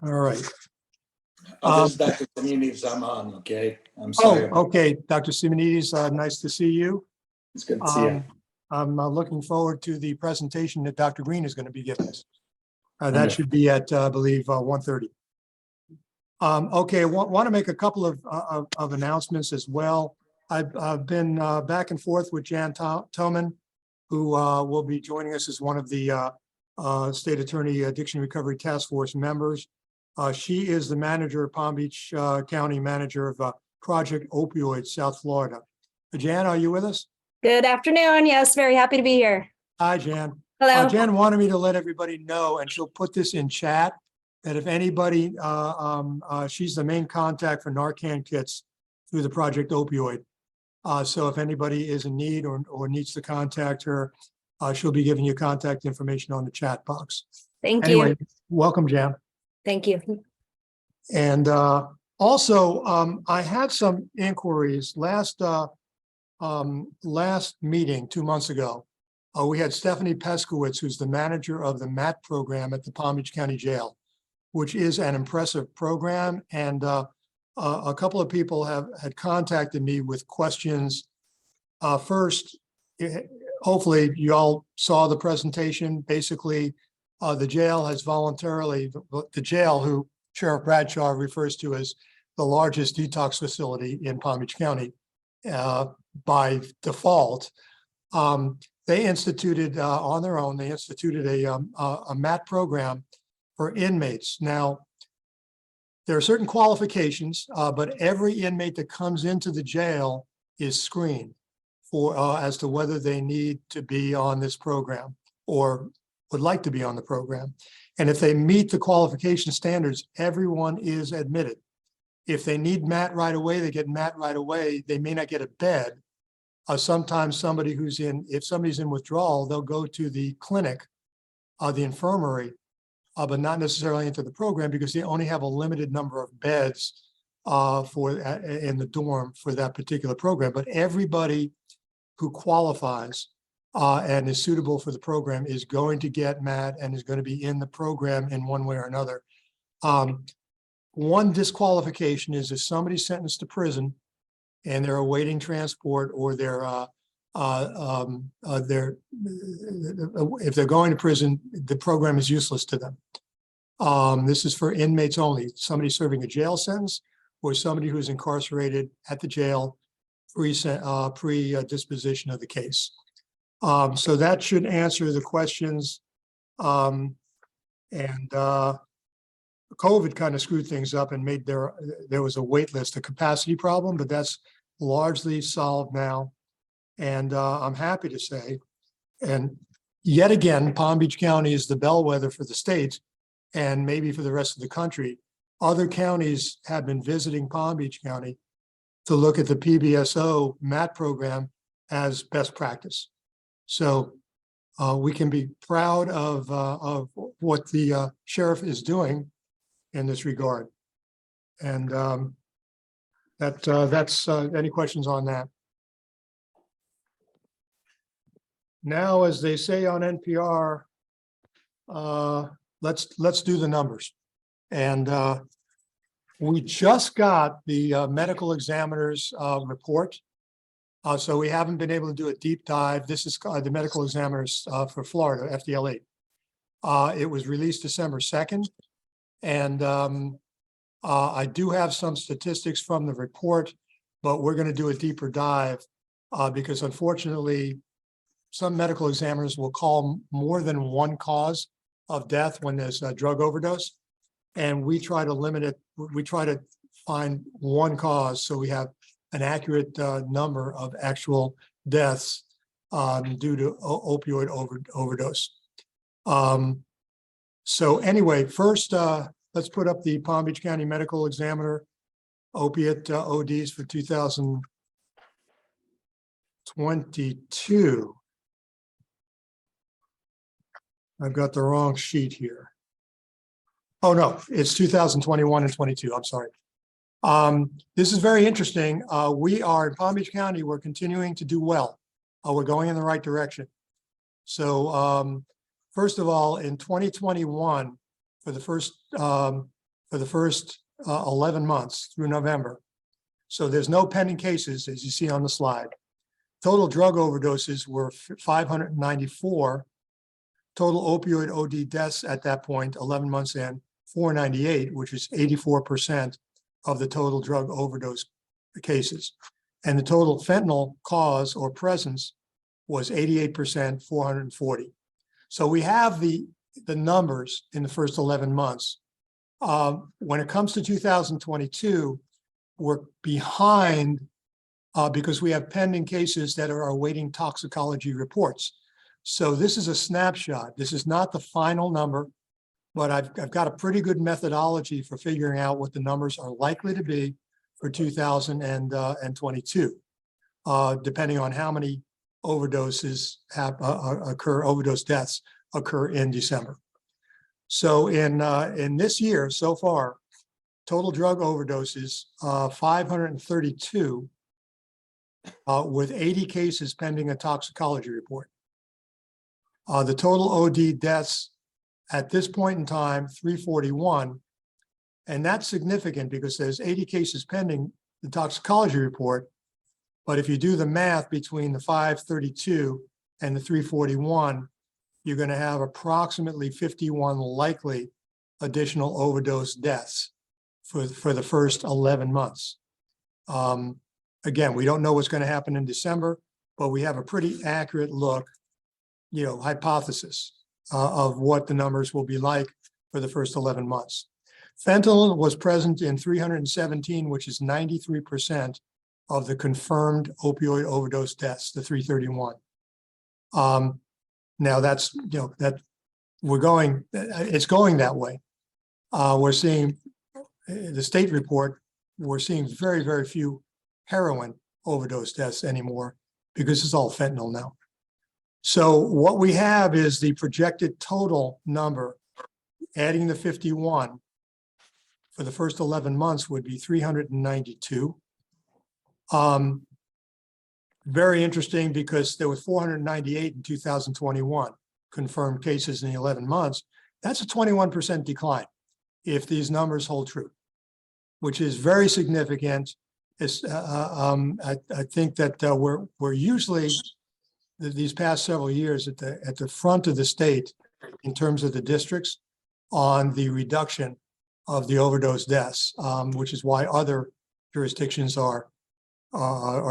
All right. This is Dr. Simonides. I'm on, okay? I'm sorry. Okay, Dr. Simonides, nice to see you. It's good to see you. I'm looking forward to the presentation that Dr. Green is going to be giving us. That Wonderful. should be at, I believe, 1:30. Okay, want to make a couple of announcements as well. I've been back and forth with Jan Toman, who will be joining us as one of the State Attorney Addiction Recovery Task Force members. She is the manager of Palm Beach County Manager of Project Opioid, South Florida. Jan, are you with us? Good afternoon. Yes, very happy to be here. Hi, Jan. Hello. Jan wanted me to let everybody know, and she'll put this in chat, that if anybody, she's the main contact for Narcan kits through the Project Opioid. So if anybody is in need or needs to contact her, she'll be giving you contact information on the chat box. Thank Anyway, you. welcome, Jan. Thank you. And also, I had some inquiries last meeting 2 months ago. We had Stephanie Peskowitz, who's the manager of the MAT program at the Palm Beach County Jail, which is an impressive program. And a couple of people had contacted me with questions. First, hopefully you all saw the presentation. Basically, the jail has voluntarily, the jail, who Sheriff Bradshaw refers to as the largest detox facility in Palm Beach County by default, they instituted on their own, they instituted a MAT program for inmates. Now, there are certain qualifications, but every inmate that comes into the jail is screened for as to whether they need to be on this program or would like to be on the program. And if they meet the qualification standards, everyone is admitted. If they need MAT right away, they get MAT right away. They may not get a bed. Sometimes somebody if somebody's in withdrawal, they'll go to the clinic, the infirmary, but not necessarily into the program because they only have a limited number of beds in the dorm for that particular program. But everybody who qualifies and is suitable for the program is going to get MAT and is going to be in the program in one way or another. One disqualification is if somebody's sentenced to prison and they're awaiting transport, or if they're going to prison, the program is useless to them. This is for inmates only, somebody serving a jail sentence or somebody who's incarcerated at the jail pre-disposition of the case. So that should answer the questions. COVID kind of screwed things up and made there was a wait list, a capacity problem, but that's largely solved now. And I'm happy to say, and yet again, Palm Beach County is the bellwether for the state and maybe for the rest of the country. Other counties have been visiting Palm Beach County to look at the PBSO MAT program as best practice. So we can be proud of what the sheriff is doing in this regard. And that's any questions on that? Now, as they say on NPR, let's do the numbers. And we just got the medical examiner's report. So we haven't been able to do a deep dive. This is the medical examiners for Florida, FDLE. It was released December 2nd. And I do have some statistics from the report, but we're going to do a deeper dive because unfortunately, some medical examiners will call more than one cause of death when there's a drug overdose. And we try to limit it. We try to find one cause so we have an accurate number of actual deaths due to opioid overdose. So anyway, first, let's put up the Palm Beach County Medical Examiner opiate ODs for 2022. I've got the wrong sheet here. Oh no, it's 2021 and 22, I'm sorry. This is very interesting. We are in Palm Beach County, we're continuing to do well. We're going in the right direction. So first of all, in 2021, for the first for the first 11 months through November. So there's no pending cases, as you see on the slide. Total drug overdoses were 594. Total opioid OD deaths at that point, 11 months in, 498, which is 84% of the total drug overdose cases. And the total fentanyl cause or presence was 88%, 440. So we have the numbers in the first 11 months. When it comes to 2022, we're behind because we have pending cases that are awaiting toxicology reports. So this is a snapshot. This is not the final number, but I've got a pretty good methodology for figuring out what the numbers are likely to be for 2022, depending on how many overdoses overdose deaths occur in December. So in this year so far, total drug overdoses 532, with 80 cases pending a toxicology report. The total OD deaths at this point in time, 341, and that's significant because there's 80 cases pending the toxicology report. But if you do the math between the 532 and the 341, you're going to have approximately 51 likely additional overdose deaths for the first 11 months. Again, we don't know what's going to happen in December, but we have a pretty accurate look, hypothesis of what the numbers will be like for the first 11 months. Fentanyl was present in 317, which is 93% of the confirmed opioid overdose deaths, the 331. Now that's, it's going that way. We're seeing the state report, we're seeing very, very few heroin overdose deaths anymore because it's all fentanyl now. So what we have is the projected total number, adding the 51 for the first 11 months would be 392. Very interesting because there was 498 in 2021 confirmed cases in the 11 months. That's a 21% decline if these numbers hold true, which is very significant. I think that we're usually these past several years at the front of the state in terms of the districts on the reduction of the overdose deaths, which is why other jurisdictions are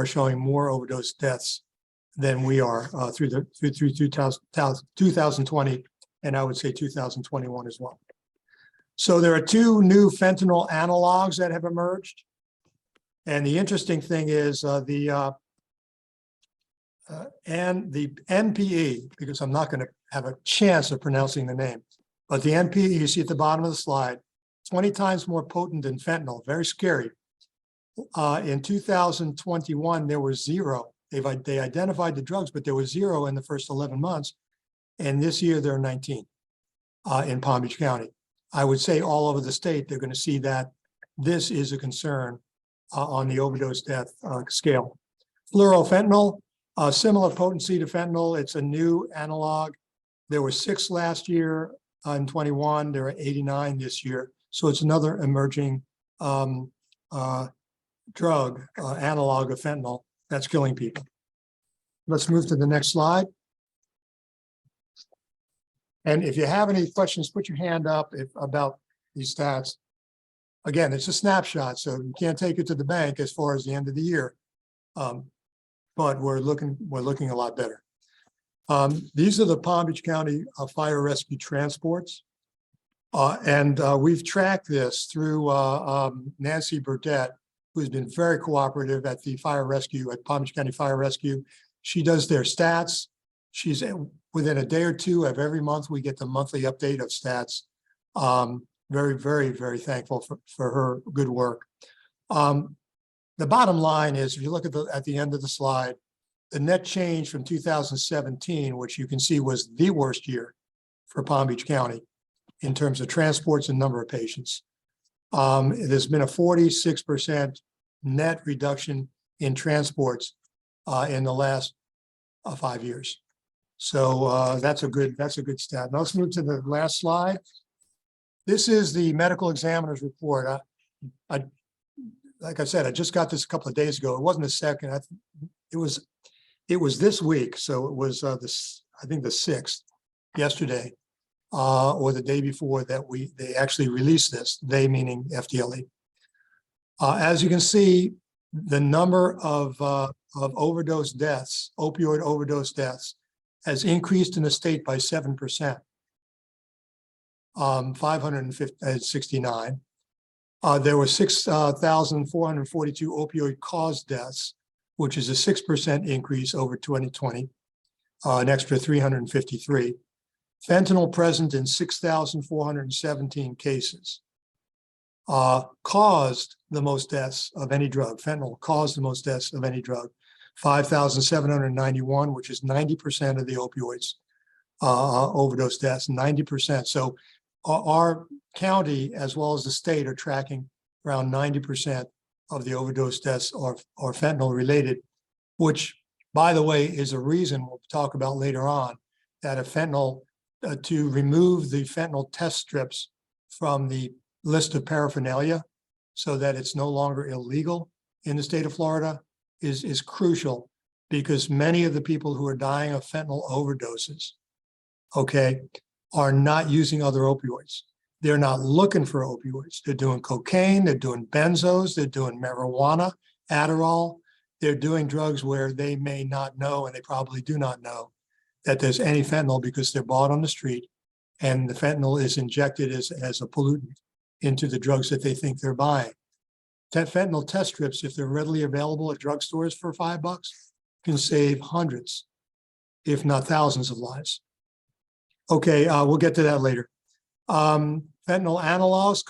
showing more overdose deaths than we are through 2020, and I would say 2021 as well. So there are two new fentanyl analogs that have emerged. And the interesting thing is the NPE, because I'm not going to have a chance of pronouncing the name, but the NPE you see at the bottom of the slide, 20 times more potent than fentanyl, very scary. In 2021, there were zero. They identified the drugs, but there was zero in the first 11 months. And this year there are 19 in Palm Beach County. I would say all over the state, they're going to see that this is a concern on the overdose death scale. Fluorofentanyl, similar potency to fentanyl. It's a new analog. There were 6 last year in 21. There are 89 this year. So it's another emerging drug analog of fentanyl that's killing people. Let's move to the next slide. And if you have any questions, put your hand up about these stats. Again, it's a snapshot, so you can't take it to the bank as far as the end of the year. But we're looking a lot better. These are the Palm Beach County fire rescue transports. And we've tracked this through Nancy Burdett, who's been very cooperative at the fire rescue, at Palm Beach County Fire Rescue. She does their stats. She's within a day or two of every month, we get the monthly update of stats. Very, very, very thankful for her good work. The bottom line is, if you look at the end of the slide, the net change from 2017, which you can see was the worst year for Palm Beach County in terms of transports and number of patients. There's been a 46% net reduction in transports in the last 5 years. So that's a good stat. Now let's move to the last slide. This is the medical examiner's report. Like I said, I just got this a couple of days ago. It wasn't a second. It was this week. So it was I think the 6th, yesterday, or the day before that they actually released this, they meaning FDLE. As you can see, the number of overdose deaths, opioid overdose deaths, has increased in the state by 7%, 569. There were 6,442 opioid caused deaths, which is a 6% increase over 2020, an extra 353. Fentanyl present in 6,417 cases. Caused the most deaths of any drug. Fentanyl caused the most deaths of any drug. 5,791, which is 90% of the opioids overdose deaths, 90%. So our county, as well as the state, are tracking around 90% of the overdose deaths are fentanyl related, which, by the way, is a reason we'll talk about later on that a fentanyl, to remove the fentanyl test strips from the list of paraphernalia so that it's no longer illegal in the state of Florida is crucial, because many of the people who are dying of fentanyl overdoses, okay, are not using other opioids. They're not looking for opioids. They're doing cocaine, they're doing benzos, they're doing marijuana, Adderall. They're doing drugs where they may not know, and they probably do not know, that there's any fentanyl because they're bought on the street, and the fentanyl is injected as a pollutant into the drugs that they think they're buying. Fentanyl test strips, if they're readily available at drugstores for $5, can save hundreds, if not thousands of lives. Okay, we'll get to that later. Fentanyl analogs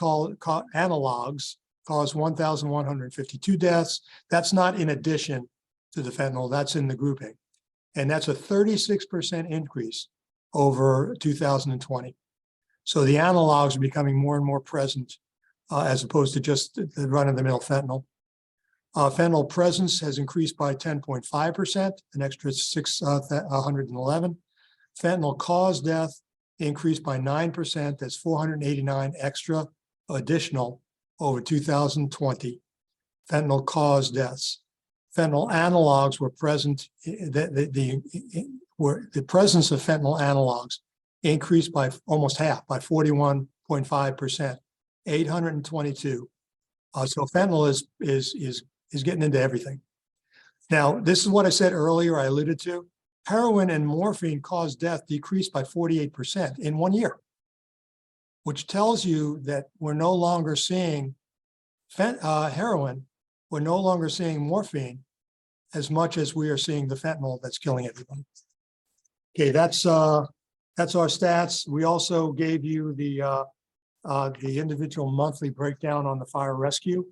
cause 1,152 deaths. That's not in addition to the fentanyl, that's in the grouping. And that's a 36% increase over 2020. So the analogs are becoming more and more present as opposed to just the run-of-the-mill fentanyl. Fentanyl presence has increased by 10.5%, an extra 611. Fentanyl caused death increased by 9%. That's 489 extra additional over 2020. Fentanyl caused deaths. Fentanyl analogs were present. The presence of fentanyl analogs increased by almost half, by 41.5%, 822. So fentanyl is getting into everything. Now, this is what I said earlier, I alluded to. Heroin and morphine caused death decreased by 48% in 1 year, which tells you that we're no longer seeing heroin, we're no longer seeing morphine as much as we are seeing the fentanyl that's killing everybody. Okay, that's our stats. We also gave you the individual monthly breakdown on the fire rescue.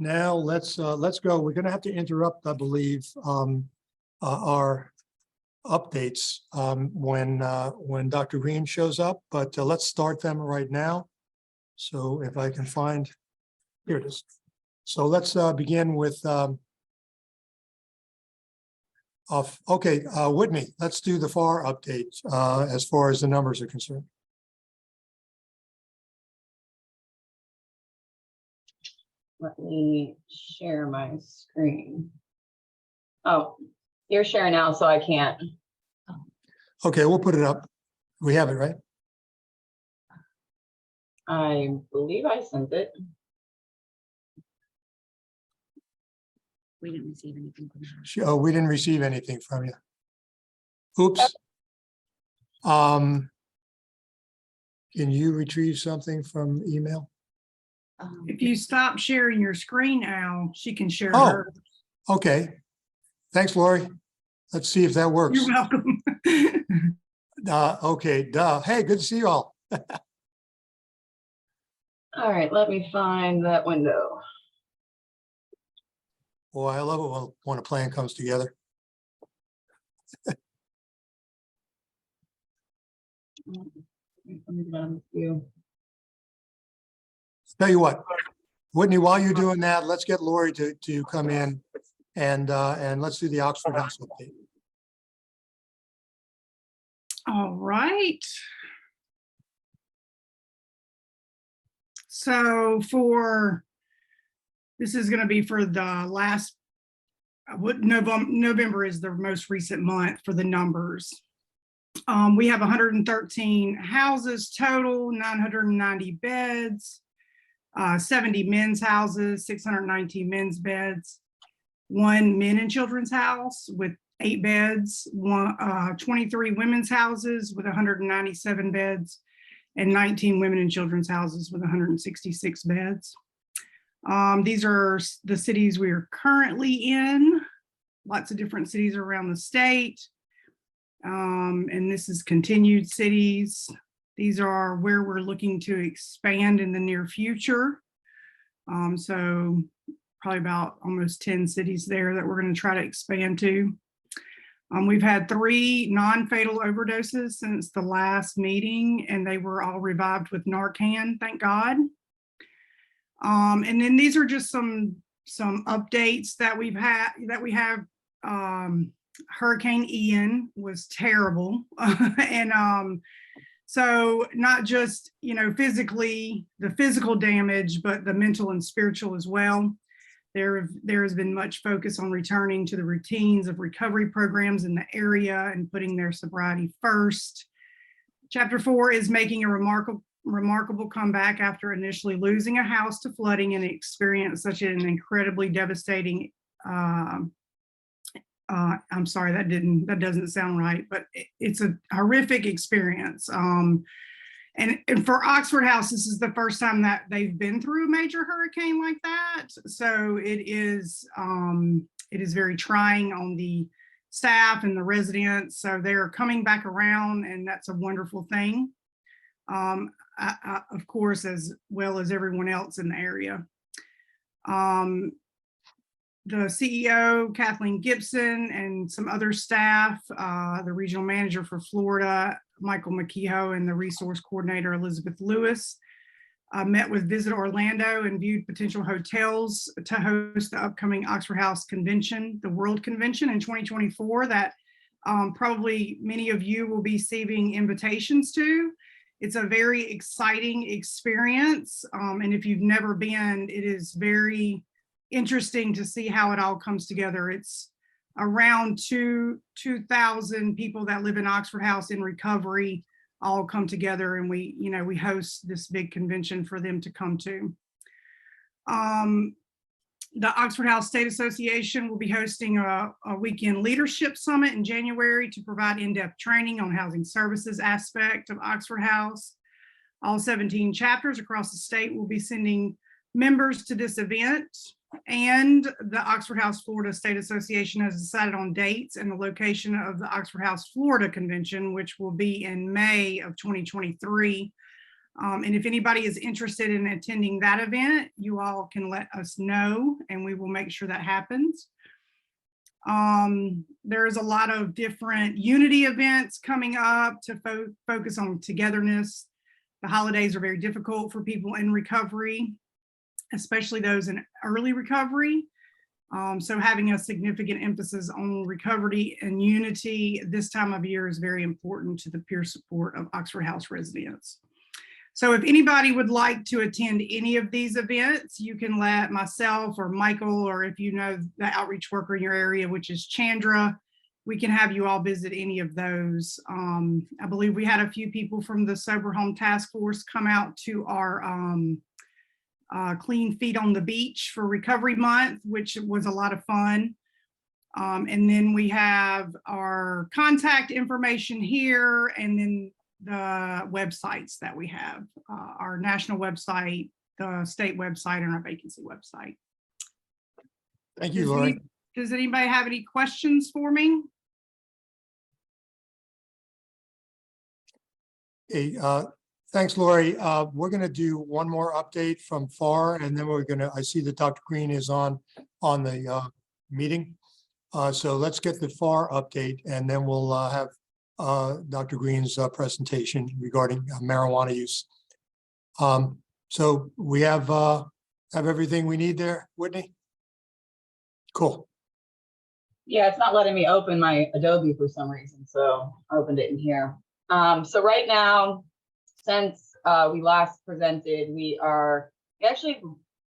Now let's go. We're going to have to interrupt, I believe, our updates when Dr. Green shows up, but let's start them right now. So if I can find, here it is. So let's begin with, okay, Whitney, let's do the FAR update as far as the numbers are concerned. Let me share my screen. Oh, you're sharing now, so I can't. Okay, we'll put it up. We have it, right? I believe I sent it. We didn't receive anything from her. Oh, we didn't receive anything from you. Oops. Can you retrieve something from email? If you stop sharing your screen, Al, she can share Oh. her. Okay. Thanks, Lori. Let's see if that works. You're welcome. Okay, duh. Hey, good to see you all. All right, let me find that window. Boy, I love it when a plan comes together. Let me get on with you. Tell you what, Whitney, while you're doing that, let's get Lori to come in and let's do the Oxford House update. All right. So this is going to be for the last, November is the most recent month for the numbers. We have 113 houses total, 990 beds, 70 men's houses, 619 men's beds, 1 men and children's house with 8 beds, 23 women's houses with 197 beds, and 19 women and children's houses with 166 beds. These are the cities we are currently in. Lots of different cities around the state. And this is continued cities. These are where we're looking to expand in the near future. So probably about almost 10 cities there that we're going to try to expand to. We've had 3 non-fatal overdoses since the last meeting, and they were all revived with Narcan, thank God. And then these are just some updates that we have. Hurricane Ian was terrible. And so not just, physically, the physical damage, but the mental and spiritual as well. There has been much focus on returning to the routines of recovery programs in the area and putting their sobriety first. Chapter 4 is making a remarkable comeback after initially losing a house to flooding and experience such an incredibly devastating I'm sorry, that doesn't sound right, but it's a horrific experience. And for Oxford House, this is the first time that they've been through a major hurricane like that. So it is very trying on the staff and the residents. So they're coming back around, and that's a wonderful thing. Of course, as well as everyone else in the area. The CEO, Kathleen Gibson, and some other staff, the regional manager for Florida, Michael McKehoe, and the resource coordinator, Elizabeth Lewis, met with Visit Orlando and viewed potential hotels to host the upcoming Oxford House Convention, the World Convention in 2024 that probably many of you will be receiving invitations to. It's a very exciting experience. And if you've never been, it is very interesting to see how it all comes together. It's around 2,000 people that live in Oxford House in recovery all come together, and we host this big convention for them to come to. The Oxford House State Association will be hosting a weekend leadership summit in January to provide in-depth training on housing services aspect of Oxford House. All 17 chapters across the state will be sending members to this event, and the Oxford House Florida State Association has decided on dates and the location of the Oxford House Florida Convention, which will be in May of 2023. And if anybody is interested in attending that event, you all can let us know, and we will make sure that happens. There's a lot of different unity events coming up to focus on togetherness. The holidays are very difficult for people in recovery, especially those in early recovery. So having a significant emphasis on recovery and unity this time of year is very important to the peer support of Oxford House residents. So if anybody would like to attend any of these events, you can let myself or Michael, or if you know the outreach worker in your area, which is Chandra, we can have you all visit any of those. I believe we had a few people from the Sober Home Task Force come out to our Clean Feet on the Beach for Recovery Month, which was a lot of fun. And then we have our contact information here, and then the websites that we have, our national website, the state website, and our vacancy website. Thank you, Lori. Does anybody have any questions for me? Hey, thanks, Lori. We're going to do one more update from FAR, and then I see that Dr. Green is on the meeting. So let's get the FAR update, and then we'll have Dr. Green's presentation regarding marijuana use. So we have everything we need there, Whitney? Cool. Yeah, it's not letting me open my Adobe for some reason, so I opened it in here. So right now, since we last presented, we are it actually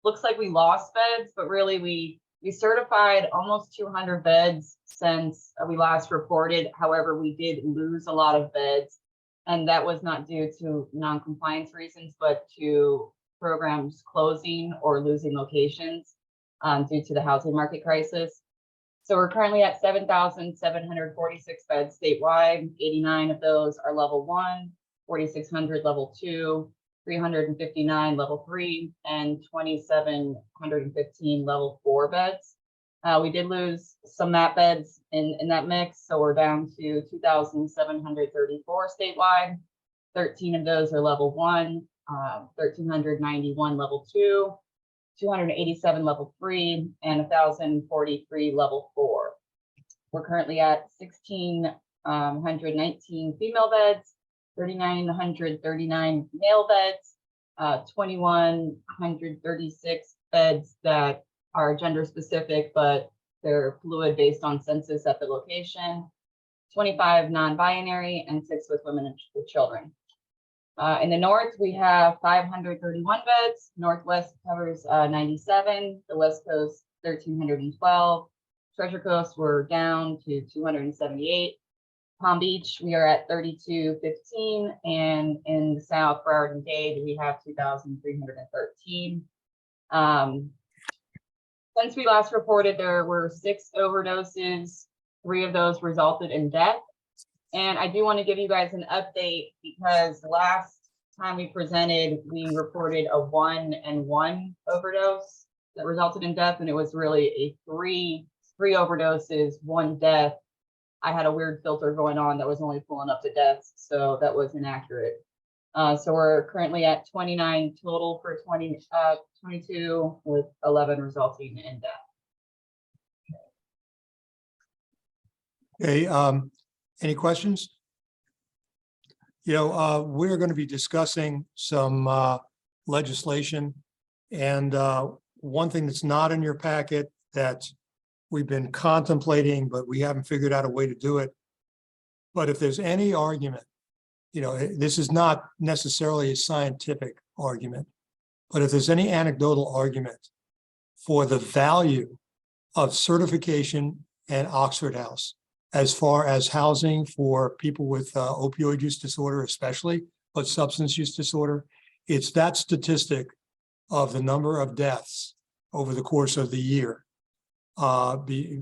looks like we lost beds, but really we certified almost 200 beds since we last reported. However, we did lose a lot of beds, and that was not due to non-compliance reasons, but to programs closing or losing locations due to the housing market crisis. So we're currently at 7,746 beds statewide. 89 of those are level 1, 4,600 level 2, 359 level 3, and 2,715 level 4 beds. We did lose some MAP beds in that mix, so we're down to 2,734 statewide. 13 of those are level 1, 1,391 level 2, 287 level 3, and 1,043 level 4. We're currently at 1,619 female beds, 3,939 male beds, 2,136 beds that are gender specific, but they're fluid based on census at the location, 25 non-binary, and 6 with women and with children. In the north, we have 531 beds. Northwest covers 97. The West Coast, 1,312. Treasure Coast, we're down to 278. Palm Beach, we are at 3,215. And in the South, Broward and Dade, we have 2,313. Since we last reported, there were 6 overdoses. 3 of those resulted in death. And I do want to give you guys an update because the last time we presented, we reported a 1-and-1 overdose that resulted in death. And it was really a three overdoses, 1 death. I had a weird filter going on that was only pulling up the deaths, so that was inaccurate. So we're currently at 29 total for 22 with 11 resulting in death. Okay, any questions? We're going to be discussing some legislation, and one thing that's not in your packet that we've been contemplating, but we haven't figured out a way to do it. But if there's any argument, this is not necessarily a scientific argument, but if there's any anecdotal argument for the value of certification and Oxford House, as far as housing for people with opioid use disorder, especially, but substance use disorder, it's that statistic of the number of deaths over the course of the year. When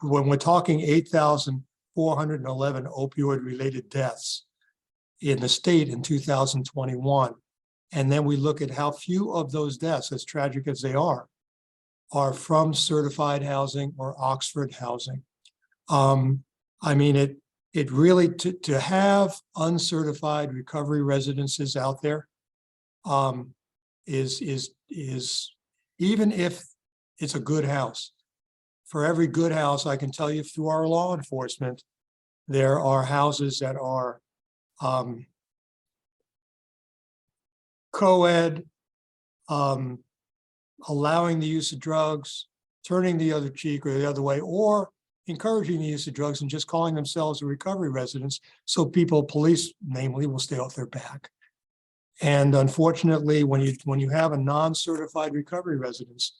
we're talking 8,411 opioid-related deaths in the state in 2021, and then we look at how few of those deaths, as tragic as they are from certified housing or Oxford housing. It really, to have uncertified recovery residences out there is even if it's a good house. For every good house, I can tell you through our law enforcement, there are houses that are co-ed, allowing the use of drugs, turning the other cheek or the other way, or encouraging the use of drugs and just calling themselves a recovery residence, so police namely, will stay off their back. And unfortunately, when you have a non-certified recovery residence,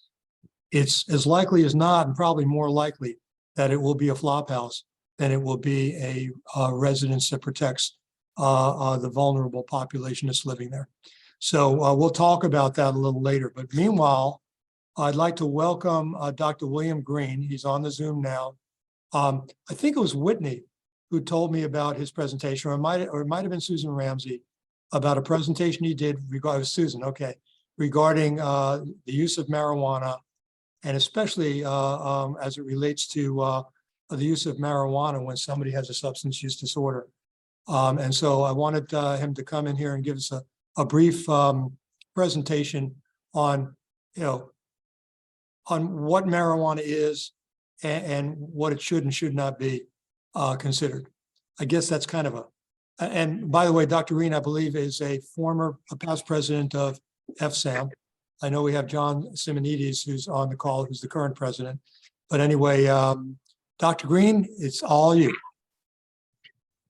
it's as likely as not, and probably more likely, that it will be a flop house than it will be a residence that protects the vulnerable population that's living there. So we'll talk about that a little later. But meanwhile, I'd like to welcome Dr. William Green. He's on the Zoom now. I think it was Whitney who told me about his presentation, or it might have been Susan Ramsey, about a presentation he did regarding Susan, okay, regarding the use of marijuana, and especially as it relates to the use of marijuana when somebody has a substance use disorder. And so I wanted him to come in here and give us a brief presentation on, on what marijuana is and what it should and should not be considered. I guess that's kind of and by the way, Dr. Green, I believe, is a past president of FSAM. I know we have John Simonides, who's on the call, who's the current president. But anyway, Dr. Green, it's all you.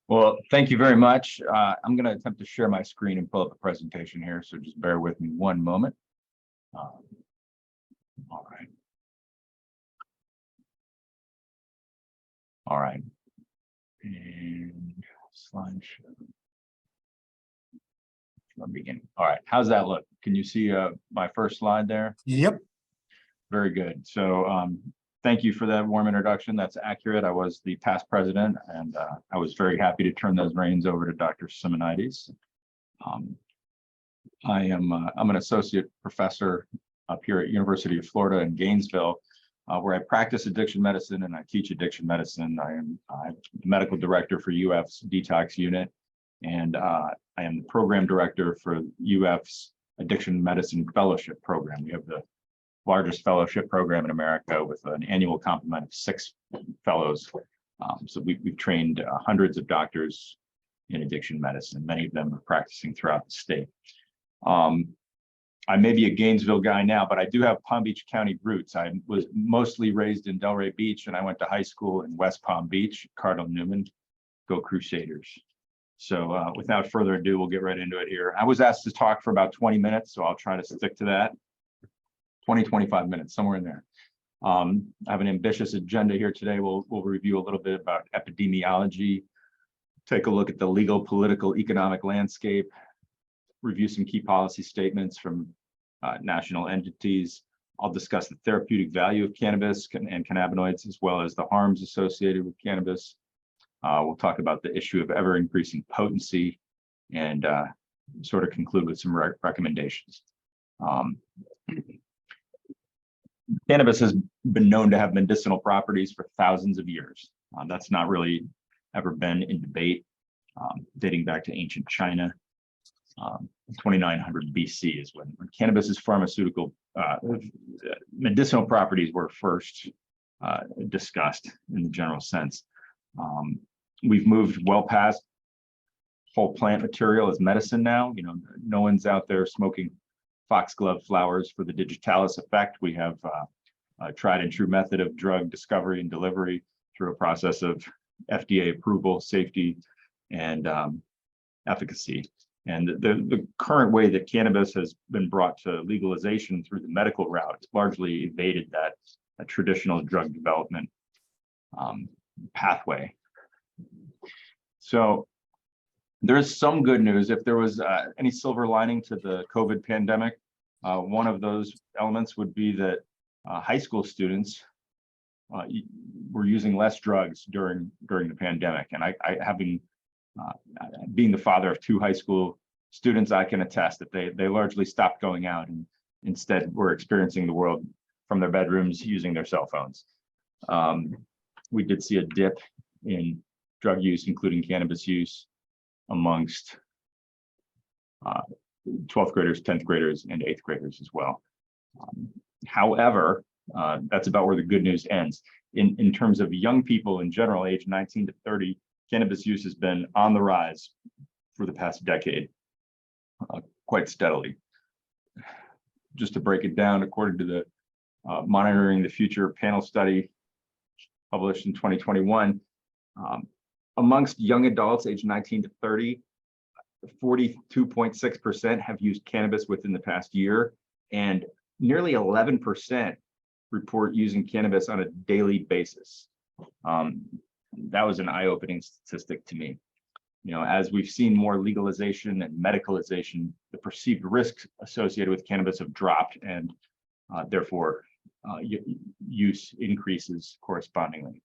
Well, thank you very much. I'm going to attempt to share my screen and pull up a presentation here, so just bear with me one moment. All right. All right. And slideshow. From beginning. All right. How's that look? Can you see my first slide there? Yep. Very good. So thank you for that warm introduction. That's accurate. I was the past president, and I was very happy to turn those reins over to Dr. Simonides. I'm an associate professor up here at University of Florida in Gainesville, where I practice addiction medicine and I teach addiction medicine. I'm the medical director for UF's detox unit, and I am the program director for UF's addiction medicine fellowship program. We have the largest fellowship program in America with an annual complement of 6 fellows. So we've trained hundreds of doctors in addiction medicine. Many of them are practicing throughout the state. I may be a Gainesville guy now, but I do have Palm Beach County roots. I was mostly raised in Delray Beach, and I went to high school in West Palm Beach, Cardinal Newman. Go Crusaders. So without further ado, we'll get right into it here. I was asked to talk for about 20 minutes, so I'll try to stick to that. 25 minutes, somewhere in there. I have an ambitious agenda here today. We'll review a little bit about epidemiology, take a look at the legal, political, economic landscape, review some key policy statements from national entities. I'll discuss the therapeutic value of cannabis and cannabinoids, as well as the harms associated with cannabis. We'll talk about the issue of ever increasing potency and sort of conclude with some recommendations. Cannabis has been known to have medicinal properties for thousands of years. That's not really ever been in debate, dating back to ancient China. 2900 BC is when cannabis's pharmaceutical medicinal properties were first discussed in the general sense. We've moved well past whole plant material as medicine now. You know, no one's out there smoking foxglove flowers for the digitalis effect. We have a tried and true method of drug discovery and delivery through a process of FDA approval, safety, and efficacy. And the current way that cannabis has been brought to legalization through the medical route largely evaded that traditional drug development pathway. So there's some good news. If there was any silver lining to the COVID pandemic, one of those elements would be that high school students were using less drugs during the pandemic. And I having being the father of 2 high school students, I can attest that they largely stopped going out and instead were experiencing the world from their bedrooms using their cell phones. We did see a dip in drug use, including cannabis use, amongst 12th graders, 10th graders, and 8th graders as well. However, that's about where the good news ends. In terms of young people in general, age 19 to 30, cannabis use has been on the rise for the past decade, quite steadily. Just to break it down, according to the Monitoring the Future panel study published in 2021, amongst young adults aged 19 to 30, 42.6% have used cannabis within the past year, and nearly 11% report using cannabis on a daily basis. That was an eye-opening statistic to me. You know, as we've seen more legalization and medicalization, the perceived risks associated with cannabis have dropped, and therefore use increases correspondingly.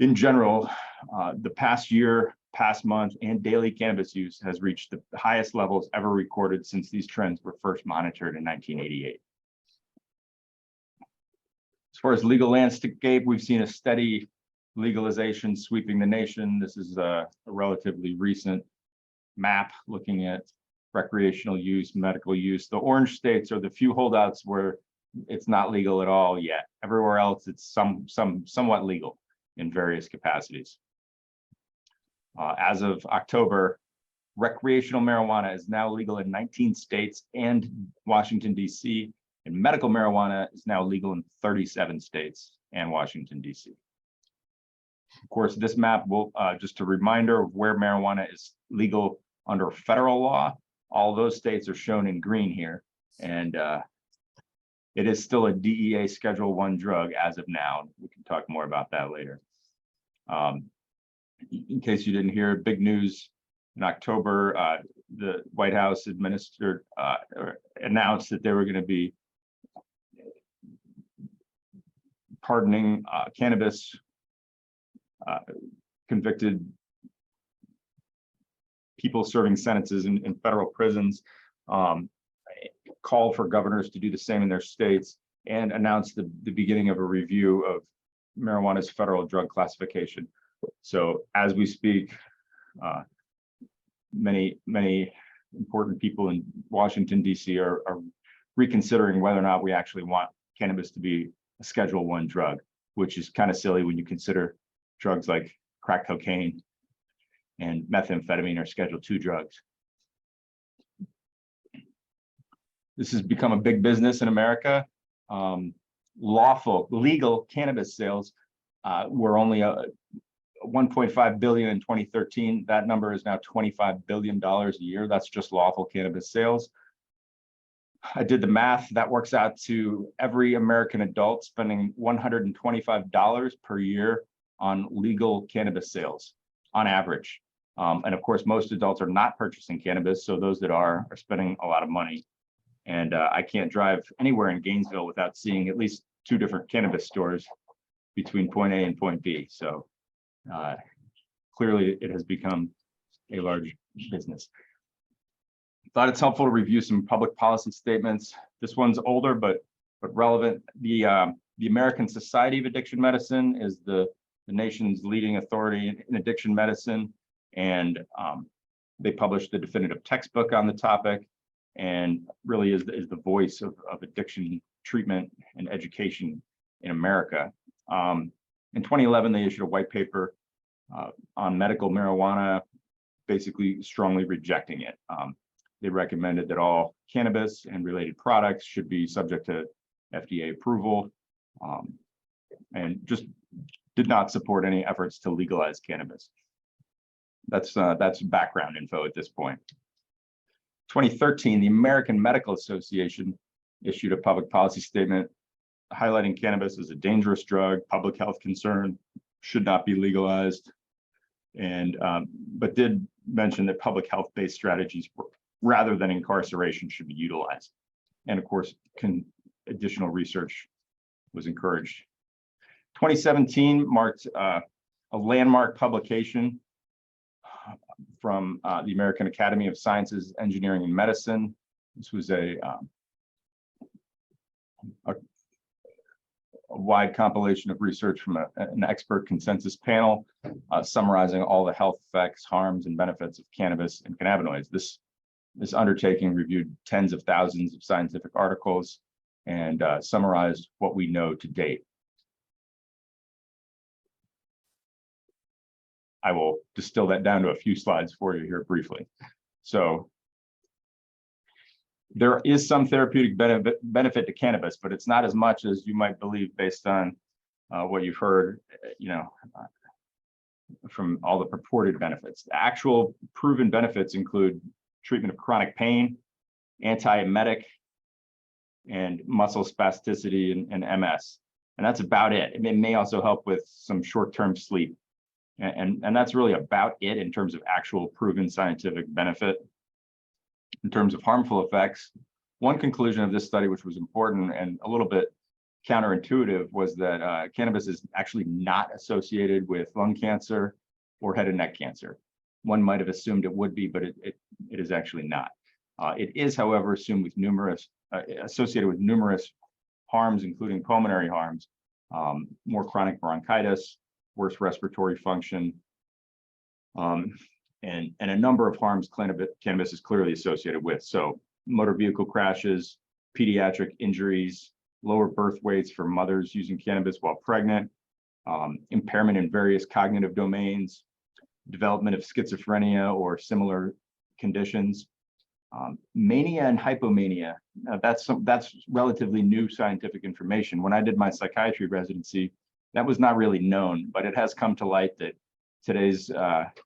In general, the past year, past month, and daily cannabis use has reached the highest levels ever recorded since these trends were first monitored in 1988. As far as legal landscape, we've seen a steady legalization sweeping the nation. This is a relatively recent map looking at recreational use, medical use. The orange states are the few holdouts where it's not legal at all yet. Everywhere else, it's somewhat legal in various capacities. As of October, recreational marijuana is now legal in 19 states and Washington, D.C., and medical marijuana is now legal in 37 states and Washington, D.C. Of course, this map will, just a reminder of where marijuana is legal under federal law. All those states are shown in green here. And it is still a DEA Schedule I drug as of now. We can talk more about that later. In case you didn't hear, big news in October, the White House administered or announced that they were going to be pardoning cannabis convicted people serving sentences in federal prisons, call for governors to do the same in their states, and announced the beginning of a review of marijuana's federal drug classification. So as we speak, many important people in Washington, D.C. are reconsidering whether or not we actually want cannabis to be a Schedule I drug, which is kind of silly when you consider drugs like crack cocaine and methamphetamine are Schedule II drugs. This has become a big business in America. Legal cannabis sales were only 1.5 billion in 2013. That number is now $25 billion a year. That's just lawful cannabis sales. I did the math. That works out to every American adult spending $125 per year on legal cannabis sales on average. And of course, most adults are not purchasing cannabis. So those that are spending a lot of money. And I can't drive anywhere in Gainesville without seeing at least 2 different cannabis stores between point A and point B. So clearly it has become a large business. Thought it's helpful to review some public policy statements. This one's older, but relevant. The American Society of Addiction Medicine is the nation's leading authority in addiction medicine. And they published the definitive textbook on the topic, and really is the voice of addiction treatment and education in America. In 2011, they issued a white paper on medical marijuana, basically strongly rejecting it. They recommended that all cannabis and related products should be subject to FDA approval, and just did not support any efforts to legalize cannabis. That's background info at this point. 2013, the American Medical Association issued a public policy statement highlighting cannabis as a dangerous drug, public health concern, should not be legalized, and but did mention that public health-based strategies rather than incarceration should be utilized. And of course, additional research was encouraged. 2017 marked a landmark publication from the American Academy of Sciences, Engineering, and Medicine. This was a wide compilation of research from an expert consensus panel summarizing all the health effects, harms, and benefits of cannabis and cannabinoids. This undertaking reviewed tens of thousands of scientific articles and summarized what we know to date. I will distill that down to a few slides for you here briefly. So there is some therapeutic benefit to cannabis, but it's not as much as you might believe based on what you've heard, from all the purported benefits. The actual proven benefits include treatment of chronic pain, antiemetic, and muscle spasticity and MS. And that's about it. It may also help with some short-term sleep. And that's really about it in terms of actual proven scientific benefit. In terms of harmful effects, one conclusion of this study, which was important and a little bit counterintuitive, was that cannabis is actually not associated with lung cancer or head and neck cancer. One might have assumed it would be, but it is actually not. It is, however, associated with numerous harms, including pulmonary harms, more chronic bronchitis, worse respiratory function, and a number of harms cannabis is clearly associated with. So motor vehicle crashes, pediatric injuries, lower birth weights for mothers using cannabis while pregnant, impairment in various cognitive domains, development of schizophrenia or similar conditions, mania and hypomania. That's relatively new scientific information. When I did my psychiatry residency, That was not really known, but it has come to light that today's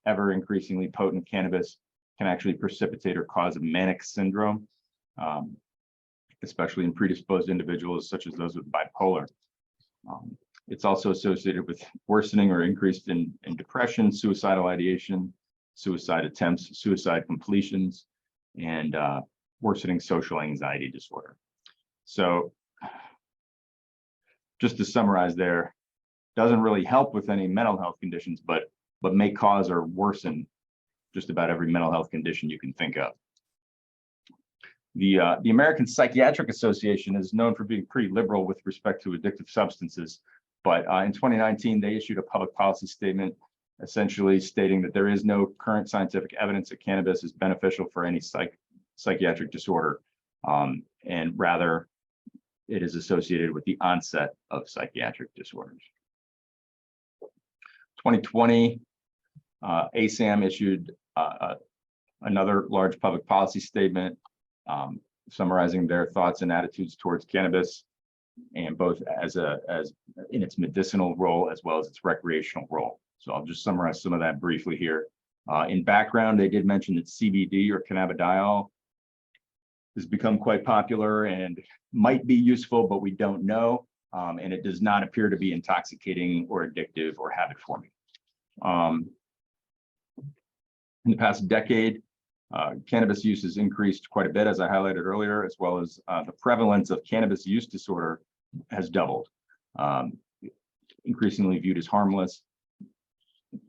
ever increasingly potent cannabis can actually precipitate or cause a manic syndrome, especially in predisposed individuals such as those with bipolar. It's also associated with worsening or increased in depression, suicidal ideation, suicide attempts, suicide completions, and worsening social anxiety disorder. So just to summarize there, doesn't really help with any mental health conditions, but may cause or worsen just about every mental health condition you can think of. The American Psychiatric Association is known for being pretty liberal with respect to addictive substances, but in 2019, they issued a public policy statement essentially stating that there is no current scientific evidence that cannabis is beneficial for any psychiatric disorder, and rather it is associated with the onset of psychiatric disorders. 2020, ASAM issued another large public policy statement summarizing their thoughts and attitudes towards cannabis, and both as in its medicinal role as well as its recreational role. So I'll just summarize some of that briefly here. In background, they did mention that CBD or cannabidiol has become quite popular and might be useful, but we don't know. And it does not appear to be intoxicating or addictive or habit forming. In the past decade, cannabis use has increased quite a bit, as I highlighted earlier, as well as the prevalence of cannabis use disorder has doubled, increasingly viewed as harmless.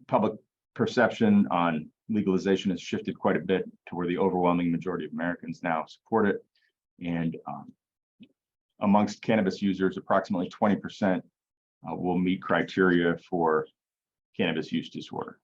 Public perception on legalization has shifted quite a bit to where the overwhelming majority of Americans now support it. And amongst cannabis users, approximately 20% will meet criteria for cannabis use disorder.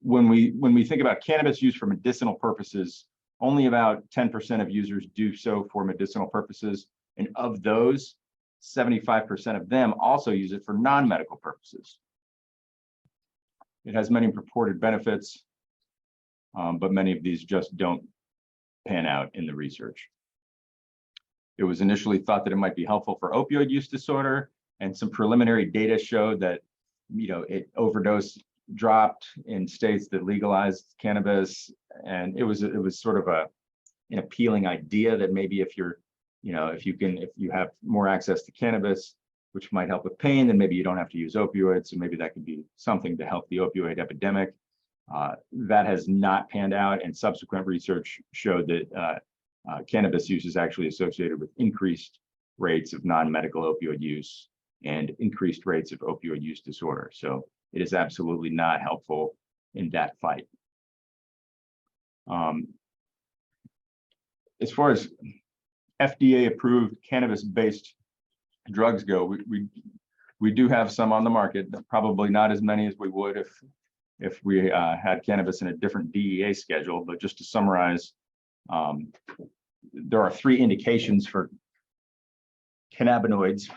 When we think about cannabis use for medicinal purposes, only about 10% of users do so for medicinal purposes. And of those, 75% of them also use it for non-medical purposes. It has many purported benefits, but many of these just don't pan out in the research. It was initially thought that it might be helpful for opioid use disorder, and some preliminary data showed that, it overdose dropped in states that legalized cannabis, and it was sort of an appealing idea that maybe if you have more access to cannabis, which might help with pain, then maybe you don't have to use opioids. So maybe that could be something to help the opioid epidemic. That has not panned out, and subsequent research showed that cannabis use is actually associated with increased rates of non-medical opioid use and increased rates of opioid use disorder. So it is absolutely not helpful in that fight. As far as FDA-approved cannabis-based drugs go, we do have some on the market, probably not as many as we would if we had cannabis in a different DEA schedule. But just to summarize, there are 3 indications for cannabinoids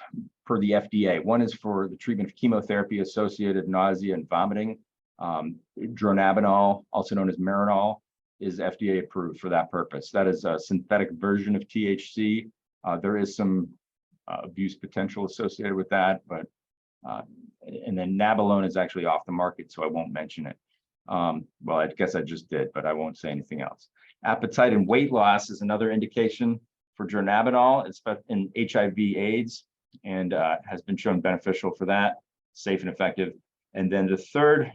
per the FDA. One is for the treatment of chemotherapy-associated nausea and vomiting. Dronabinol, also known as Marinol, is FDA approved for that purpose. That is a synthetic version of THC. There is some abuse potential associated with that, but and then Nabilone is actually off the market, so I won't mention it. Well, I guess I just did, but I won't say anything else. Appetite and weight loss is another indication for dronabinol. It's in HIV/AIDS and has been shown beneficial for that, safe and effective. And then the third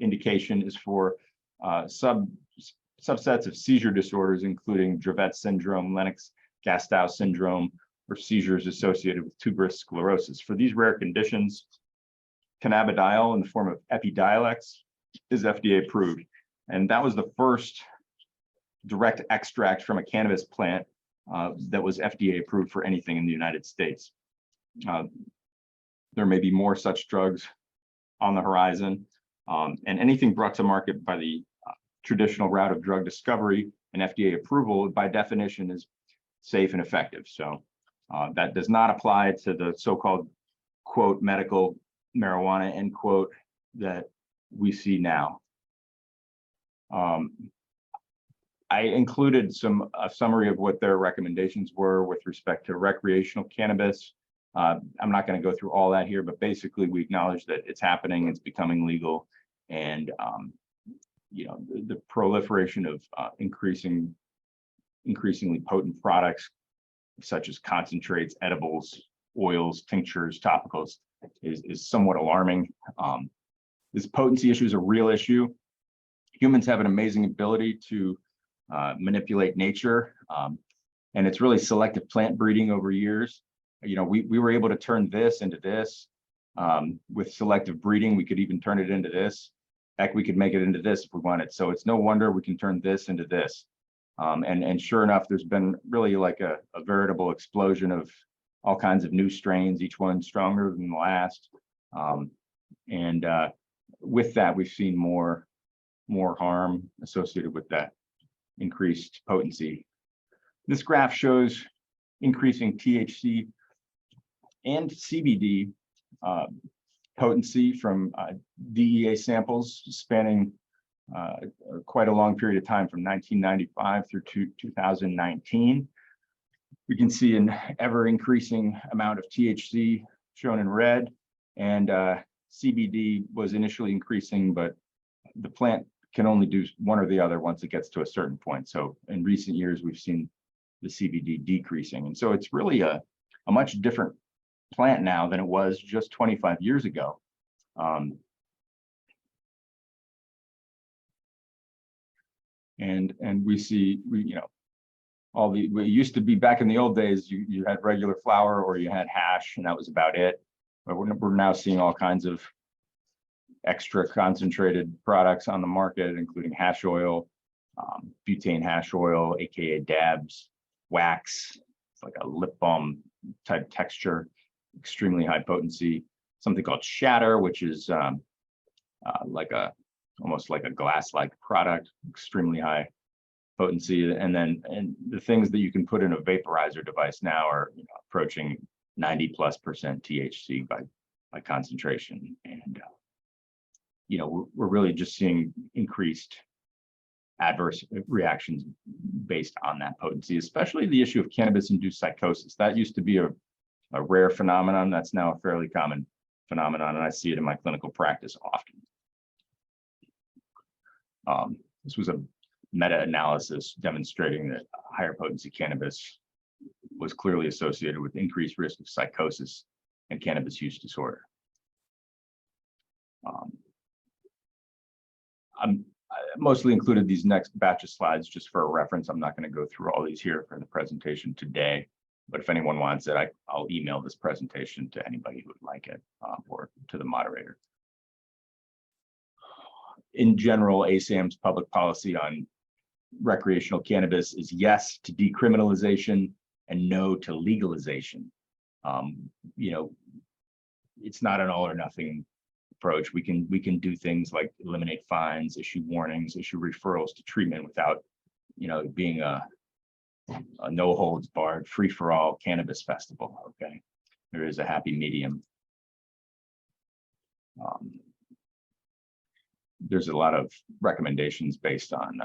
indication is for subsets of seizure disorders, including Dravet syndrome, Lennox-Gastaut syndrome, or seizures associated with tuberous sclerosis. For these rare conditions, cannabidiol in the form of Epidiolex is FDA approved. And that was the first direct extract from a cannabis plant that was FDA approved for anything in the United States. There may be more such drugs on the horizon, and anything brought to market by the traditional route of drug discovery and FDA approval, by definition, is safe and effective. So that does not apply to the so-called, quote, medical marijuana, end quote, that we see now. I included a summary of what their recommendations were with respect to recreational cannabis. I'm not going to go through all that here, but basically we acknowledge that it's happening, it's becoming legal, and the proliferation of increasingly potent products such as concentrates, edibles, oils, tinctures, topicals is somewhat alarming. This potency issue is a real issue. Humans have an amazing ability to manipulate nature, and it's really selective plant breeding over years. We were able to turn this into this. With selective breeding, we could even turn it into this. Heck, we could make it into this if we wanted. So it's no wonder we can turn this into this. And sure enough, there's been really like a veritable explosion of all kinds of new strains, each one stronger than the last. With that, we've seen more harm associated with that increased potency. This graph shows increasing THC and CBD potency from DEA samples spanning quite a long period of time, from 1995 through 2019. We can see an ever increasing amount of THC shown in red, and CBD was initially increasing, but the plant can only do one or the other once it gets to a certain point. So in recent years, we've seen the CBD decreasing. And so it's really a much different plant now than it was just 25 years ago. And we see, it used to be back in the old days, you had regular flour or you had hash, and that was about it. But we're now seeing all kinds of extra concentrated products on the market, including hash oil, butane hash oil, aka dabs, wax. It's like a lip balm type texture, extremely high potency. Something called shatter, which is almost like a glass-like product, extremely high potency. And the things that you can put in a vaporizer device now are approaching 90+% THC by concentration. And we're really just seeing increased adverse reactions based on that potency, especially the issue of cannabis-induced psychosis. That used to be a rare phenomenon. That's now a fairly common phenomenon, and I see it in my clinical practice often. This was a meta-analysis demonstrating that higher potency cannabis was clearly associated with increased risk of psychosis and cannabis use disorder. I mostly included these next batch of slides just for a reference. I'm not going to go through all these here for the presentation today, but if anyone wants it, I'll email this presentation to anybody who would like it, or to the moderator. In general, ASAM's public policy on recreational cannabis is yes to decriminalization and no to legalization. It's not an all or nothing approach. We can do things like eliminate fines, issue warnings, issue referrals to treatment without, being a no holds barred, free for all cannabis festival. Okay, there is a happy medium. There's a lot of recommendations based on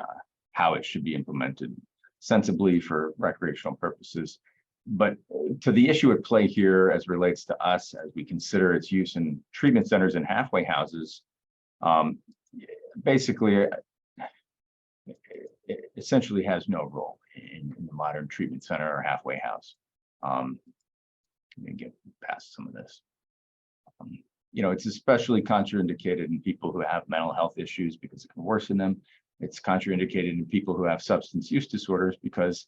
how it should be implemented sensibly for recreational purposes. But to the issue at play here as relates to us, as we consider its use in treatment centers and halfway houses, basically, it essentially has no role in the modern treatment center or halfway house. Let me get past some of this. It's especially contraindicated in people who have mental health issues because it can worsen them. It's contraindicated in people who have substance use disorders because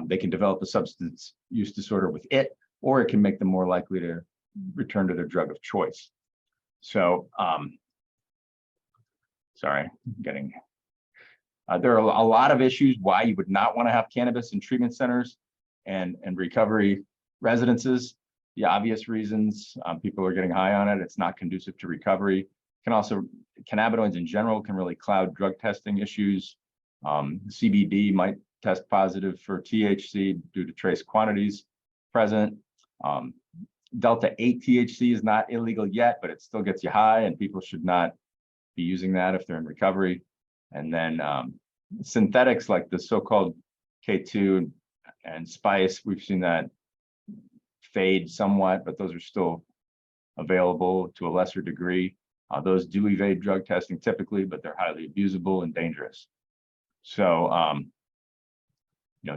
they can develop a substance use disorder with it, or it can make them more likely to return to their drug of choice. So, sorry, there are a lot of issues why you would not want to have cannabis in treatment centers and recovery residences. The obvious reasons, people are getting high on it. It's not conducive to recovery. Cannabinoids in general can really cloud drug testing issues. CBD might test positive for THC due to trace quantities present. Delta 8 THC is not illegal yet, but it still gets you high, and people should not be using that if they're in recovery. And then synthetics like the so-called K2 and spice, we've seen that fade somewhat, but those are still available to a lesser degree. Those do evade drug testing typically, but they're highly abusable and dangerous. So,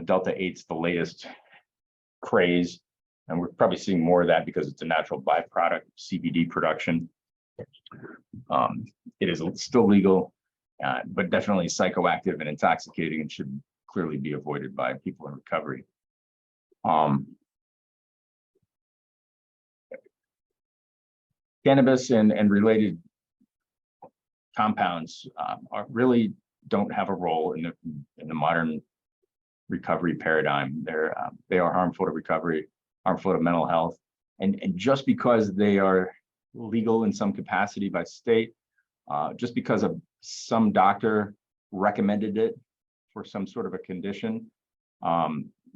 Delta 8's the latest craze, and we're probably seeing more of that because it's a natural byproduct of CBD production. It is still legal, but definitely psychoactive and intoxicating and should clearly be avoided by people in recovery. Cannabis and related compounds really don't have a role in the modern recovery paradigm. They are harmful to recovery, harmful to mental health, and just because they are legal in some capacity by state, just because some doctor recommended it for some sort of a condition,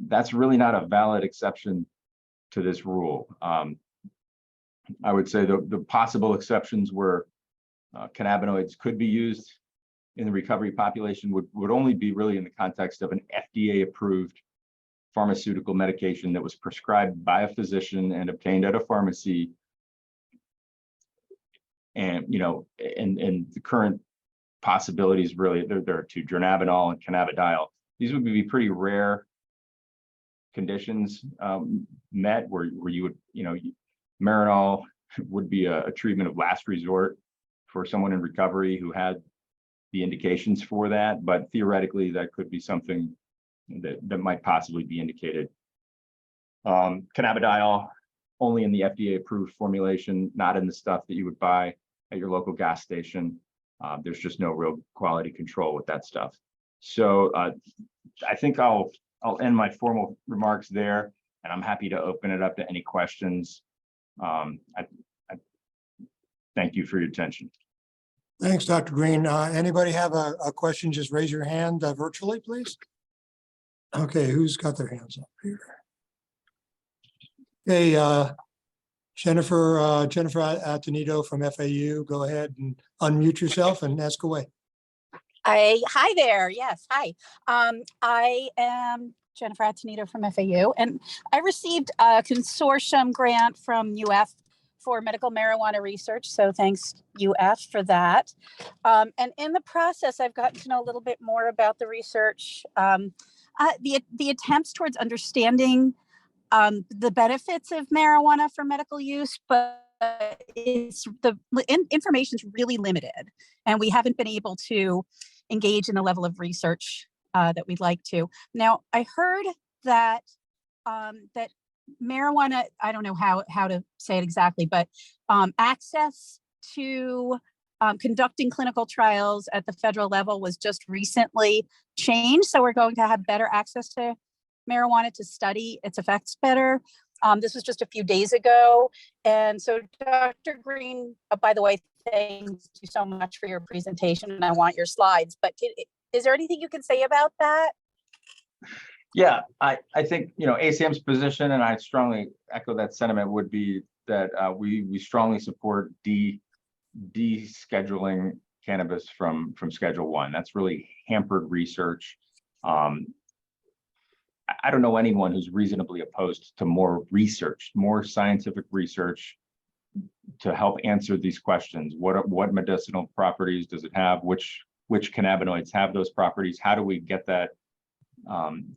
that's really not a valid exception to this rule. I would say the possible exceptions where cannabinoids could be used in the recovery population would only be really in the context of an FDA-approved pharmaceutical medication that was prescribed by a physician and obtained at a pharmacy. And and the current possibilities really there are two: dronabinol and cannabidiol. These would be pretty rare conditions met where you would Marinol would be a treatment of last resort for someone in recovery who had the indications for that, but theoretically that could be something that might possibly be indicated. Cannabidiol only in the FDA approved formulation, not in the stuff that you would buy at your local gas station. There's just no real quality control with that stuff. So I think I'll end my formal remarks there, and I'm happy to open it up to any questions. I thank you for your attention. Thanks, Dr. Green. Anybody have a question? Just raise your hand virtually, please. Okay, who's got their hands up here? Okay, Jennifer Atenito from FAU, go ahead and unmute yourself and ask away. Hi there. Yes, hi. I am Jennifer Atenito from FAU, and I received a consortium grant from UF for medical marijuana research. So thanks UF for that. And in the process, I've gotten to know a little bit more about the research, the attempts towards understanding the benefits of marijuana for medical use, but information is really limited, and we haven't been able to engage in the level of research that we'd like to. Now, I heard that that marijuana, I don't know how to say it exactly, but access to conducting clinical trials at the federal level was just recently changed. So we're going to have better access to marijuana to study its effects better. This was just a few days ago. And so Dr. Green, by the way, thank you so much for your presentation, and I want your slides, but is there anything you can say about that? Yeah, I think, ACM's position, and I strongly echo that sentiment, would be that we strongly support descheduling cannabis from Schedule 1. That's really hampered research. I don't know anyone who's reasonably opposed to more research, more scientific research to help answer these questions. What medicinal properties does it have? Which cannabinoids have those properties? How do we get that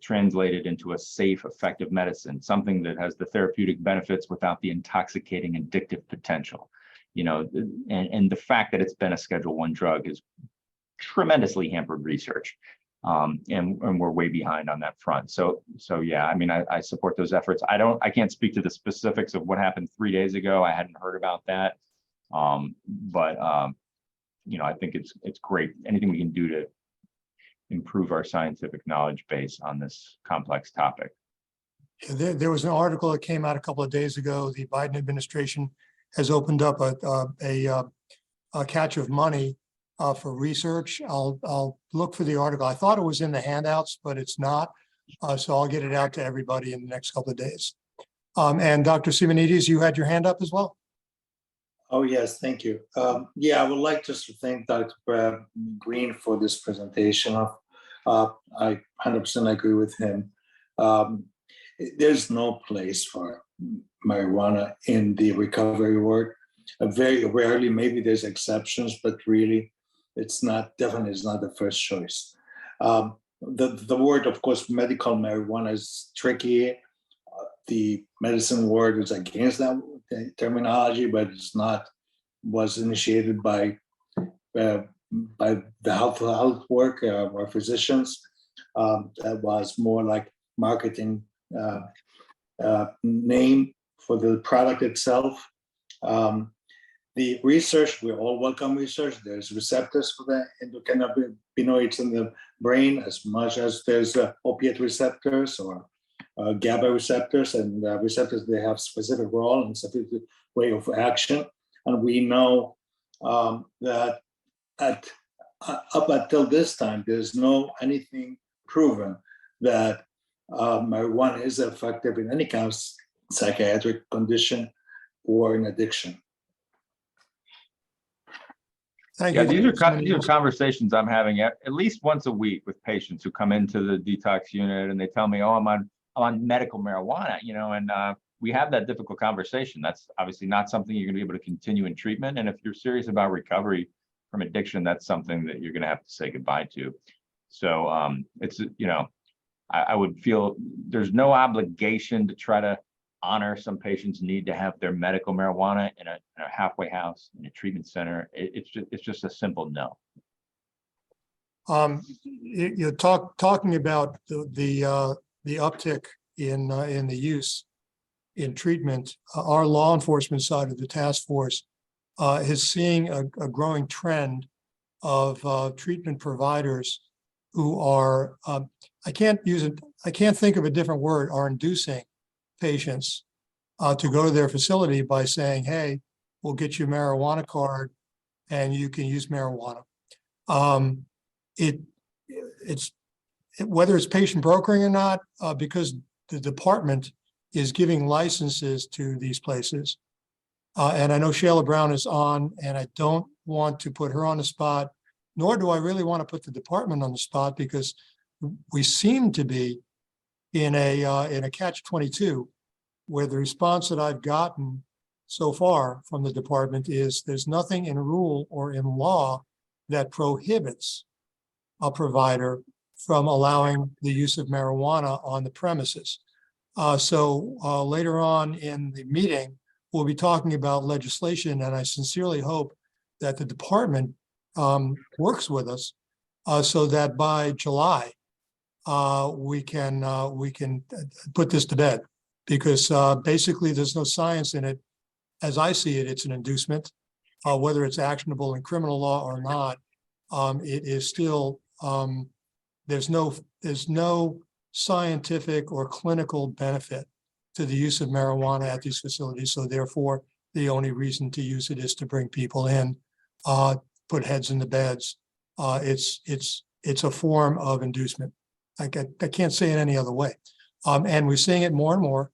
translated into a safe, effective medicine, something that has the therapeutic benefits without the intoxicating, addictive potential? And the fact that it's been a Schedule 1 drug is tremendously hampered research. And we're way behind on that front. So yeah, I mean, I support those efforts. I can't speak to the specifics of what happened 3 days ago. I hadn't heard about that. But I think it's great. Anything we can do to improve our scientific knowledge base on this complex topic. There was an article that came out a couple of days ago. The Biden administration has opened up a catch of money for research. I'll look for the article. I thought it was in the handouts, but it's not. So I'll get it out to everybody in the next couple of days. And Dr. Simonides, you had your hand up as well. Oh, yes, thank you. Yeah, I would like just to thank Dr. Green for this presentation of I 100% agree with him. There's no place for marijuana in the recovery world. Very rarely, maybe there's exceptions, but really, it's not, definitely is not the first choice. The word, of course, medical marijuana is tricky. The medicine word is against that terminology, but it's not, was initiated by the health work or physicians. That was more like marketing name for the product itself. The research, we all welcome research. There's receptors for the endocannabinoids in the brain as much as there's opiate receptors or GABA receptors, and receptors, they have specific role and specific way of action. And we know that up until this time, there's no anything proven that marijuana is effective in any kind of psychiatric condition or in addiction. Thank Yeah, you. these are conversations I'm having at least once a week with patients who come into the detox unit and they tell me, oh, I'm on medical marijuana, you know, and we have that difficult conversation. That's obviously not something you're gonna be able to continue in treatment. And if you're serious about recovery from addiction, that's something that you're gonna have to say goodbye to. So it's, you know, I would feel there's no obligation to try to honor some patients' need to have their medical marijuana in a halfway house, in a treatment center. It's just a simple no. You're talking about the uptick in the use in treatment. Our law enforcement side of the task force is seeing a growing trend of treatment providers who are, I can't think of a different word, are inducing patients to go to their facility by saying, hey, we'll get you a marijuana card and you can use marijuana. Whether it's patient brokering or not, because the department is giving licenses to these places. And I know Shayla Brown is on, and I don't want to put her on the spot, nor do I really want to put the department on the spot, because we seem to be in a catch-22, where the response that I've gotten so far from the department is there's nothing in rule or in law that prohibits a provider from allowing the use of marijuana on the premises. So later on in the meeting, we'll be talking about legislation, and I sincerely hope that the department works with us so that by July, we can put this to bed, because basically there's no science in it. As I see it, it's an inducement. Whether it's actionable in criminal law or not, it is still, there's no scientific or clinical benefit to the use of marijuana at these facilities. So therefore, the only reason to use it is to bring people in, put heads in the beds. It's a form of inducement. I can't say it any other way. And we're seeing it more and more.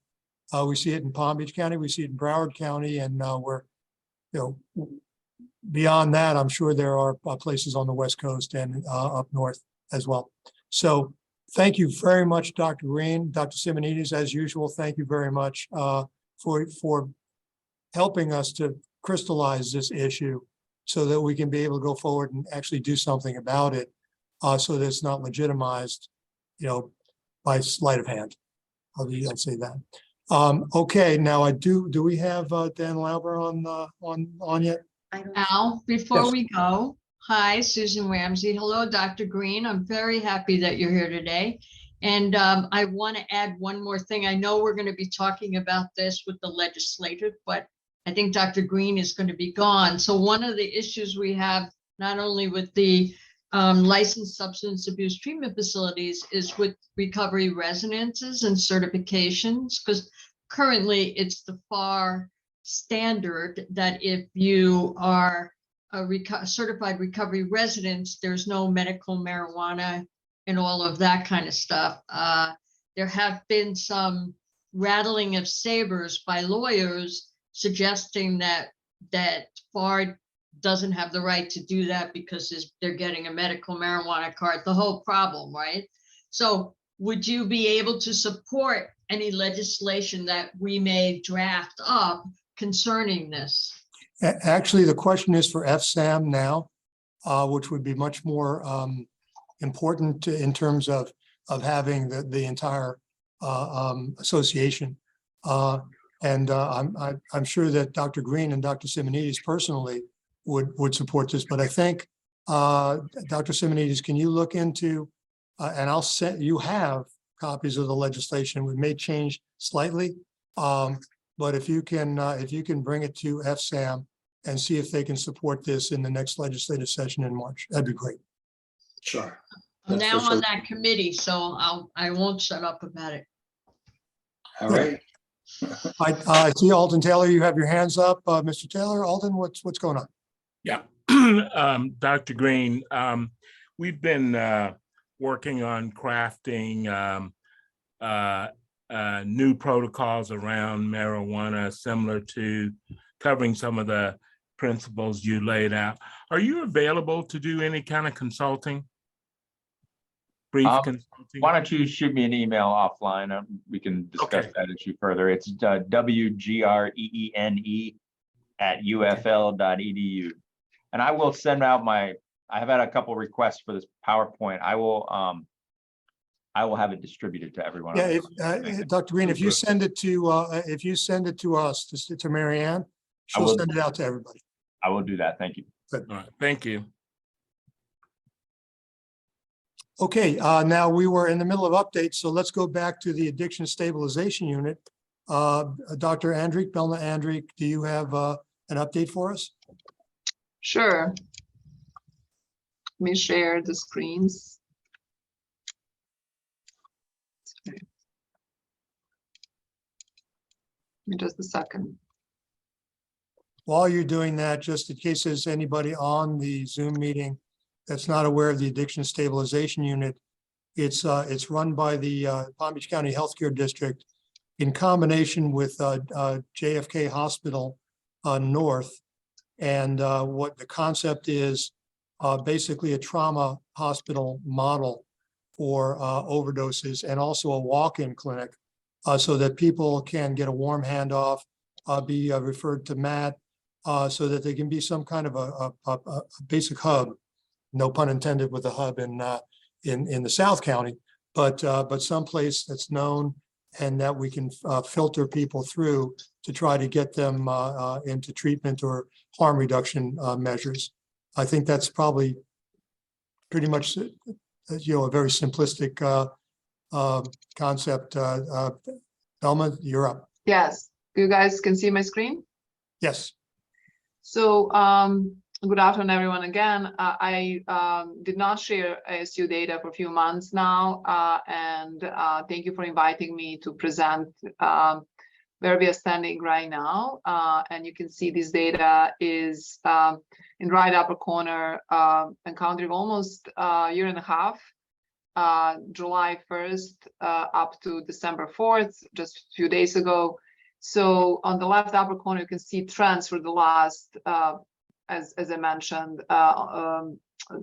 We see it in Palm Beach County, we see it in Broward County, and we're, you know, beyond that, I'm sure there are places on the West Coast and up north as well. So thank you very much, Dr. Green, Dr. Simonides, as usual. Thank you very much for helping us to crystallize this issue so that we can be able to go forward and actually do something about it, so that it's not legitimized, you know, by sleight of hand. I'll say that. Okay, now do we have Dan Lauber on yet? Al, before Yes. we go, hi, Susan Ramsey. Hello, Dr. Green. I'm very happy that you're here today. And I want to add one more thing. I know we're going to be talking about this with the legislature, but I think Dr. Green is going to be gone. So one of the issues we have, not only with the licensed substance abuse treatment facilities, is with recovery residences and certifications, because currently it's the FAR standard that if you are a certified recovery resident, there's no medical marijuana and all of that kind of stuff. There have been some rattling of sabers by lawyers suggesting that FAR doesn't have the right to do that because they're getting a medical marijuana card, the whole problem, right? So would you be able to support any legislation that we may draft up concerning this? Actually, the question is for FSAM now, which would be much more important in terms of having the entire association. I'm sure that Dr. Green and Dr. Simonides personally would support this, but I think Dr. Simonides, can you look into, and I'll send, you have copies of the legislation. We may change slightly, but if you can bring it to FSAM and see if they can support this in the next legislative session in March, that'd be great. Sure. I'm That's now for sure. on that committee, so I won't shut up about it. All right. I see Alton Taylor, you have your hands up. Mr. Taylor, Alton, what's going on? Yeah, Dr. Green, we've been working on crafting new protocols around marijuana, similar to covering some of the principles you laid out. Are you available to do any kind of consulting? Brief consulting? Why don't you shoot me an email offline? We can discuss Okay. that issue further. It's wgreene@ufl.edu. And I will send out I have had a couple requests for this PowerPoint. I will have it distributed to everyone. Yeah, Dr. Green, if you send it to us, to Mary Ann, she'll will. send it out to everybody. I will do that. Thank you. All right, thank you. Okay, now we were in the middle of updates, so let's go back to the Addiction Stabilization Unit. Dr. Andriek, Belma Andriek, do you have an update for us? Sure. Let me share the screens. Sorry. Give me just a second. While you're doing that, just in case there's anybody on the Zoom meeting that's not aware of the Addiction Stabilization Unit, it's run by the Palm Beach County Healthcare District in combination with JFK Hospital North. And what the concept is, basically a trauma hospital model for overdoses, and also a walk-in clinic so that people can get a warm handoff, be referred to MAT, so that they can be some kind of a basic hub. No pun intended with the hub in the South County, but someplace that's known and that we can filter people through to try to get them into treatment or harm reduction measures. I think that's probably pretty much, a very simplistic concept. Belma, you're up. Yes, you guys can see my screen? Yes. So good afternoon, everyone. Again, I did not share ASU data for a few months now, and thank you for inviting me to present where we are standing right now. And you can see this data is in right upper corner, encountering almost a year and a half, July 1st up to December 4th, just a few days ago. So on the left upper corner, you can see trends for the last, as I mentioned,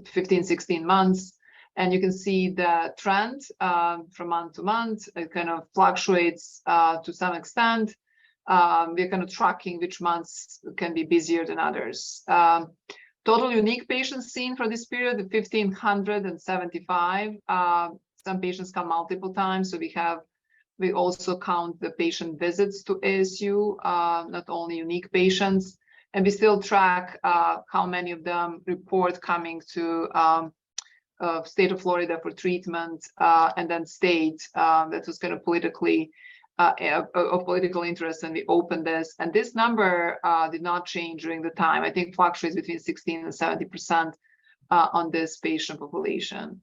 15, 16 months. And you can see the trend from month to month. It kind of fluctuates to some extent. We're kind of tracking which months can be busier than others. Total unique patients seen for this period, 1,575. Some patients come multiple times, so we also count the patient visits to ASU, not only unique patients, and we still track how many of them report coming to state of Florida for treatment, and then state that was kind of politically of political interest, and we opened this. And this number did not change during the time. I think fluctuates between 16 and 70% on this patient population.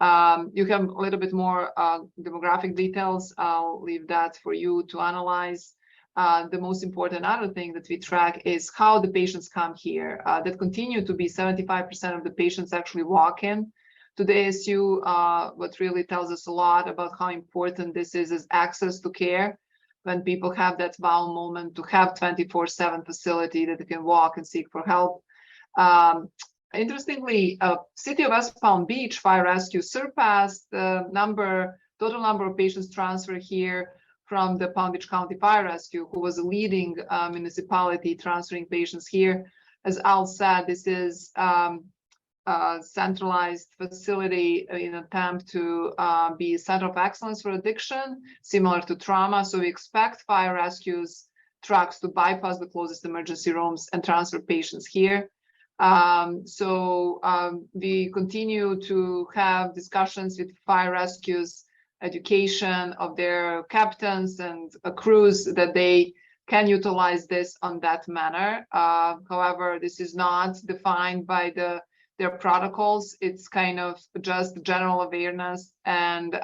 You have a little bit more demographic details. I'll leave that for you to analyze. The most important other thing that we track is how the patients come here. That continue to be 75% of the patients actually walk in to the ASU, what really tells us a lot about how important this is access to care. When people have that wow moment to have 24/7 facility that they can walk and seek for help. Interestingly, City of West Palm Beach Fire Rescue surpassed the total number of patients transferred here from the Palm Beach County Fire Rescue, who was a leading municipality transferring patients here. As Al said, this is a centralized facility in an attempt to be a center of excellence for addiction, similar to trauma. So we expect fire rescues trucks to bypass the closest emergency rooms and transfer patients here. We continue to have discussions with fire rescues, education of their captains and crews that they can utilize this on that manner. However, this is not defined by their protocols. It's kind of just general awareness and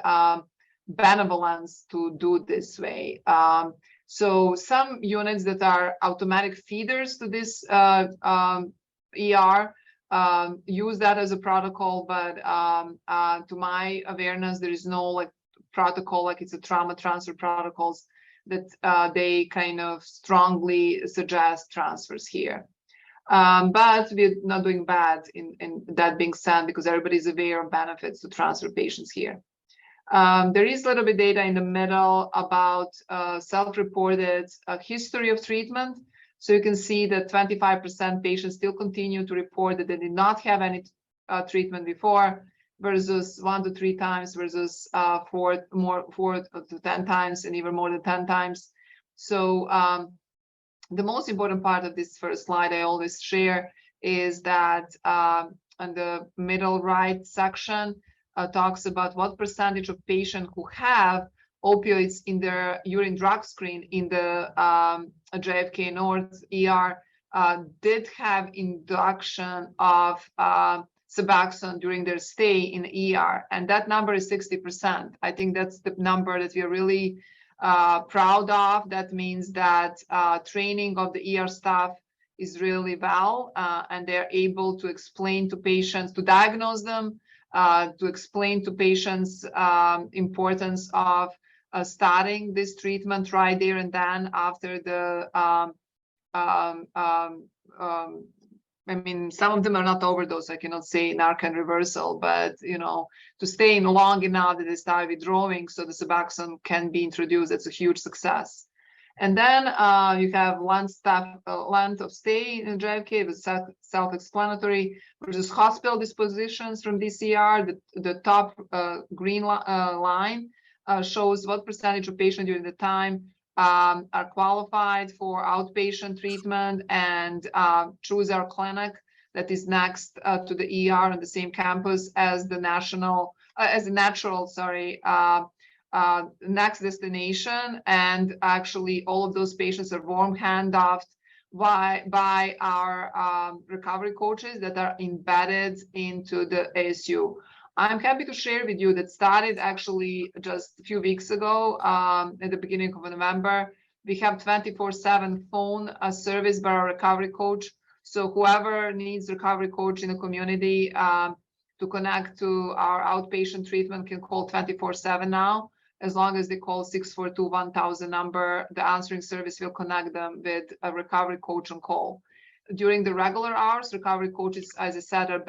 benevolence to do this way. So some units that are automatic feeders to this ER use that as a protocol, but to my awareness, there is no like protocol, like it's a trauma transfer protocols that they kind of strongly suggest transfers here. But we're not doing bad in that being said, because everybody's aware of benefits to transfer patients here. There is a little bit data in the middle about self-reported history of treatment. So you can see that 25% patients still continue to report that they did not have any treatment before, versus 1 to 3 times, versus 4 to 10 times, and even more than 10 times. So the most important part of this first slide I always share is that on the middle right section talks about what percentage of patients who have opioids in their urine drug screen in the JFK North ER did have induction of Suboxone during their stay in the ER, and that number is 60%. I think that's the number that we are really proud of. That means that training of the ER staff is really well, and they're able to explain to patients, to diagnose them, to explain to patients importance of starting this treatment right there and then after the I mean, some of them are not overdose. I cannot say Narcan reversal, but to stay in long enough that they start withdrawing so the Suboxone can be introduced, that's a huge success. And then you have length of stay in JFK, was self-explanatory, versus hospital dispositions from DCR. The top green line shows what percentage of patients during the time are qualified for outpatient treatment and choose our clinic that is next to the ER on the same campus as the natural next destination. And actually all of those patients are warm handoffed by our recovery coaches that are embedded into the ASU. I'm happy to share with you that started actually just a few weeks ago, at the beginning of November. We have 24/7 phone service by our recovery coach. So whoever needs recovery coach in the community to connect to our outpatient treatment can call 24/7 now. As long as they call 642-1000 number, the answering service will connect them with a recovery coach on call. During the regular hours, recovery coaches, as I said, are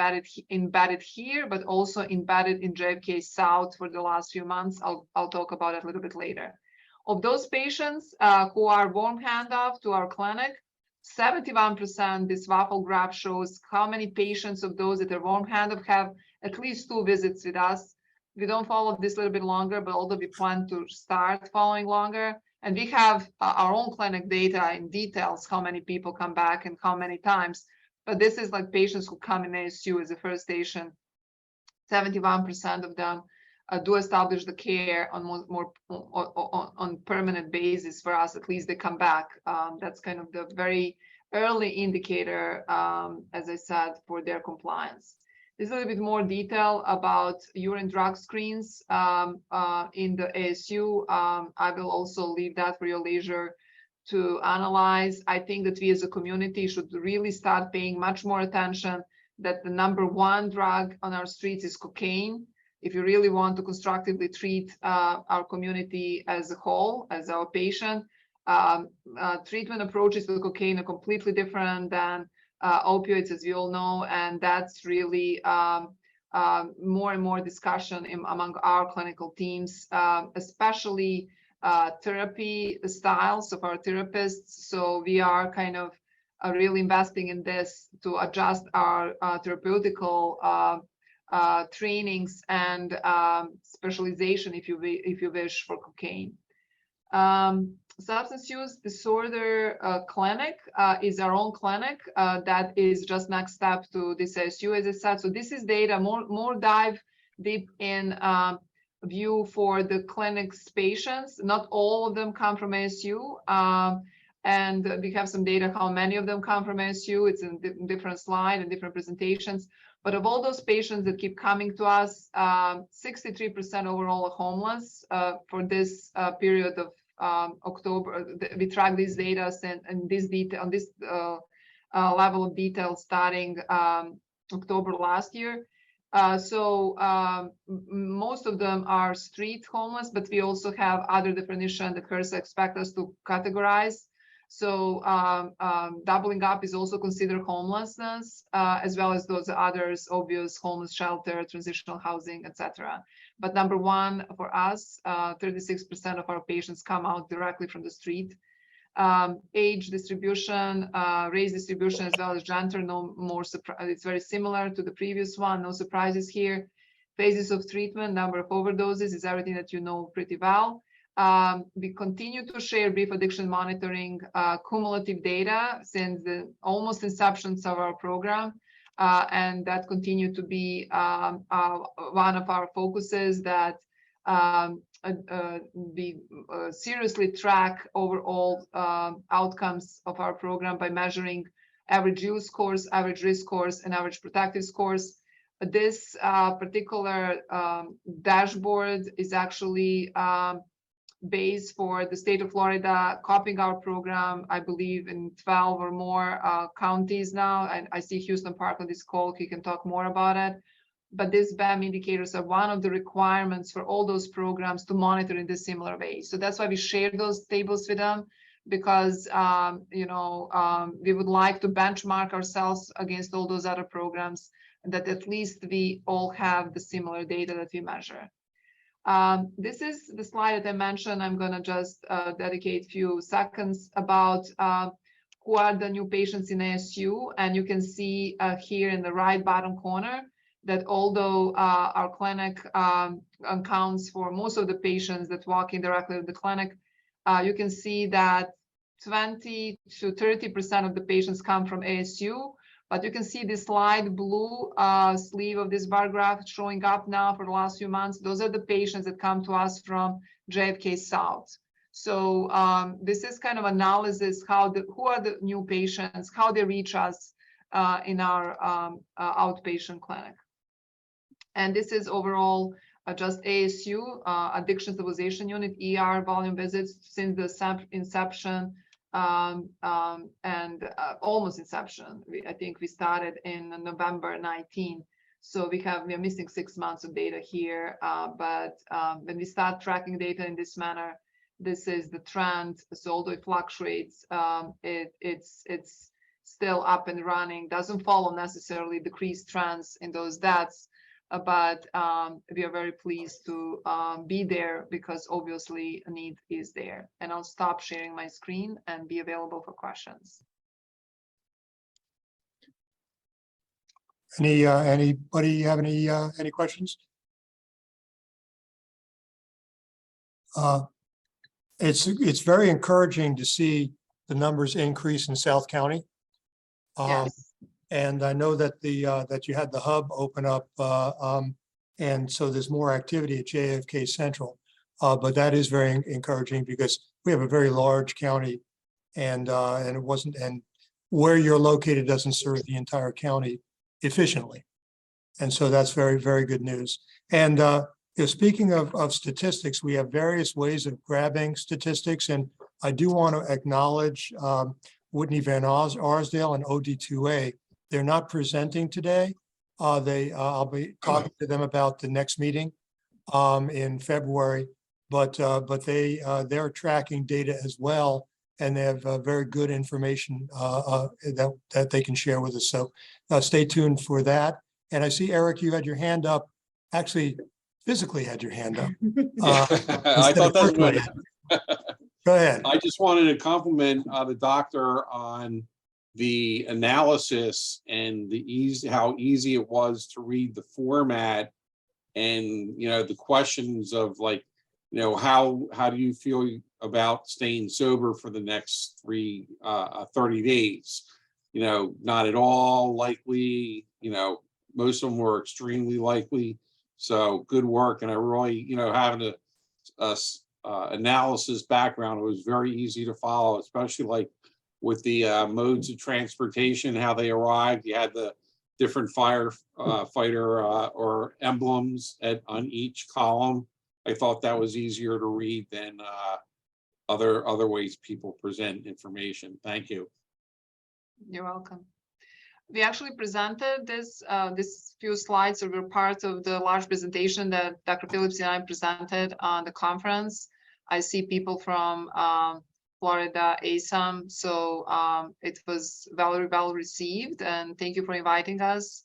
embedded here, but also embedded in JFK South for the last few months. I'll talk about it a little bit later. Of those patients who are warm handoff to our clinic, 71%, this waffle graph shows how many patients of those that are warm handoff have at least 2 visits with us. We don't follow this a little bit longer, but although we plan to start following longer, and we have our own clinic data in details, how many people come back and how many times. But this is like patients who come in ASU as a first station. 71% of them do establish the care on permanent basis for us. At least they come back. That's kind of the very early indicator, as I said, for their compliance. There's a little bit more detail about urine drug screens in the ASU. I will also leave that for your leisure to analyze. I think that we as a community should really start paying much more attention that the #1 drug on our streets is cocaine. If you really want to constructively treat our community as a whole, as our patient, treatment approaches to cocaine are completely different than opioids, as we all know, and that's really more and more discussion among our clinical teams, especially therapy styles of our therapists. So we are kind of really investing in this to adjust our therapeutical trainings and specialization, if you wish, for cocaine. Substance use disorder clinic is our own clinic that is just next step to this ASU, as I said. So this is data, more dive deep in view for the clinic's patients. Not all of them come from ASU. And we have some data how many of them come from ASU. It's in different slide and different presentations. But of all those patients that keep coming to us, 63% overall are homeless for this period of October. We track these data and this detail on this level of detail starting October last year. So most of them are street homeless, but we also have other definition that HRSA expect us to categorize. So doubling up is also considered homelessness, as well as those others, obvious homeless shelter, transitional housing, etc. But number one for us, 36% of our patients come out directly from the street. Age distribution, race distribution, as well as gender, no more surprise. It's very similar to the previous one, no surprises here. Phases of treatment, number of overdoses is everything that you know pretty well. We continue to share brief addiction monitoring cumulative data since the almost inception of our program. And that continued to be one of our focuses, that we seriously track overall outcomes of our program by measuring average use scores, average risk scores, and average protective scores. This particular dashboard is actually base for the state of Florida copying our program, I believe, in 12 or more counties now. And I see Houston Park on this call. He can talk more about it. But these BAM indicators are one of the requirements for all those programs to monitor in this similar way. So that's why we share those tables with them, because we would like to benchmark ourselves against all those other programs, and that at least we all have the similar data that we measure. This is the slide that I mentioned. I'm going to just dedicate a few seconds about who are the new patients in ASU. And you can see here in the right bottom corner that although our clinic accounts for most of the patients that walk in directly to the clinic, you can see that 20 to 30% of the patients come from ASU. But you can see this light blue sleeve of this bar graph showing up now for the last few months. Those are the patients that come to us from JFK South. So this is kind of analysis who are the new patients, how they reach us in our outpatient clinic. And this is overall just ASU, Addiction Stabilization Unit, ER volume visits since the inception. And almost inception. I think we started in November 19. So we are missing 6 months of data here. But when we start tracking data in this manner, this is the trend. So although it fluctuates, it's still up and running. Doesn't follow necessarily decreased trends in those deaths. But we are very pleased to be there, because obviously a need is there. And I'll stop sharing my screen and be available for questions. Anybody have any questions? It's very encouraging to see the numbers increase in South County. Yes. And I know that that you had the hub open up, and so there's more activity at JFK Central. But that is very encouraging, because we have a very large county, and where you're located doesn't serve the entire county efficiently, and so that's very, very good news. And speaking of statistics, we have various ways of grabbing statistics, and I do want to acknowledge Whitney Van Arsdale and OD2A. They're not presenting today. I'll be talking to them about the next meeting in February, but they're tracking data as well, and they have very good information that they can share with us. So stay tuned for that. And I see, Eric, you had your hand up, actually physically had your hand up. I instead thought of that's what. virtually. Go ahead. I just wanted to compliment the doctor on the analysis and how easy it was to read the format, and the questions of like, how do you feel about staying sober for the next 30 days? Not at all likely. Most of them were extremely likely. So good work, and I really, having a analysis background, it was very easy to follow, especially like with the modes of transportation, how they arrived. You had the different firefighter or emblems on each column. I thought that was easier to read than other ways people present information. Thank you. You're welcome. We actually presented this few slides that were part of the large presentation that Dr. Phillips and I presented on the conference. I see people from Florida, ASAM, so it was very well received, and thank you for inviting us.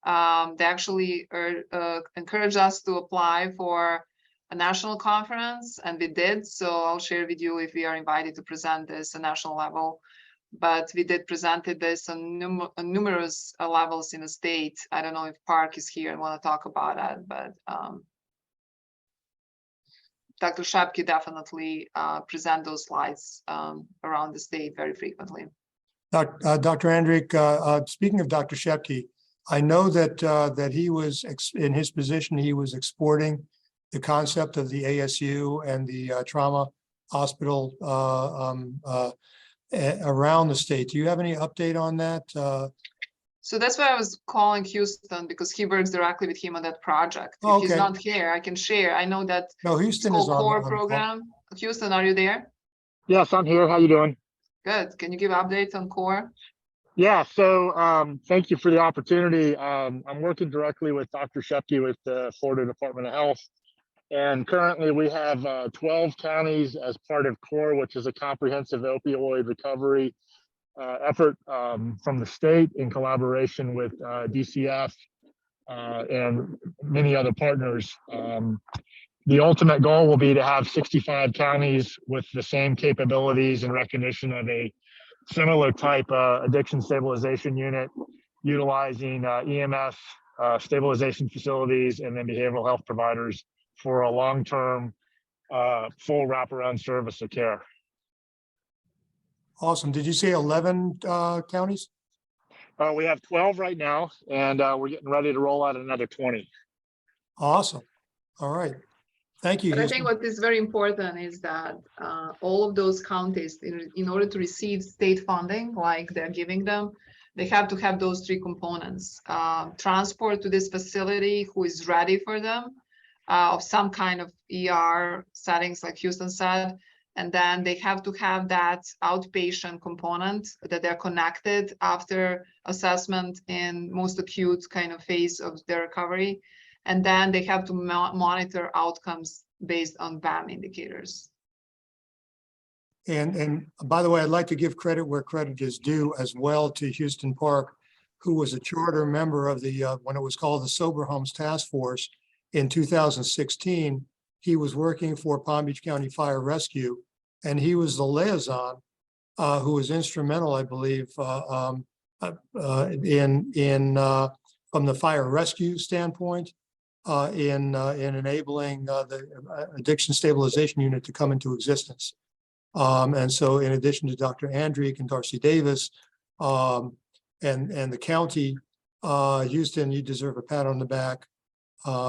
They actually encouraged us to apply for a national conference, and we did, so I'll share with you if we are invited to present this at national level. But we did presented this on numerous levels in the state. I don't know if Park is here and want to talk about that, but Dr. Shapke definitely present those slides around the state very frequently. Dr. Andrick, speaking of Dr. Shepke, I know that he was in his position, he was exporting the concept of the ASU and the trauma hospital around the state. Do you have any update on that? So that's why I was calling Houston, because he works directly with him on that project. If Okay. he's not here, I can share. I know that No, Houston is on core the program. Houston, are you there? Yes, I'm here. How you doing? Good. Can you give updates on core? Yeah, so thank you for the opportunity. I'm working directly with Dr. Shepke with the Florida Department of Health. And currently we have 12 counties as part of CORE, which is a comprehensive opioid recovery effort from the state in collaboration with DCF and many other partners. The ultimate goal will be to have 65 counties with the same capabilities and recognition of a similar type addiction stabilization unit, utilizing EMS stabilization facilities and then behavioral health providers for a long-term full wraparound service of care. Awesome. Did you say 11 counties? We have 12 right now, and we're getting ready to roll out another 20. Awesome. All right. Thank you. But I Houston. think what is very important is that all of those counties, in order to receive state funding, like they're giving them, they have to have those three components. Transport to this facility who is ready for them, of some kind of ER settings, like Houston said, and then they have to have that outpatient component that they're connected after assessment in most acute kind of phase of their recovery. And then they have to monitor outcomes based on BAM indicators. And by the way, I'd like to give credit where credit is due as well to Houston Park, who was a charter member of the, when it was called the Sober Homes Task Force in 2016. He was working for Palm Beach County Fire Rescue, and he was the liaison who was instrumental, I believe, from the fire rescue standpoint, in enabling the addiction stabilization unit to come into existence. And so in addition to Dr. Andrick and Darcy Davis and the county, Houston, you deserve a pat on the back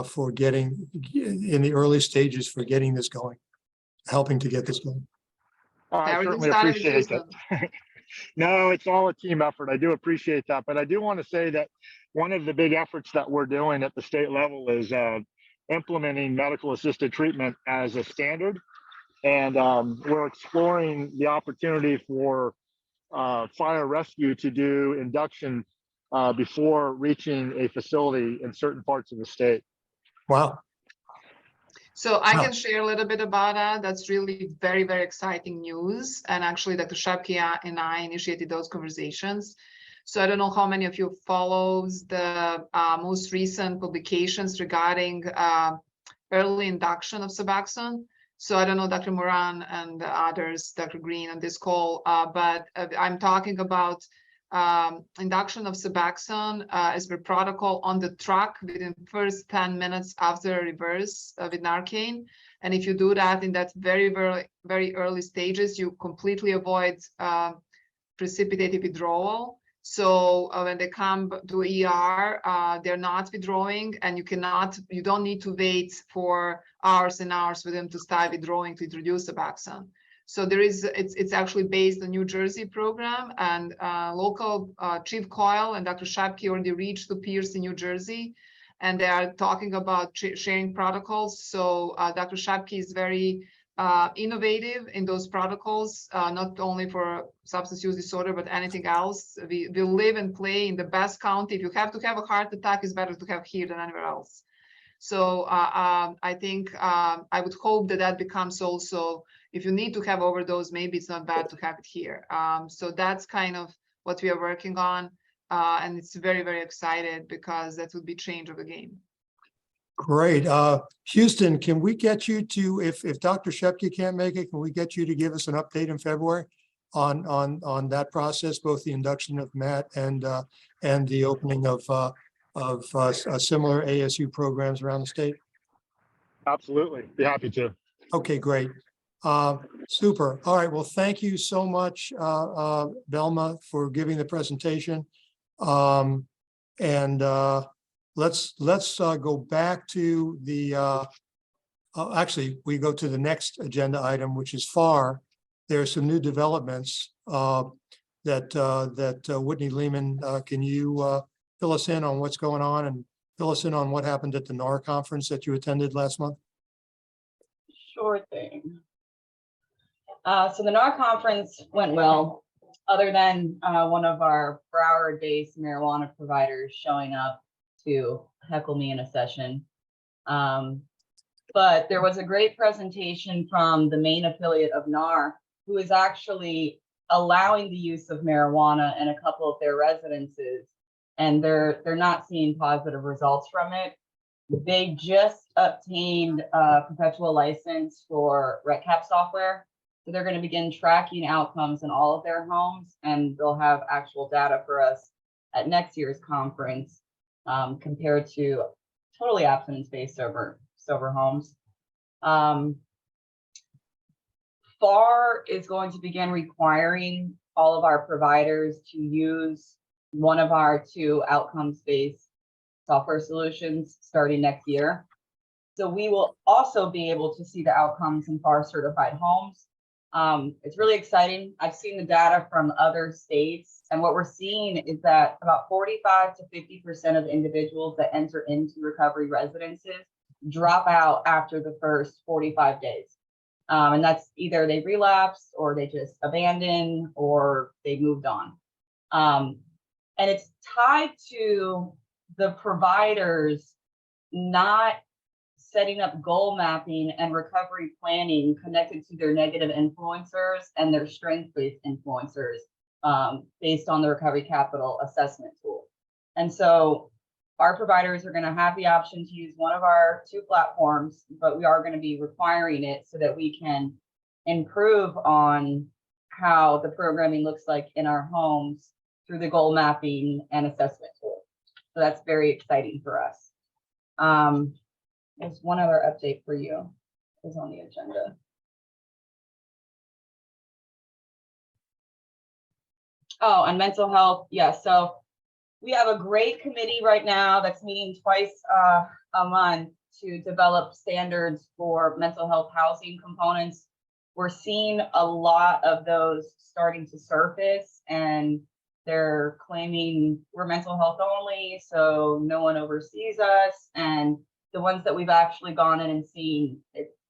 for getting in the early stages for getting this going, helping to get this going. I Everything certainly started with appreciate Houston. that. No, it's all a team effort. I do appreciate that. But I do want to say that one of the big efforts that we're doing at the state level is implementing medical assisted treatment as a standard. And we're exploring the opportunity for fire rescue to do induction before reaching a facility in certain parts of the state. Wow. So I Oh. can share a little bit about that. That's really very, very exciting news. And actually, Dr. Shapke and I initiated those conversations. So I don't know how many of you follows the most recent publications regarding early induction of Suboxone. So I don't know, Dr. Moran and the others, Dr. Green on this call, but I'm talking about induction of Suboxone as per protocol on the truck within first 10 minutes after reverse with Narcan. And if you do that in that very, very, very early stages, you completely avoid precipitated withdrawal. So when they come to ER, they're not withdrawing, and you don't need to wait for hours and hours for them to start withdrawing to introduce Suboxone. So it's actually based on New Jersey program, and local Chief Coyle and Dr. Shapke already reached to peers in New Jersey, and they are talking about sharing protocols. So Dr. Shapke is very innovative in those protocols, not only for substance use disorder, but anything else. We live and play in the best county. If you have to have a heart attack, it's better to have here than anywhere else. So I think I would hope that becomes also, if you need to have overdose, maybe it's not bad to have it here. So that's kind of what we are working on. And it's very, very excited because that would be change of the game. Great. Houston, can we get you to, if Dr. Shepke can't make it, can we get you to give us an update in February on that process, both the induction of Matt and the opening of similar ASU programs around the state? Absolutely. Be happy to. Okay, great. Super. All right. Well, thank you so much, Velma, for giving the presentation. Let's go back to the, actually, we go to the next agenda item, which is FAR. There are some new developments that Whitney Lehman, can you fill us in on what's going on and fill us in on what happened at the NAR conference that you attended last month? Sure thing. So the NAR conference went well, other than one of our Broward-based marijuana providers showing up to heckle me in a session. But there was a great presentation from the main affiliate of NAR, who is actually allowing the use of marijuana in a couple of their residences, and they're not seeing positive results from it. They just obtained a perpetual license for RETCAP software. So they're going to begin tracking outcomes in all of their homes, and they'll have actual data for us at next year's conference, compared to totally abstinence-based sober homes. FAR is going to begin requiring all of our providers to use one of our 2 outcomes-based software solutions starting next year. So we will also be able to see the outcomes in FAR certified homes. It's really exciting. I've seen the data from other states, and what we're seeing is that about 45 to 50% of individuals that enter into recovery residences drop out after the first 45 days. And that's either they relapse, or they just abandon, or they moved on. And it's tied to the providers not setting up goal mapping and recovery planning connected to their negative influencers and their strength-based influencers, based on the Recovery Capital assessment tool. And so our providers are going to have the option to use one of our 2 platforms, but we are going to be requiring it so that we can improve on how the programming looks like in our homes through the goal mapping and assessment tool. So that's very exciting for us. There's one other update for you is on the agenda. Oh, and mental health. Yeah, so we have a great committee right now that's meeting twice a month to develop standards for mental health housing components. We're seeing a lot of those starting to surface, and they're claiming we're mental health only, so no one oversees us. And the ones that we've actually gone in and seen,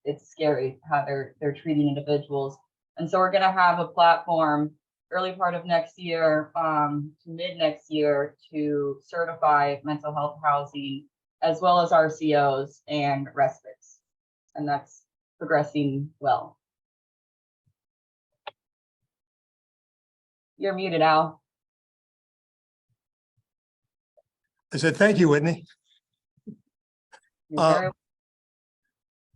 it's scary how they're treating individuals. And so we're going to have a platform early part of next year to mid next year to certify mental health housing, as well as RCOs and respites. and that's progressing well. You're muted, Al. I said, thank you, Whitney. You're very-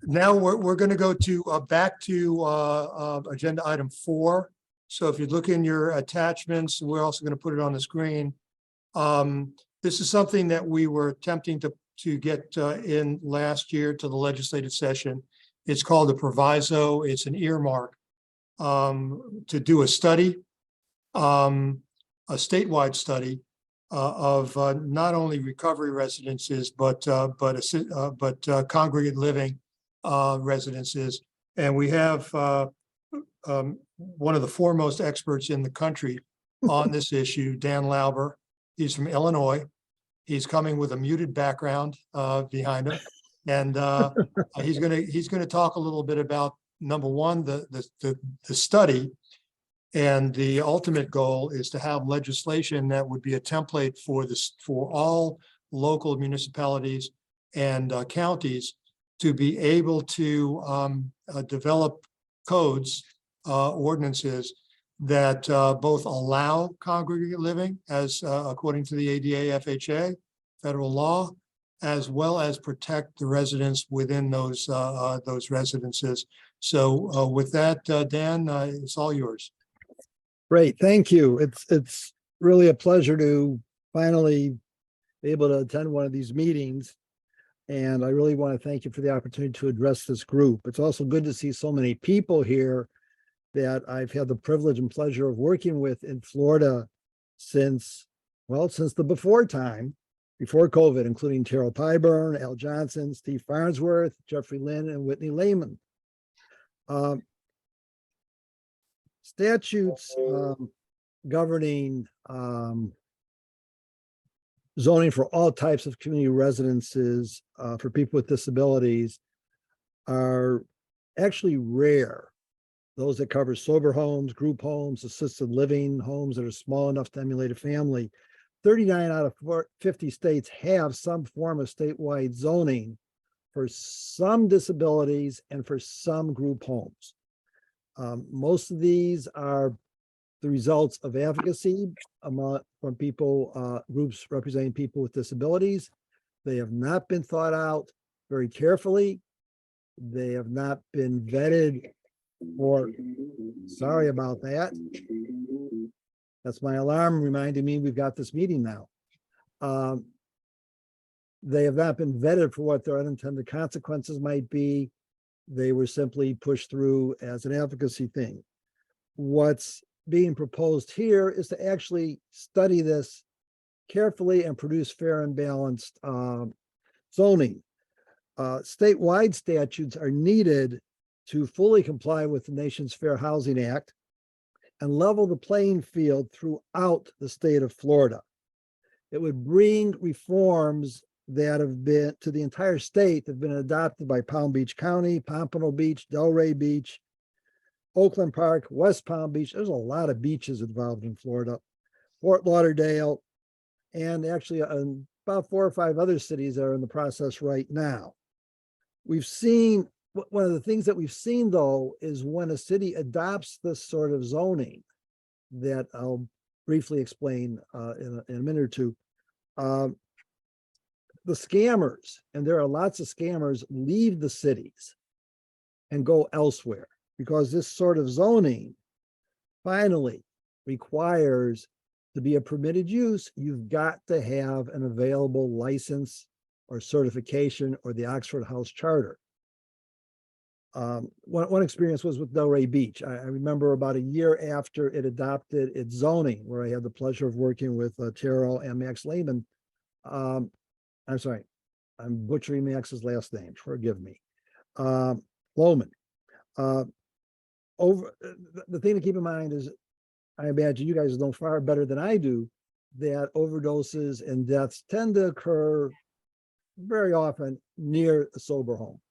Now we're going to go to back to agenda item 4. So if you look in your attachments, we're also going to put it on the screen. This is something that we were attempting to get in last year to the legislative session. It's called a proviso. It's an earmark to do a study, a statewide study of not only recovery residences, but congregate living residences. And we have one of the foremost experts in the country on this issue, Dan Lauber. He's from Illinois. He's coming with a muted background behind him. And he's gonna talk a little bit about, number one, the study. And the ultimate goal is to have legislation that would be a template for this, for all local municipalities and counties to be able to develop codes, ordinances that both allow congregate living as according to the ADA FHA, federal law, as well as protect the residents within those residences. So with that, Dan, it's all yours. Great, thank you. It's really a pleasure to finally be able to attend one of these meetings. And I really want to thank you for the opportunity to address this group. It's also good to see so many people here that I've had the privilege and pleasure of working with in Florida since the before COVID, including Terrell Pyburn, Al Johnson, Steve Farnsworth, Jeffrey Lynn, and Whitney Lehman. Statutes governing zoning for all types of community residences for people with disabilities are actually rare. Those that cover sober homes, group homes, assisted living homes that are small enough to emulate a family. 39 out of 50 states have some form of statewide zoning for some disabilities and for some group homes. Most of these are the results of advocacy from people, groups representing people with disabilities. They have not been thought out very carefully. They have not been vetted, or sorry about that. That's my alarm reminding me we've got this meeting now. They have not been vetted for what their unintended consequences might be. They were simply pushed through as an advocacy thing. What's being proposed here is to actually study this carefully and produce fair and balanced zoning. Statewide statutes are needed to fully comply with the nation's Fair Housing Act and level the playing field throughout the state of Florida. It would bring reforms that have been to the entire state that have been adopted by Palm Beach County, Pompano Beach, Delray Beach, Oakland Park, West Palm Beach. There's a lot of beaches involved in Florida, Fort Lauderdale, and actually about 4 or 5 other cities that are in the process right now. We've seen, one of the things that we've seen though, is when a city adopts this sort of zoning that I'll briefly explain in a minute or two, the scammers, and there are lots of scammers, leave the cities and go elsewhere because this sort of zoning finally requires, to be a permitted use, you've got to have an available license or certification or the Oxford House Charter. One experience was with Delray Beach. I remember about a year after it adopted its zoning, where I had the pleasure of working with Terrell and Max Lehman. I'm sorry, I'm butchering Max's last name, forgive me. Lohman. The thing to keep in mind is, I imagine you guys know far better than I do, that overdoses and deaths tend to occur very often near a sober home.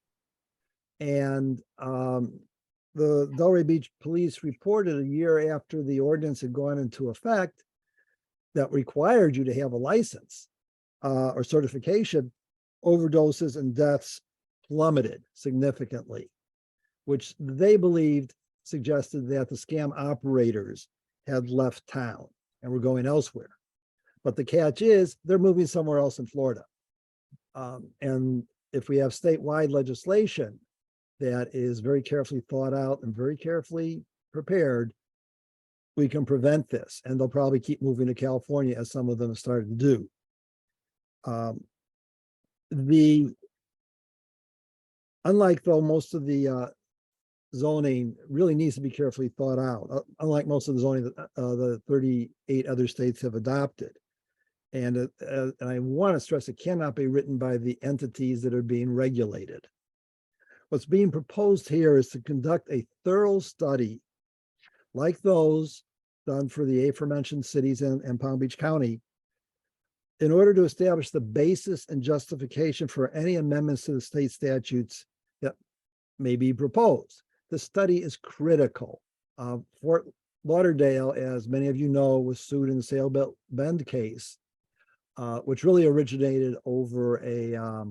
And the Delray Beach Police reported a year after the ordinance had gone into effect that required you to have a license or certification, overdoses and deaths plummeted significantly, which they believed suggested that the scam operators had left town and were going elsewhere. But the catch is they're moving somewhere else in Florida. And if we have statewide legislation that is very carefully thought out and very carefully prepared, we can prevent this. And they'll probably keep moving to California, as some of them have started to do. Unlike though most of the zoning really needs to be carefully thought out, unlike most of the zoning that the 38 other states have adopted. And I want to stress it cannot be written by the entities that are being regulated. What's being proposed here is to conduct a thorough study like those done for the aforementioned cities and Palm Beach County in order to establish the basis and justification for any amendments to the state statutes that may be proposed. The study is critical. Fort Lauderdale, as many of you know, was sued in the Sailboat Bend case, which really originated over a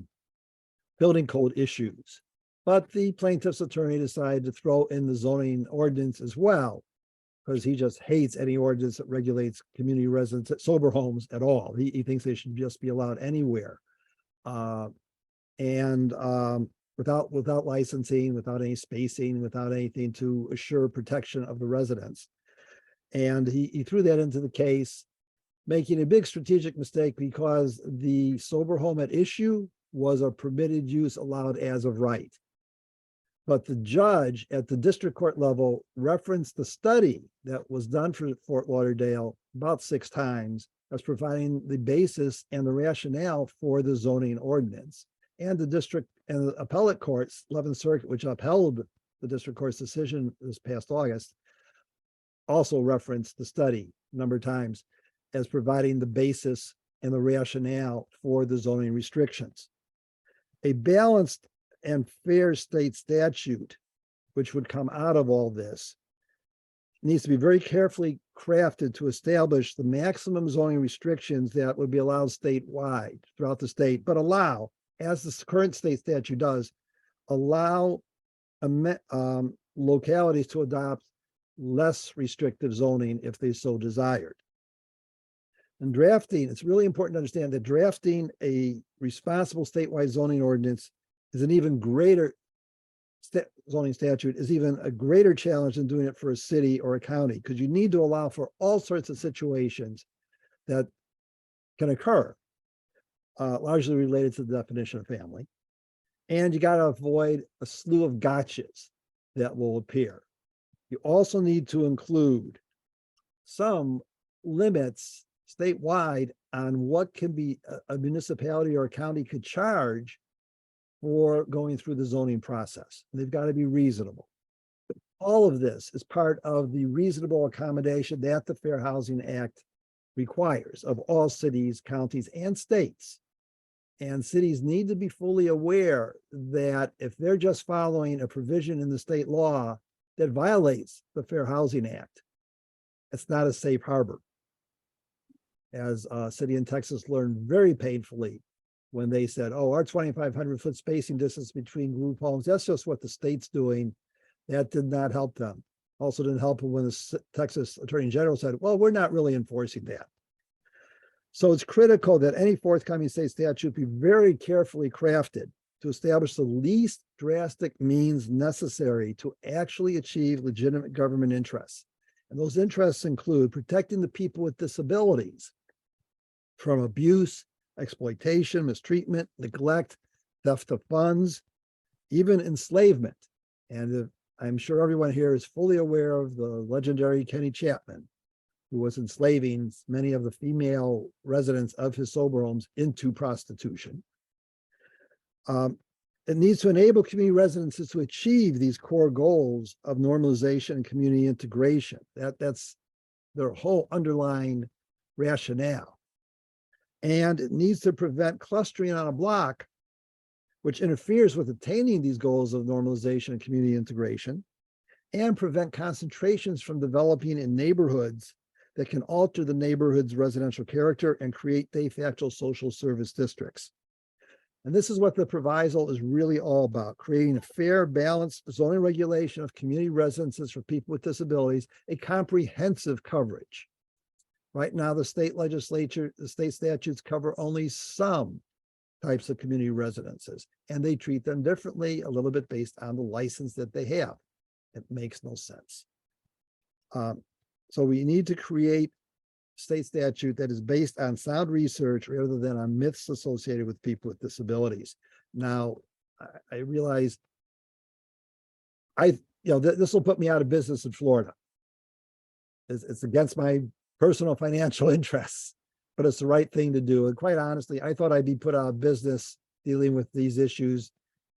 building code issues. But the plaintiff's attorney decided to throw in the zoning ordinance as well, because he just hates any ordinance that regulates community residents, sober homes at all. He thinks they should just be allowed anywhere. Without licensing, without any spacing, without anything to assure protection of the residents. And he threw that into the case, making a big strategic mistake because the sober home at issue was a permitted use allowed as of right. But the judge at the district court level referenced the study that was done for Fort Lauderdale about 6 times as providing the basis and the rationale for the zoning ordinance. And the district and the appellate courts, 11th Circuit, which upheld the district court's decision this past August, also referenced the study a number of times as providing the basis and the rationale for the zoning restrictions. A balanced and fair state statute, which would come out of all this, needs to be very carefully crafted to establish the maximum zoning restrictions that would be allowed statewide throughout the state, but allow, as the current state statute does, allow localities to adopt less restrictive zoning if they so desired. And drafting, it's really important to understand that drafting a responsible statewide zoning ordinance is an even greater zoning statute is even a greater challenge than doing it for a city or a county, because you need to allow for all sorts of situations that can occur, largely related to the definition of family. And you got to avoid a slew of gotchas that will appear. You also need to include some limits statewide on what can be a municipality or a county could charge for going through the zoning process. They've got to be reasonable. All of this is part of the reasonable accommodation that the Fair Housing Act requires of all cities, counties, and states. And cities need to be fully aware that if they're just following a provision in the state law that violates the Fair Housing Act, it's not a safe harbor. As a city in Texas learned very painfully when they said, oh, our 2,500-foot spacing distance between group homes, that's just what the state's doing. That did not help them. Also didn't help them when the Texas Attorney General said, well, we're not really enforcing that. So it's critical that any forthcoming state statute be very carefully crafted to establish the least drastic means necessary to actually achieve legitimate government interests. And those interests include protecting the people with disabilities from abuse, exploitation, mistreatment, neglect, theft of funds, even enslavement. And I'm sure everyone here is fully aware of the legendary Kenny Chapman, who was enslaving many of the female residents of his sober homes into prostitution. It needs to enable community residences to achieve these core goals of normalization and community integration. That's their whole underlying rationale. And it needs to prevent clustering on a block, which interferes with attaining these goals of normalization and community integration, and prevent concentrations from developing in neighborhoods that can alter the neighborhood's residential character and create de facto social service districts. And this is what the proviso is really all about, creating a fair, balanced zoning regulation of community residences for people with disabilities, a comprehensive coverage. Right now, the state legislature, the state statutes cover only some types of community residences, and they treat them differently a little bit based on the license that they have. It makes no sense. So we need to create state statute that is based on sound research rather than on myths associated with people with disabilities. Now, I realize this will put me out of business in Florida. It's against my personal financial interests, but it's the right thing to do. And quite honestly, I thought I'd be put out of business dealing with these issues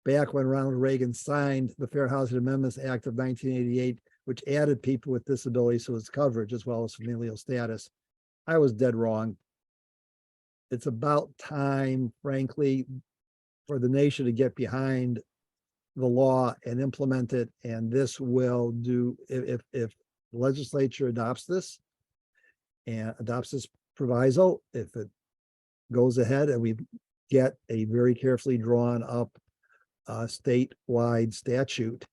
back when Ronald Reagan signed the Fair Housing Amendments Act of 1988, which added people with disabilities to its coverage as well as familial status. I was dead wrong. It's about time, frankly, for the nation to get behind the law and implement it. And this will do, if the legislature adopts this and adopts this proviso, if it goes ahead and we get a very carefully drawn up statewide statute,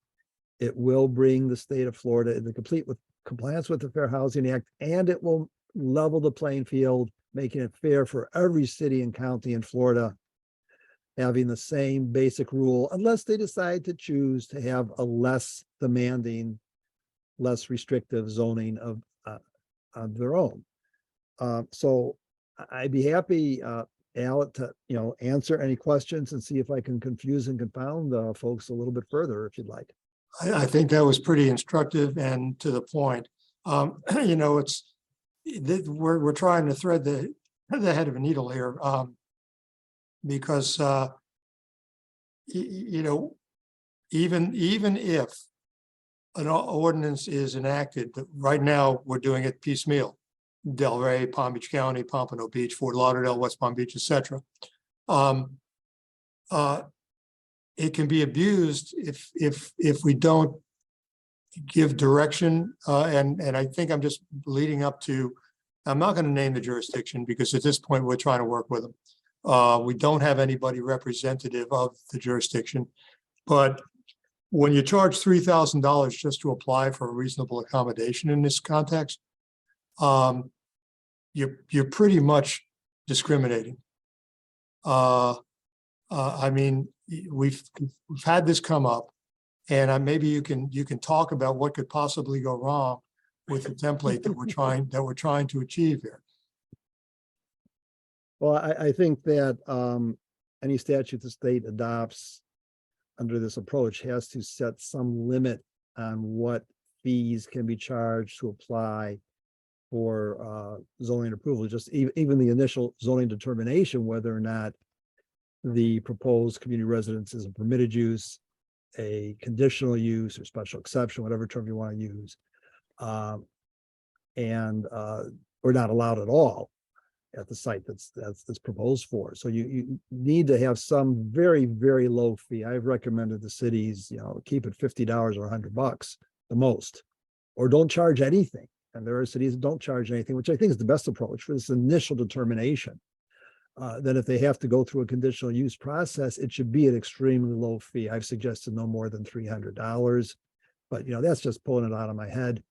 it will bring the state of Florida into complete with compliance with the Fair Housing Act, and it will level the playing field, making it fair for every city and county in Florida having the same basic rule, unless they decide to choose to have a less demanding, less restrictive zoning of their own. So I'd be happy, Al, to answer any questions and see if I can confuse and confound folks a little bit further, if you'd like. I think that was pretty instructive and to the point. We're trying to thread the head of a needle here, because even if an ordinance is enacted, right now we're doing it piecemeal. Delray, Palm Beach County, Pompano Beach, Fort Lauderdale, West Palm Beach, etc. It can be abused if we don't give direction, and I think I'm just leading up to, I'm not going to name the jurisdiction because at this point we're trying to work with them. We don't have anybody representative of the jurisdiction, but when you charge $3,000 just to apply for a reasonable accommodation in this context, you're pretty much discriminating. I mean, we've had this come up, and maybe you can talk about what could possibly go wrong with the template that we're trying to achieve here. Well, I think that any statute the state adopts under this approach has to set some limit on what fees can be charged to apply for zoning approval. Just even the initial zoning determination, whether or not the proposed community residence is a permitted use, a conditional use, or special exception, whatever term you want to use, or not allowed at all at the site that's proposed for. So you need to have some very, very low fee. I've recommended the cities, keep it $50 or $100 the most, or don't charge anything. And there are cities that don't charge anything, which I think is the best approach for this initial determination. Then if they have to go through a conditional use process, it should be an extremely low fee. I've suggested no more than $300, but that's just pulling it out of my head.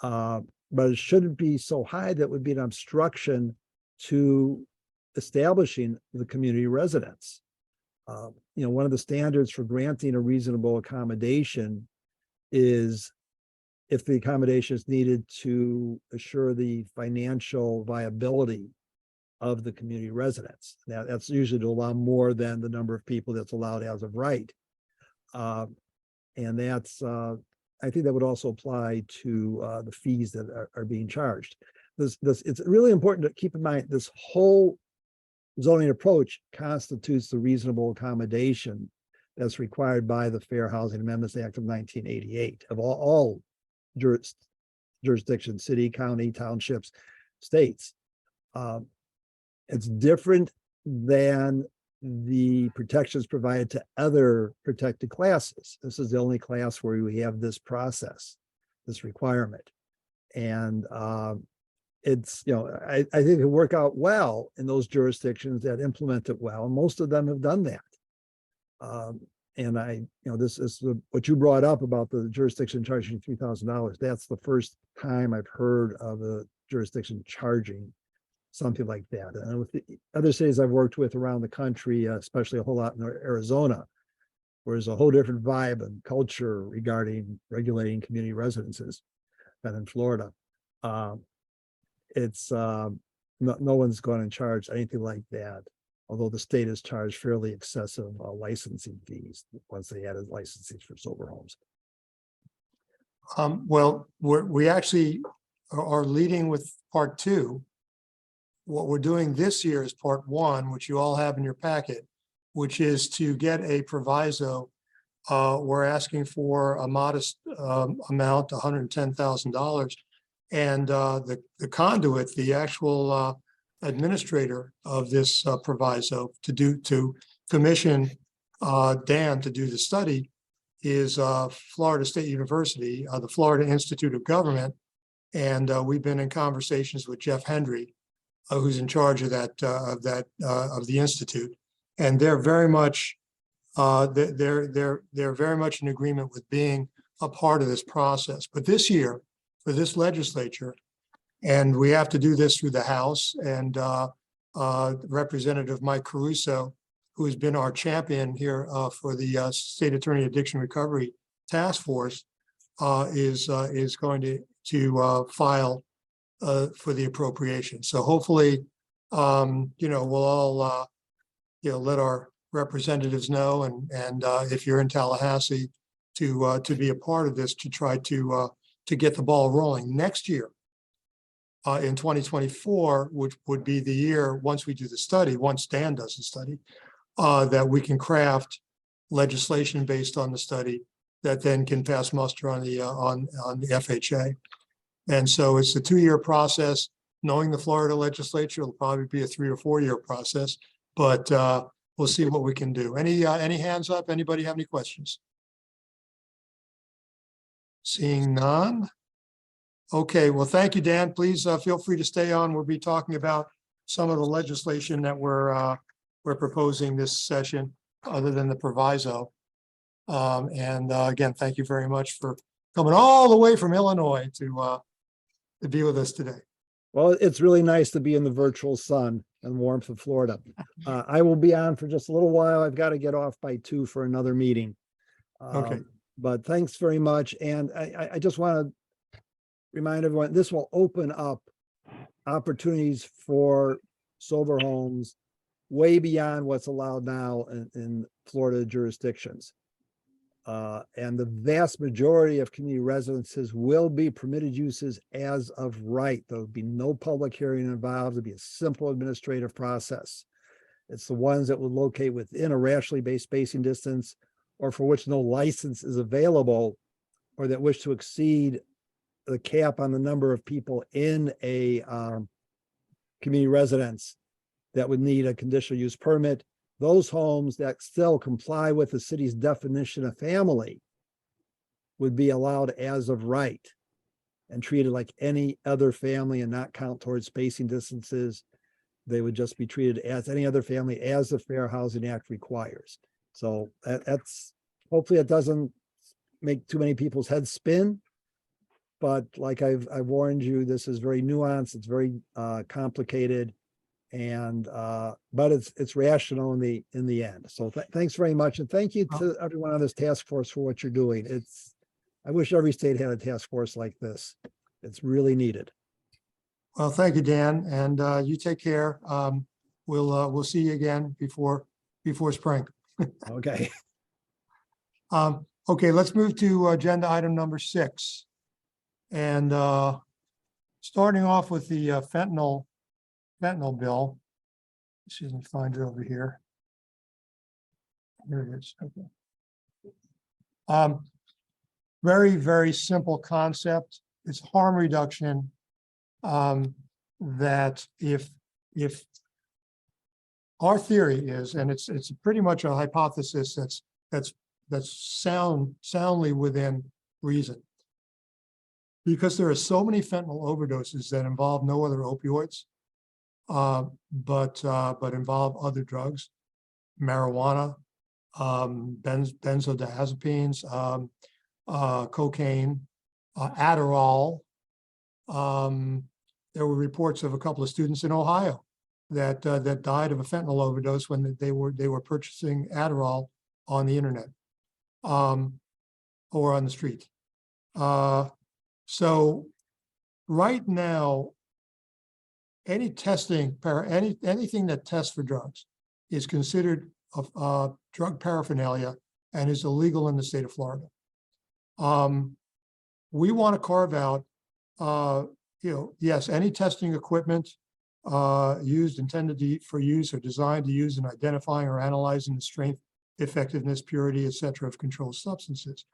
But it shouldn't be so high that would be an obstruction to establishing the community residence. One of the standards for granting a reasonable accommodation is if the accommodation is needed to assure the financial viability of the community residence. Now, that's usually to allow more than the number of people that's allowed as of right. And that's, I think that would also apply to the fees that are being charged. It's really important to keep in mind this whole zoning approach constitutes the reasonable accommodation that's required by the Fair Housing Amendments Act of 1988 of all jurisdictions, city, county, townships, states. It's different than the protections provided to other protected classes. This is the only class where we have this process, this requirement. And it's, I think it'll work out well in those jurisdictions that implement it well. And most of them have done that. And this is what you brought up about the jurisdiction charging $3,000. That's the first time I've heard of a jurisdiction charging something like that. And with the other cities I've worked with around the country, especially a whole lot in Arizona, where there's a whole different vibe and culture regarding regulating community residences than in Florida. It's no one's going to charge anything like that, although the state has charged fairly excessive licensing fees once they added licensing for sober homes. Well, we actually are leading with part 2. What we're doing this year is part 1, which you all have in your packet, which is to get a proviso. We're asking for a modest amount, $110,000. And the conduit, the actual administrator of this proviso to commission Dan to do the study is Florida State University, the Florida Institute of Government. And we've been in conversations with Jeff Hendry, who's in charge of of the institute, and they're very much they're very much in agreement with being a part of this process. But this year, for this legislature, and we have to do this through the House, and Representative Mike Caruso, who has been our champion here for the State Attorney Addiction Recovery Task Force, is going to file for the appropriation. So hopefully, we'll all, let our representatives know, and if you're in Tallahassee, to be a part of this, to try to get the ball rolling next year. In 2024, which would be the year once we do the study, once Dan does the study, that we can craft legislation based on the study that then can pass muster on the FHA. And so it's a 2-year process. Knowing the Florida legislature, it'll probably be a 3 or 4 year process, but we'll see what we can do. Any hands up? Anybody have any questions? Seeing none. Okay, well, thank you, Dan. Please feel free to stay on. We'll be talking about some of the legislation that we're proposing this session, other than the proviso. And again, thank you very much for coming all the way from Illinois to be with us today. Well, it's really nice to be in the virtual sun and warmth of Florida. I will be on for just a little while. I've got to get off by 2 for another meeting. Okay. But thanks very much. And I just want to remind everyone, this will open up opportunities for sober homes way beyond what's allowed now in Florida jurisdictions. And the vast majority of community residences will be permitted uses as of right. There'll be no public hearing involved. It'll be a simple administrative process. It's the ones that will locate within a rationally based spacing distance, or for which no license is available, or that wish to exceed the cap on the number of people in a community residence that would need a conditional use permit. Those homes that still comply with the city's definition of family would be allowed as of right and treated like any other family and not count towards spacing distances. They would just be treated as any other family, as the Fair Housing Act requires. So that's, hopefully it doesn't make too many people's heads spin. But like I've warned you, this is very nuanced. It's very complicated. And but it's rational in the end. So thanks very much, and thank you to everyone on this task force for what you're doing. I wish every state had a task force like this. It's really needed. Well, thank you, Dan, and you take care. We'll see you again before spring. Okay. Okay, let's move to agenda item number 6, and starting off with the fentanyl bill. Let's see if I can find it over here. Here it is. Okay. Very, very simple concept. It's harm reduction. That if our theory is, and it's pretty much a hypothesis that's soundly within reason, because there are so many fentanyl overdoses that involve no other opioids, but involve other drugs, marijuana, benzodiazepines, cocaine, Adderall. There were reports of a couple of students in Ohio that died of a fentanyl overdose when they were purchasing Adderall on the internet, or on the street. So right now, any testing, anything that tests for drugs is considered drug paraphernalia and is illegal in the state of Florida. We want to carve out, yes, any testing equipment intended for use or designed to use in identifying or analyzing the strength, effectiveness, purity, et cetera, of controlled substances.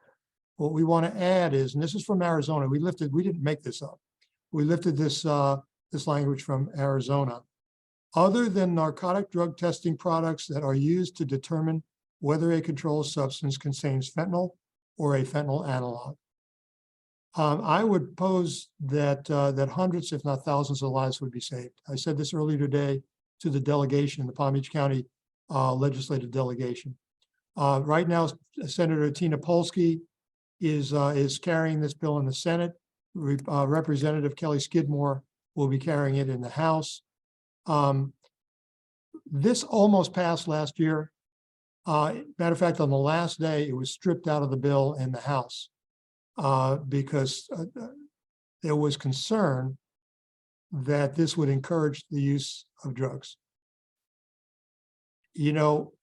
What we want to add is, and this is from Arizona, we didn't make this up. We lifted this language from Arizona. Other than narcotic drug testing products that are used to determine whether a controlled substance contains fentanyl or a fentanyl analog. I would pose that hundreds, if not thousands, of lives would be saved. I said this earlier today to the delegation, the Palm Beach County legislative delegation. Right now, Senator Tina Polsky is carrying this bill in the Senate. Representative Kelly Skidmore will be carrying it in the House. This almost passed last year. Matter of fact, on the last day, it was stripped out of the bill in the House because there was concern that this would encourage the use of drugs. You know,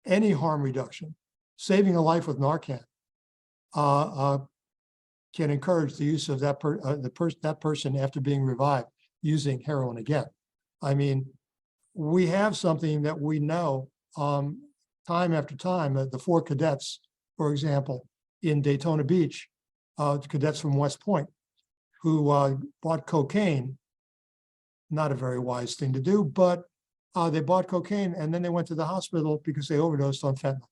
any harm reduction, saving a life with Narcan, can encourage the use of that person after being revived using heroin again. I mean, we have something that we know time after time. The 4 cadets, for example, in Daytona Beach, cadets from West Point, who bought cocaine. Not a very wise thing to do, but they bought cocaine and then they went to the hospital because they overdosed on fentanyl.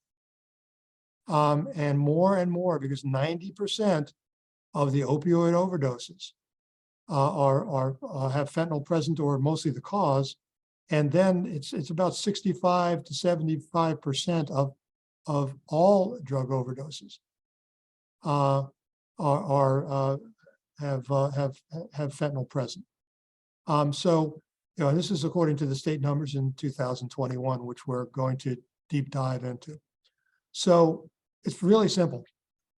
And more, because 90% of the opioid overdoses have fentanyl present, or mostly the cause. And then it's about 65 to 75% of all drug overdoses have fentanyl present. So, you know, this is according to the state numbers in 2021, which we're going to deep dive into. So it's really simple.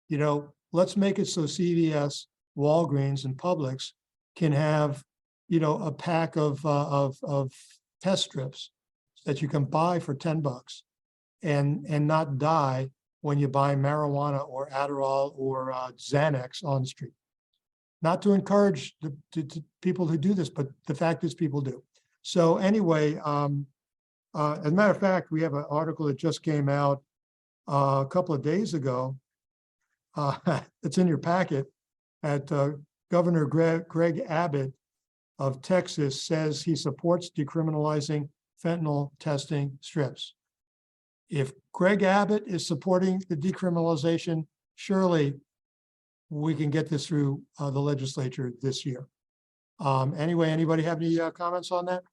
You know, let's make it so CVS, Walgreens, and Publix can have, you know, a pack of test strips that you can buy for $10 and not die when you buy marijuana or Adderall or Xanax on the street. Not to encourage the people who do this, but the fact is people do. So anyway, as a matter of fact, we have an article that just came out a couple of days ago. It's in your packet. At Governor Greg Abbott of Texas says he supports decriminalizing fentanyl testing strips. If Greg Abbott is supporting the decriminalization, surely we can get this through the legislature this year. Anyway, anybody have any comments on that?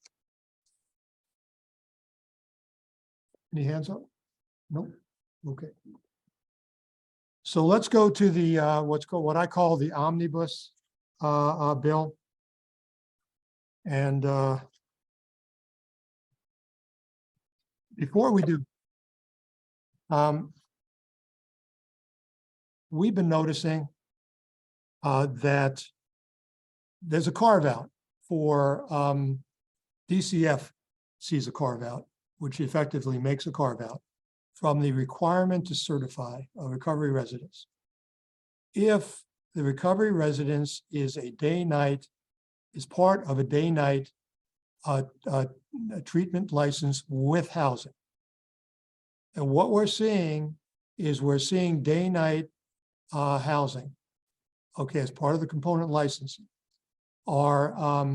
Any hands up? Nope. Okay. So let's go to the what I call the omnibus bill. And before we do, we've been noticing that there's a carve out for DCF sees a carve out, which effectively makes a carve out from the requirement to certify a recovery residence. If the recovery residence is a day-night, is part of a day-night treatment license with housing. And what we're seeing is day-night housing, okay, as part of the component licensing, are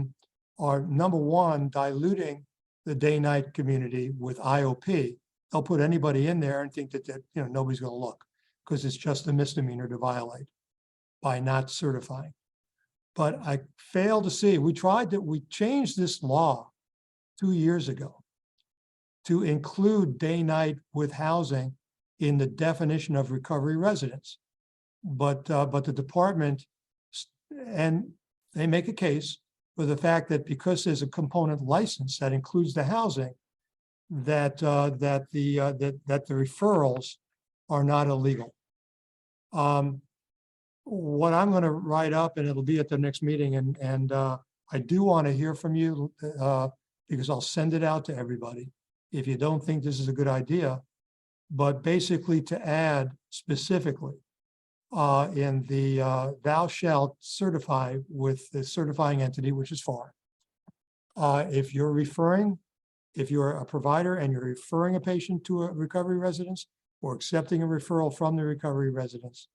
number one, diluting the day-night community with IOP. They'll put anybody in there and think that you know nobody's going to look because it's just a misdemeanor to violate. by not certifying. But I fail to see, we changed this law 2 years ago to include day-night with housing in the definition of recovery residence. But the department, and they make a case for the fact that because there's a component license that includes the housing, that the referrals are not illegal. What I'm going to write up, and it'll be at the next meeting, and I do want to hear from you because I'll send it out to everybody if you don't think this is a good idea. But basically to add specifically in the thou shalt certify with the certifying entity, which is FAR. If you're a provider and you're referring a patient to a recovery residence or accepting a referral from the recovery residence,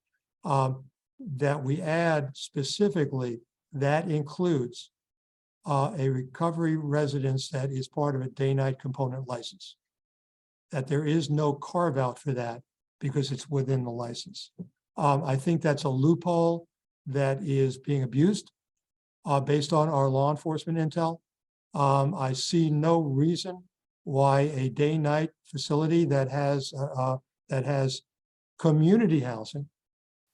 that we add specifically that includes a recovery residence that is part of a day-night component license. That there is no carve out for that because it's within the license. I think that's a loophole that is being abused based on our law enforcement intel. I see no reason why a day-night facility that has community housing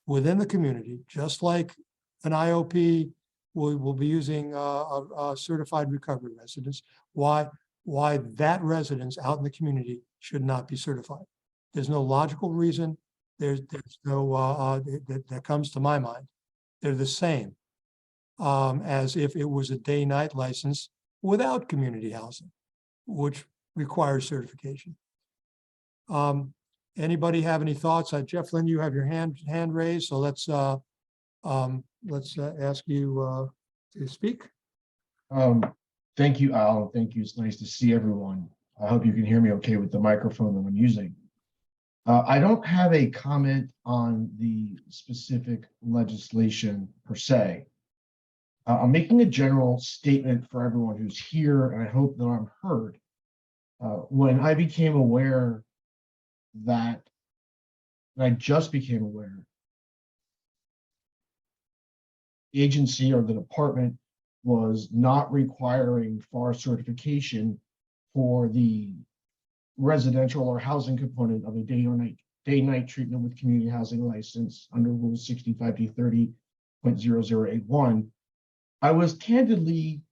within the community, just like an IOP will be using a certified recovery residence, why that residence out in the community should not be certified. There's no logical reason. There's no that comes to my mind. They're the same as if it was a day-night license without community housing, which requires certification. Anybody have any thoughts? Jeff Lynn, you have your hand raised, so let's ask you to speak. Thank you, Al. Thank you. It's nice to see everyone. I hope you can hear me okay with the microphone that I'm using. I don't have a comment on the specific legislation per se. I'm making a general statement for everyone who's here, and I hope that I'm heard. When I became aware that, and I just became aware, the agency or the department was not requiring FAR certification for the residential or housing component of a day-night treatment with community housing license under Rule 65-30.0081. I was candidly,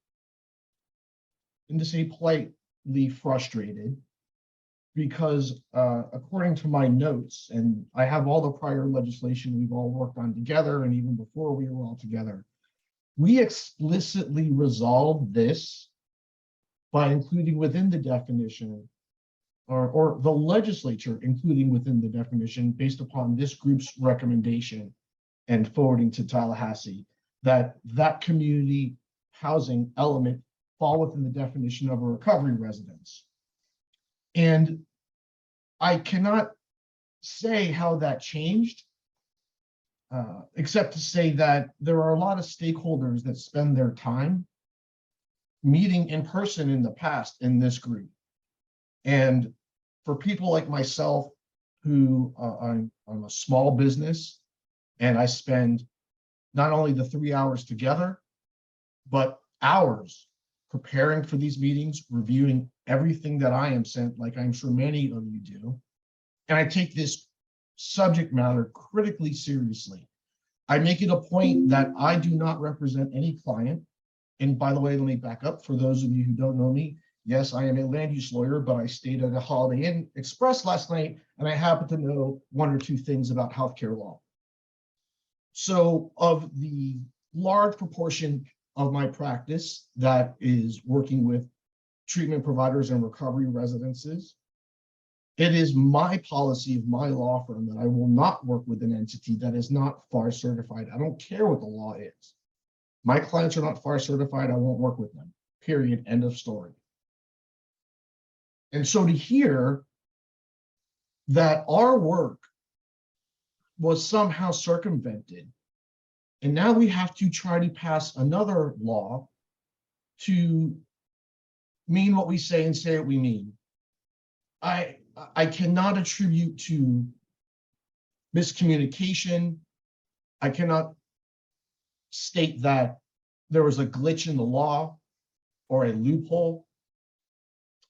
and to say politely, frustrated because according to my notes, and I have all the prior legislation we've all worked on together, and even before we were all together, we explicitly resolved this by including within the definition, or the legislature including within the definition based upon this group's recommendation and forwarding to Tallahassee, that community housing element fall within the definition of a recovery residence. And I cannot say how that changed, except to say that there are a lot of stakeholders that spend their time meeting in person in the past in this group. And for people like myself, who I'm a small business, and I spend not only the 3 hours together, but hours preparing for these meetings, reviewing everything that I am sent, like I'm sure many of you do. And I take this subject matter critically seriously. I make it a point that I do not represent any client. And by the way, let me back up for those of you who don't know me. Yes, I am a land use lawyer, but I stayed at a Holiday Inn Express last night, and I happen to know one or two things about healthcare law. So of the large proportion of my practice that is working with treatment providers and recovery residences, it is my policy of my law firm that I will not work with an entity that is not FAR certified. I don't care what the law is. My clients are not FAR certified, I won't work with them, period, end of story. And so to hear that our work was somehow circumvented, and now we have to try to pass another law to mean what we say and say what we mean. I cannot attribute to miscommunication. I cannot state that there was a glitch in the law or a loophole.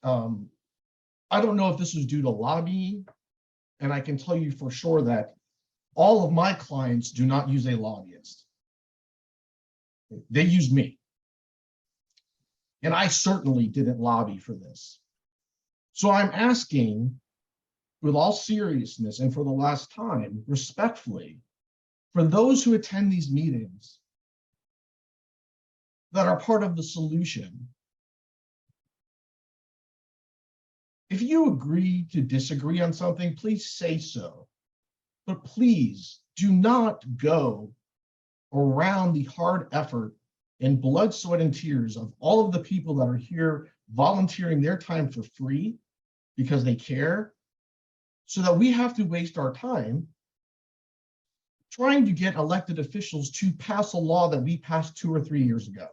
I don't know if this was due to lobbying, and I can tell you for sure that all of my clients do not use a lobbyist. They use me. And I certainly didn't lobby for this. So I'm asking, with all seriousness and for the last time, respectfully, for those who attend these meetings that are part of the solution, if you agree to disagree on something, please say so. But please do not go around the hard effort and blood, sweat, and tears of all of the people that are here volunteering their time for free because they care, so that we have to waste our time trying to get elected officials to pass a law that we passed 2 or 3 years ago,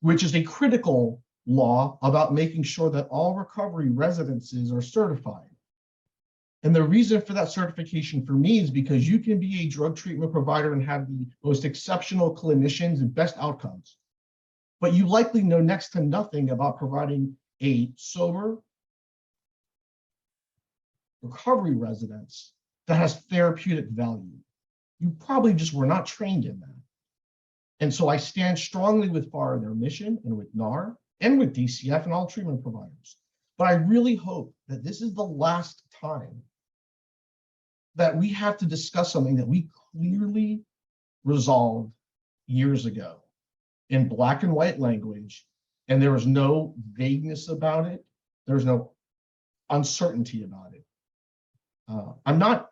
which is a critical law about making sure that all recovery residences are certified. And the reason for that certification for me is because you can be a drug treatment provider and have the most exceptional clinicians and best outcomes, but you likely know next to nothing about providing a sober recovery residence that has therapeutic value. You probably just were not trained in that. And so I stand strongly with FAR and their mission, and with NAR, and with DCF and all treatment providers. But I really hope that this is the last time that we have to discuss something that we clearly resolved years ago in black and white language, and there was no vagueness about it. There's no uncertainty about it. I'm not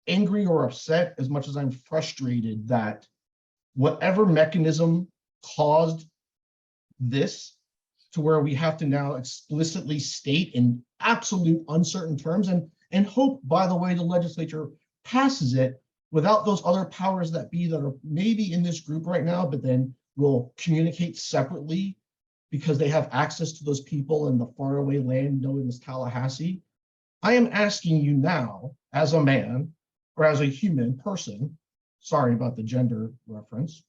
angry or upset as much as I'm frustrated that whatever mechanism caused this to where we have to now explicitly state in absolute uncertain terms and hope, by the way, the legislature passes it without those other powers that be that are maybe in this group right now, but then will communicate separately because they have access to those people in the faraway land known as Tallahassee. I am asking you now, as a man or as a human person, sorry about the gender reference,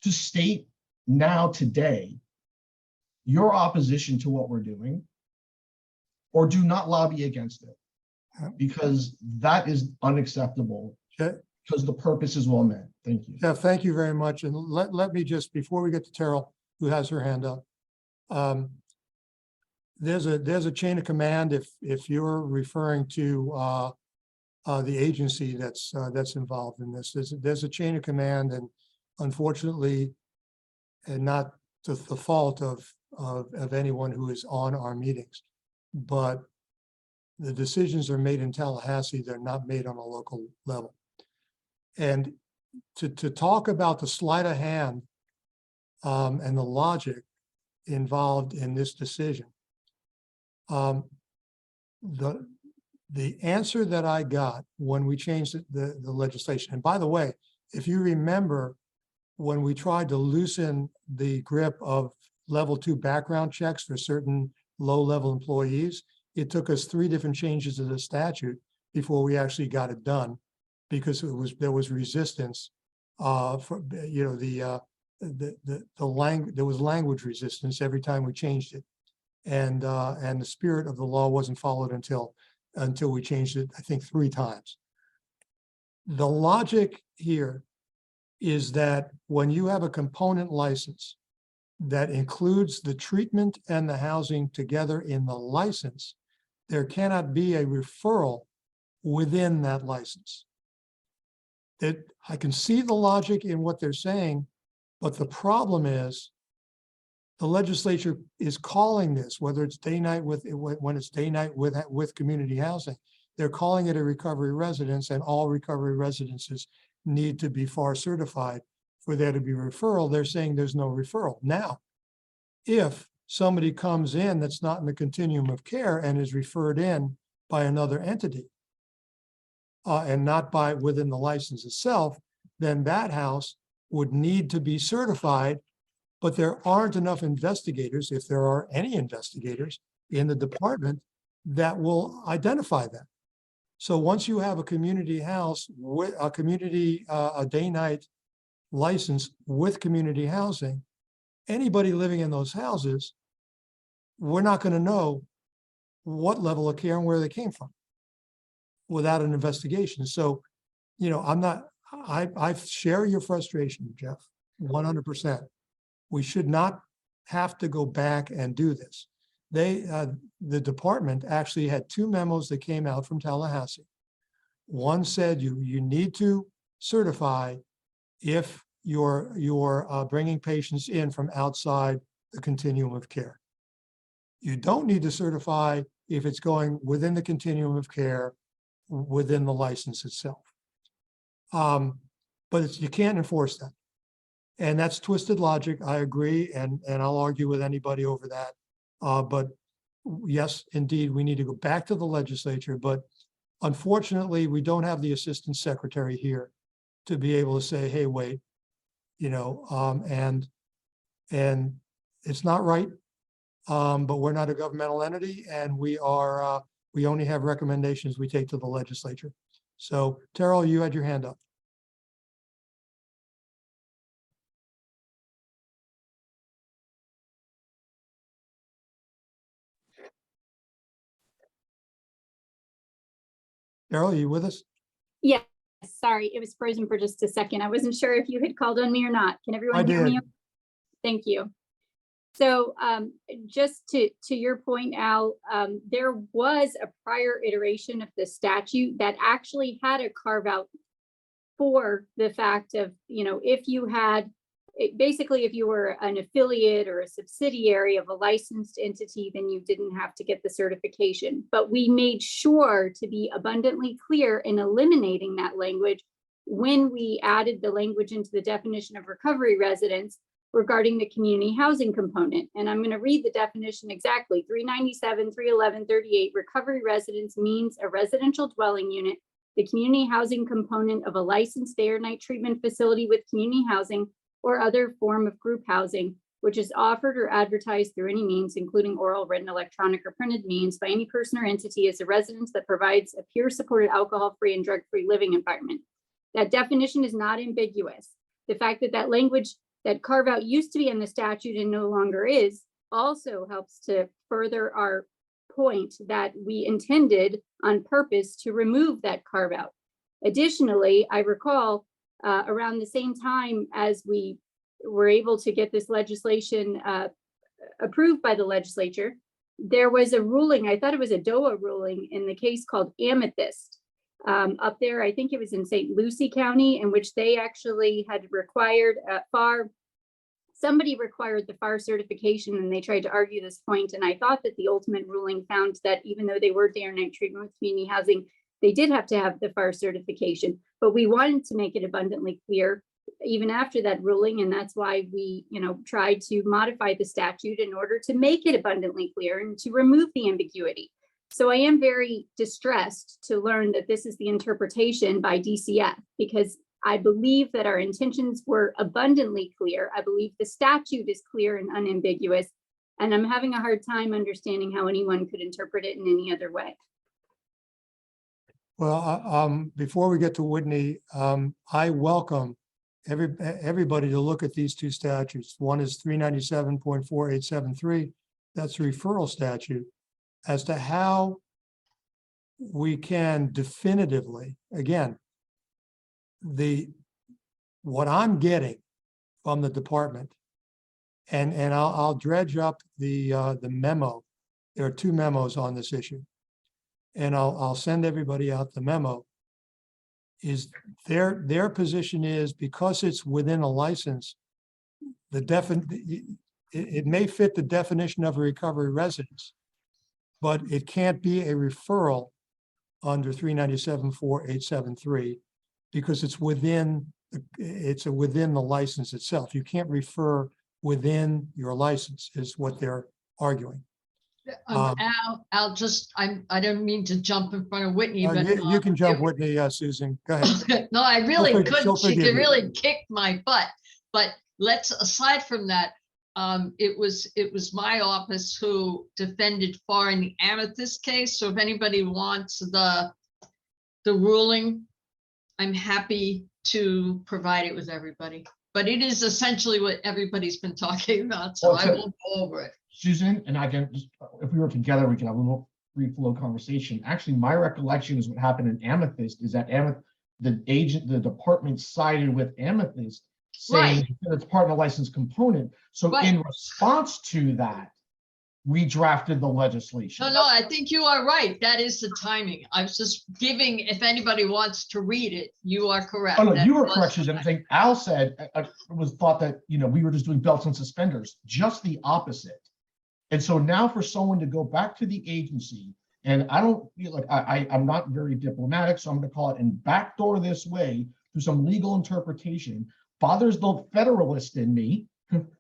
to state now today your opposition to what we're doing, or do not lobby against it, because that is unacceptable, because the purpose is well met. Thank you. Yeah, thank you very much. And let me just, before we get to Terrell, who has her hand up, there's a chain of command if you're referring to the agency that's involved in this. There's a chain of command, and unfortunately, and not to the fault of anyone who is on our meetings, but the decisions are made in Tallahassee. They're not made on a local level. And to talk about the sleight of hand and the logic involved in this decision, the answer that I got when we changed the legislation, and by the way, if you remember, when we tried to loosen the grip of level 2 background checks for certain low-level employees, it took us 3 different changes of the statute before we actually got it done, because there was resistance for, you know, there was language resistance every time we changed it, and the spirit of the law wasn't followed until we changed it, I think, 3 times. The logic here is that when you have a component license that includes the treatment and the housing together in the license, there cannot be a referral within that license. I can see the logic in what they're saying, but the problem is the legislature is calling this, whether it's day-night when it's day-night with community housing, they're calling it a recovery residence, and all recovery residences need to be FAR certified for there to be referral. They're saying there's no referral. Now, if somebody comes in that's not in the continuum of care and is referred in by another entity and not by within the license itself, then that house would need to be certified, but there aren't enough investigators, if there are any investigators in the department, that will identify that. So once you have a community house with a community, a day-night license with community housing, anybody living in those houses, we're not going to know what level of care and where they came from without an investigation. So, you know, I share your frustration, Jeff, 100%. We should not have to go back and do this. The department actually had 2 memos that came out from Tallahassee. One said you need to certify if you're bringing patients in from outside the continuum of care. You don't need to certify if it's going within the continuum of care, within the license itself. But you can't enforce that. And that's twisted logic. I agree. And I'll argue with anybody over that. But yes, indeed, we need to go back to the legislature. But unfortunately, we don't have the assistant secretary here to be able to say, hey, wait, you know, and it's not right. But we're not a governmental entity, and we only have recommendations we take to the legislature. So Terrell, you had your hand up. Terrell, are you with us? Yes, sorry, it was frozen for just a second. I wasn't sure if you had called on me or not. Can everyone hear me? Thank you. So just to your point, Al, there was a prior iteration of the statute that actually had a carve out for the fact of, you know, if you had, basically, if you were an affiliate or a subsidiary of a licensed entity, then you didn't have to get the certification. But we made sure to be abundantly clear in eliminating that language when we added the language into the definition of recovery residence regarding the community housing component. And I'm going to read the definition exactly. 397, 311, 38, recovery residence means a residential dwelling unit, the community housing component of a licensed day or night treatment facility with community housing or other form of group housing, which is offered or advertised through any means, including oral, written, electronic, or printed means by any person or entity as a residence that provides a peer-supported alcohol-free and drug-free living environment. That definition is not ambiguous. The fact that that language, that carve out used to be in the statute and no longer is, also helps to further our point that we intended on purpose to remove that carve out. Additionally, I recall around the same time as we were able to get this legislation approved by the legislature, there was a ruling, I thought it was a DOA ruling in the case called Amethyst up there. I think it was in St. Lucie County, in which they actually had required somebody required the FAR certification, and they tried to argue this point. And I thought that the ultimate ruling found that even though they were day or night treatment with community housing, they did have to have the FAR certification. But we wanted to make it abundantly clear even after that ruling, and that's why we, you know, tried to modify the statute in order to make it abundantly clear and to remove the ambiguity. So I am very distressed to learn that this is the interpretation by DCF, because I believe that our intentions were abundantly clear. I believe the statute is clear and unambiguous, and I'm having a hard time understanding how anyone could interpret it in any other way. Well, before we get to Whitney, I welcome everybody to look at these 2 statutes. One is 397.4873. That's a referral statute, as to how we can definitively, again, what I'm getting from the department, and I'll dredge up the memo. There are 2 memos on this issue, and I'll send everybody out the memo. Is their position is, because it's within a license, it may fit the definition of a recovery residence, but it can't be a referral under 397.4873 because it's within the license itself. You can't refer within your license, is what they're arguing. Al, I don't mean to jump in front of Whitney, but you can jump, Whitney, Susan. Go ahead. no, I really couldn't. She forgive could you. really kick my butt. But aside from that, it was my office who defended FAR in the Amethyst case. So if anybody wants the ruling, I'm happy to provide it with everybody. but it is essentially what everybody's been talking about, so Well, I so- won't go over it. Susan, and I can, just if we were together, we can have a little free flow conversation. Actually, my recollection is what happened in Amethyst is that the department sided with Amethyst saying that it's part of the license component. So Right. in response to that, we drafted the legislation. No, I think you are right. That is the timing. I was just giving, if anybody wants to read it, you are correct. Oh, no, That you were was correct, the Susan. I timing. think Al said, thought that, we were just doing belts and suspenders, just the opposite. And so now for someone to go back to the agency, and I don't feel like I'm not very diplomatic, so I'm going to call it and backdoor this way through some legal interpretation, bothers the federalist in me,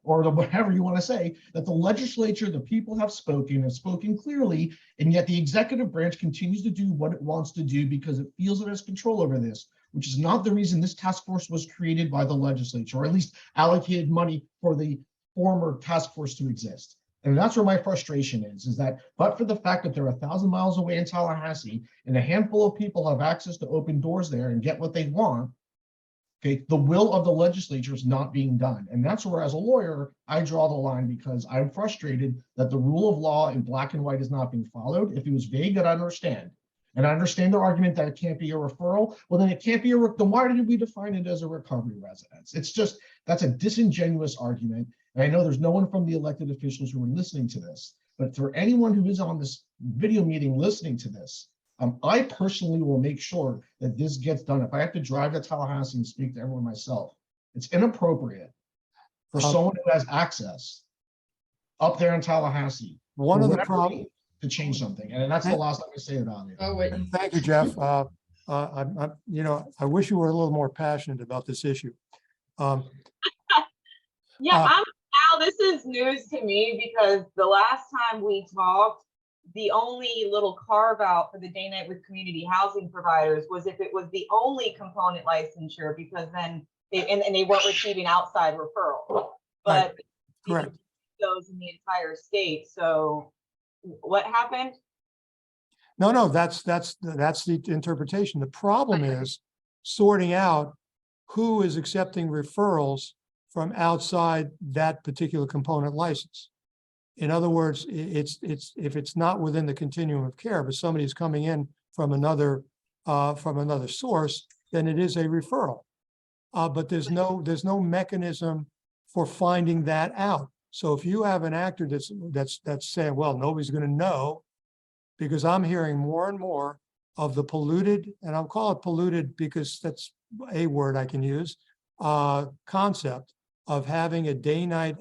or whatever you want to say, that the legislature, the people have spoken clearly, and yet the executive branch continues to do what it wants to do because it feels it has control over this, which is not the reason this task force was created by the legislature, or at least allocated money for the former task force to exist. And that's where my frustration is that, but for the fact that they're 1,000 miles away in Tallahassee, and a handful of people have access to open doors there and get what they want, okay, the will of the legislature is not being done. And that's where, as a lawyer, I draw the line, because I'm frustrated that the rule of law in black and white is not being followed. If it was vague, that I understand. And I understand their argument that it can't be a referral. Well, then it can't be then why did we define it as a recovery residence? It's just, that's a disingenuous argument. And I know there's no one from the elected officials who are listening to this, but for anyone who is on this video meeting listening to this, I personally will make sure that this gets done. If I have to drive to Tallahassee and speak to everyone myself, it's inappropriate for someone who has access up there in Tallahassee One of the problems to change something. And that's the last thing I say about it. Oh, wait. Thank you, Jeff. I wish you were a little more passionate about this issue. Now this is news to me, because the last time we talked, the only little carve out for the day night with community housing providers was if it was the only component licensure, because then they weren't receiving outside referral. But Correct. those in the entire state. So what happened? No, that's the interpretation. The problem is sorting out who is accepting referrals from outside that particular component license. In other words, it's if it's not within the continuum of care, but somebody's coming in from another source, then it is a referral. But there's no mechanism for finding that out. So if you have an actor that's saying, well, nobody's going to know, because I'm hearing more and more of the polluted, and I'll call it polluted because that's a word I can use, concept of having a day-night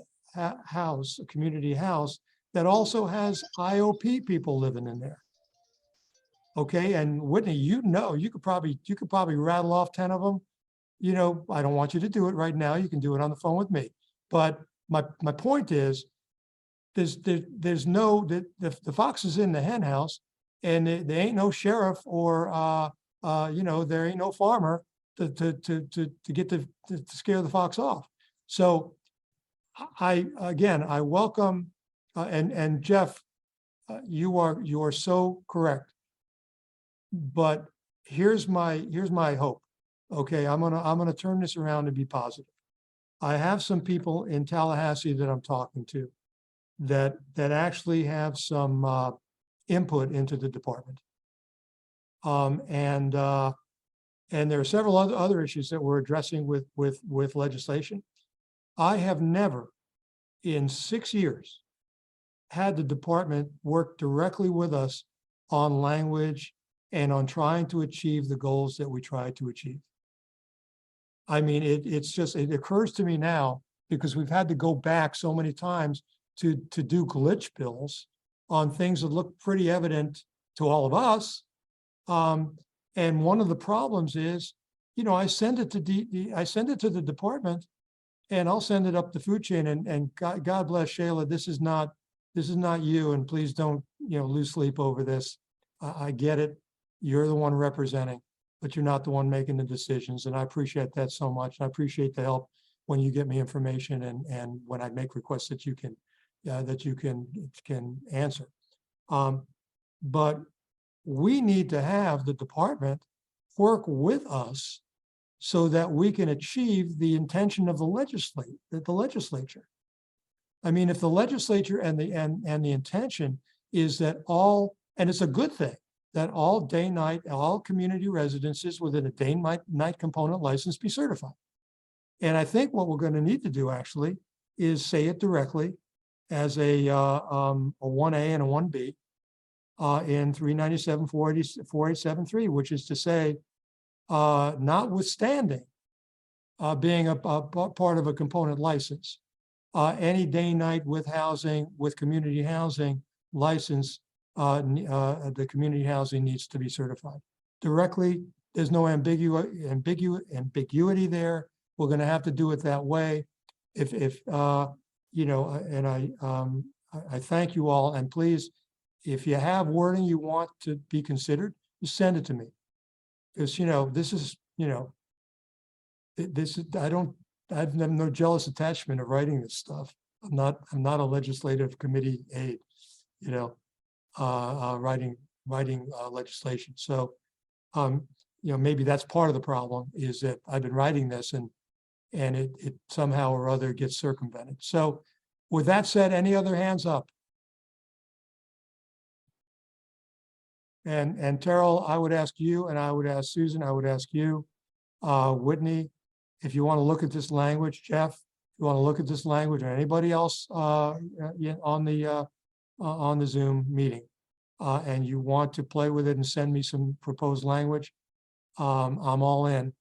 house, a community house that also has IOP people living in there. Okay, and Whitney, you could probably rattle off 10 of them. I don't want you to do it right now. You can do it on the phone with me. But my point is, there's no, the fox is in the hen house, and there ain't no sheriff or there ain't no farmer to get to scare the fox off. So I welcome and Jeff, you are so correct. But here's my hope. Okay, I'm gonna turn this around and be positive. I have some people in Tallahassee that I'm talking to that actually have some input into the department. And there are several other issues that we're addressing with legislation. I have never in 6 years had the department work directly with us on language and on trying to achieve the goals that we try to achieve. I mean, it occurs to me now, because we've had to go back so many times to do glitch bills on things that look pretty evident to all of us. And one of the problems is, I send it to the department, and I'll send it up the food chain, and God bless Shayla, this is not you, and please don't, lose sleep over this. I get it. You're the one representing, but you're not the one making the decisions. And I appreciate that so much. I appreciate the help when you get me information and when I make requests that you can answer. But we need to have the department work with us so that we can achieve the intention of the legislature. I mean, if the legislature and the intention is that all, and it's a good thing, that all all community residences within a day-night component license be certified. And I think what we're going to need to do actually is say it directly as a 1A and a 1B in 397, 4873, which is to say, notwithstanding being a part of a component license, any day-night with housing, with community housing license, the community housing needs to be certified directly. There's no ambiguity there. We're going to have to do it that way. If you know, and I thank you all, and please, if you have wording you want to be considered, just send it to me. Because, you know, this is, you know, this is, I have no jealous attachment of writing this stuff. I'm not a legislative committee aide, you know, writing legislation. So, you know, maybe that's part of the problem, is that I've been writing this and it somehow or other gets circumvented. So with that said, any other hands up? And Terrell, I would ask you, and I would ask Susan, I would ask you, Whitney, if you want to look at this language, Jeff, if you want to look at this language, or anybody else on the Zoom meeting, and you want to play with it and send me some proposed language, I'm all in.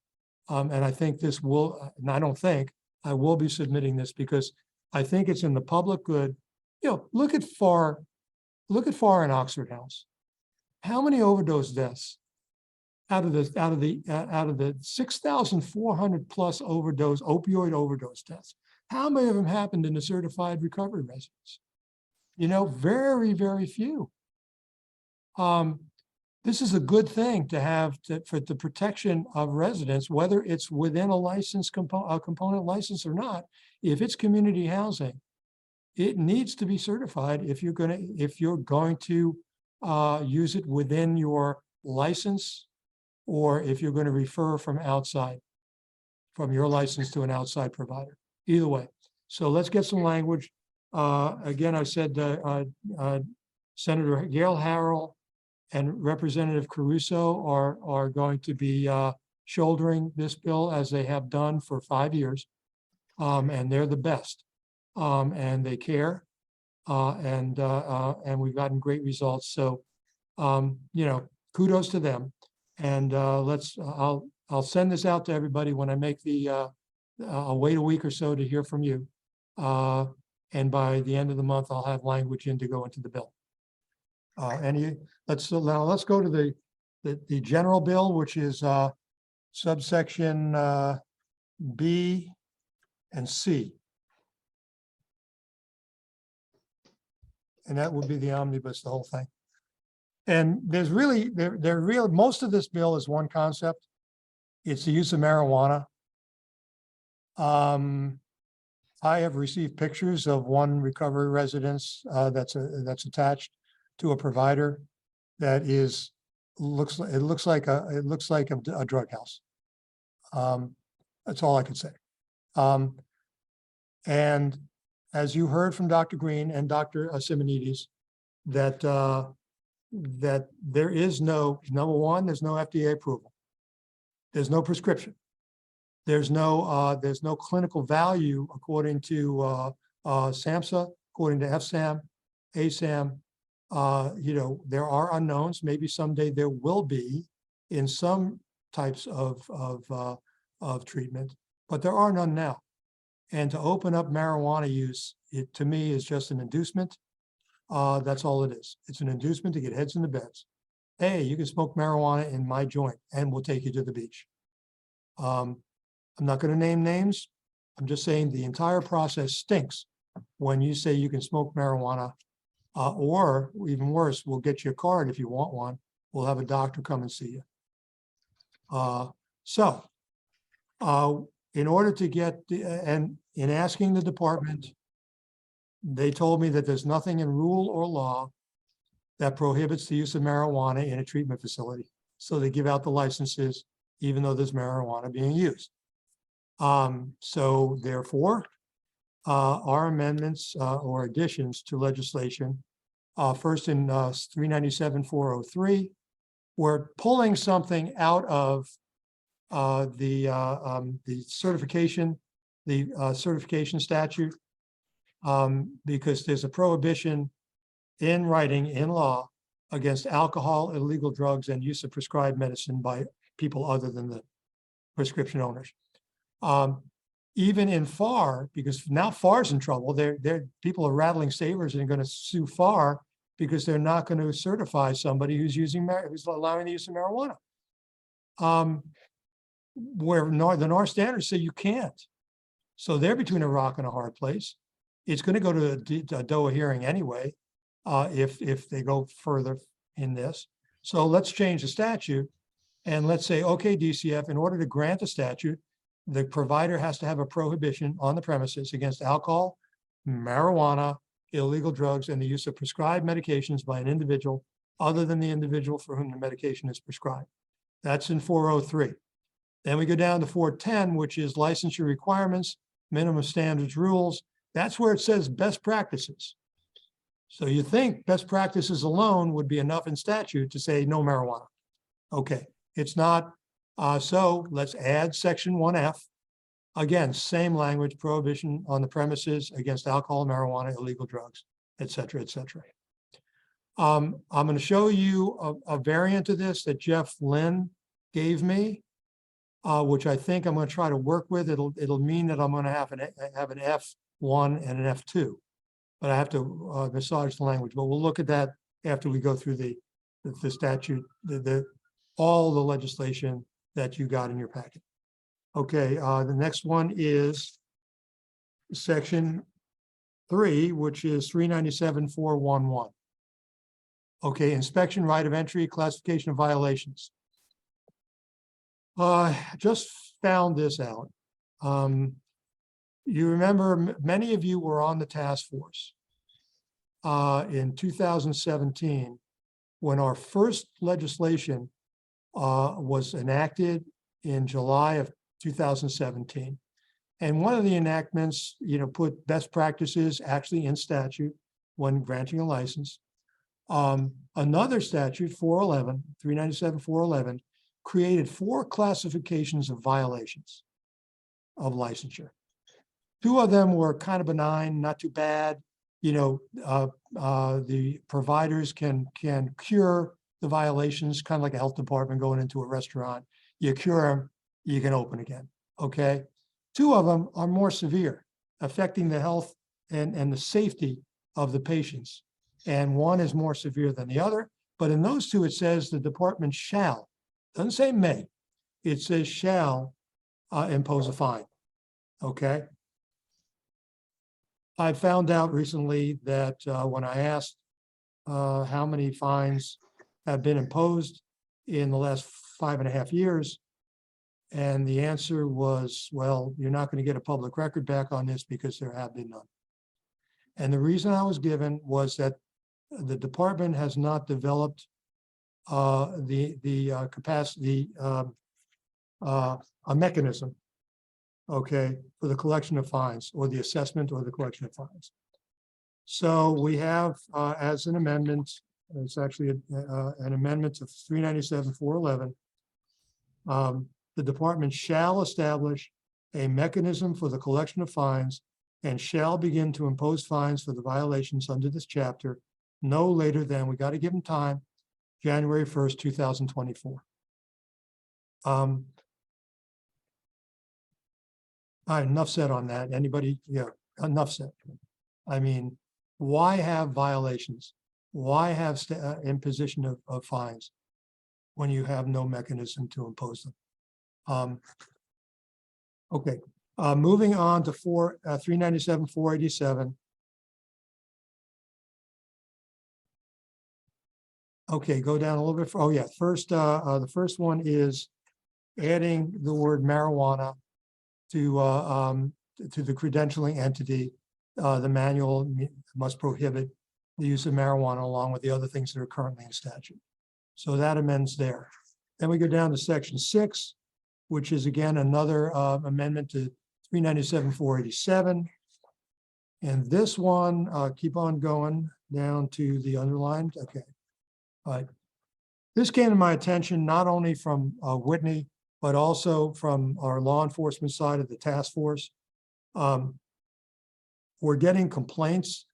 And I think this will, and I don't think, I will be submitting this because I think it's in the public good. You know, look at FAR in Oxford House. How many overdose deaths out of the 6,400 plus opioid overdose deaths? How many of them happened in the certified recovery residence? You know, very, very few. This is a good thing to have for the protection of residents, whether it's within a license component license or not. If it's community housing, it needs to be certified if you're going to use it within your license, or if you're going to refer from outside, from your license to an outside provider. Either way. So let's get some language. Again, I said Senator Gail Harrell and Representative Caruso are going to be shouldering this bill, as they have done for 5 years. And they're the best. And they care. And we've gotten great results. So, you know, kudos to them. And I'll send this out to everybody when I make I'll wait a week or so to hear from you. And by the end of the month, I'll have language in to go into the bill. Let's go to the general bill, which is subsection B and C. And that would be the omnibus, the whole thing. And there's really, most of this bill is one concept. It's the use of marijuana. I have received pictures of one recovery residence that's attached to a provider that looks like a drug house. That's all I could say. And as you heard from Dr. Green and Dr. Simonides, that there is no, number one, there's no FDA approval. There's no prescription. There's no clinical value according to SAMHSA, according to FSAM, ASAM. You know, there are unknowns. Maybe someday there will be in some types of treatment, but there are none now. And to open up marijuana use, it to me is just an inducement. That's all it is. It's an inducement to get heads in the beds. Hey, you can smoke marijuana in my joint and we'll take you to the beach. I'm not going to name names. I'm just saying the entire process stinks when you say you can smoke marijuana, or even worse, we'll get you a card if you want one. We'll have a doctor come and see you. In order to get, and in asking the department, they told me that there's nothing in rule or law that prohibits the use of marijuana in a treatment facility. So they give out the licenses even though there's marijuana being used. So therefore, our amendments or additions to legislation, first in 397-403, we're pulling something out of the certification statute, because there's a prohibition in writing, in law, against alcohol, illegal drugs, and use of prescribed medicine by people other than the prescription owners. Even in FAR, because now FAR's in trouble, people are rattling sabers and going to sue FAR because they're not going to certify somebody who's who's allowing the use of marijuana. Where the NAR standards say you can't. So they're between a rock and a hard place. It's going to go to a DOA hearing anyway, if they go further in this. So let's change the statute and let's say, okay, DCF, in order to grant a statute, the provider has to have a prohibition on the premises against alcohol, marijuana, illegal drugs, and the use of prescribed medications by an individual other than the individual for whom the medication is prescribed. That's in 403. Then we go down to 410, which is licensure requirements, minimum standards rules. That's where it says best practices. So you think best practices alone would be enough in statute to say no marijuana. Okay, it's not. So let's add section 1F. Again, same language, prohibition on the premises against alcohol, marijuana, illegal drugs, et cetera, et cetera. I'm going to show you a variant of this that Jeff Lynn gave me, which I think I'm going to try to work with. It'll mean that I'm going to have an F1 and an F2, but I have to massage the language. But we'll look at that after we go through the statute, all the legislation that you got in your packet. Okay, the next one is section 3, which is 397-411. Okay, inspection, right of entry, classification of violations. Just found this out. You remember, many of you were on the task force in 2017 when our first legislation was enacted in July of 2017. And one of the enactments, put best practices actually in statute when granting a license. Another statute, 397-411, created 4 classifications of violations of licensure. 2 of them were kind of benign, not too bad. The providers can cure the violations, kind of like a health department going into a restaurant. You cure them, you can open again, okay? 2 of them are more severe, affecting the health and the safety of the patients. And one is more severe than the other, but in those 2, it says the department shall, doesn't say may, it says shall impose a fine, okay? I found out recently that when I asked how many fines have been imposed in the last 5.5 years, and the answer was, well, you're not going to get a public record back on this because there have been none. And the reason I was given was that the department has not developed the capacity, a mechanism, okay, for the collection of fines or the assessment or the collection of fines. So we have as an amendment, it's actually an amendment to 397-411. The department shall establish a mechanism for the collection of fines and shall begin to impose fines for the violations under this chapter no later than, we got to give them time, January 1st, 2024. All right, enough said on that. Anybody? Yeah, enough said. I mean, why have violations? Why have imposition of fines when you have no mechanism to impose them? Okay, moving on to 397-487. Okay, go down a little bit. Oh yeah, first, the first one is adding the word marijuana to the credentialing entity. The manual must prohibit the use of marijuana along with the other things that are currently in statute. So that amends there. Then we go down to section 6, which is again another amendment to 397-487. And this one, keep on going down to the underlined. Okay. All right. This came to my attention not only from Whitney, but also from our law enforcement side of the task force. We're getting complaints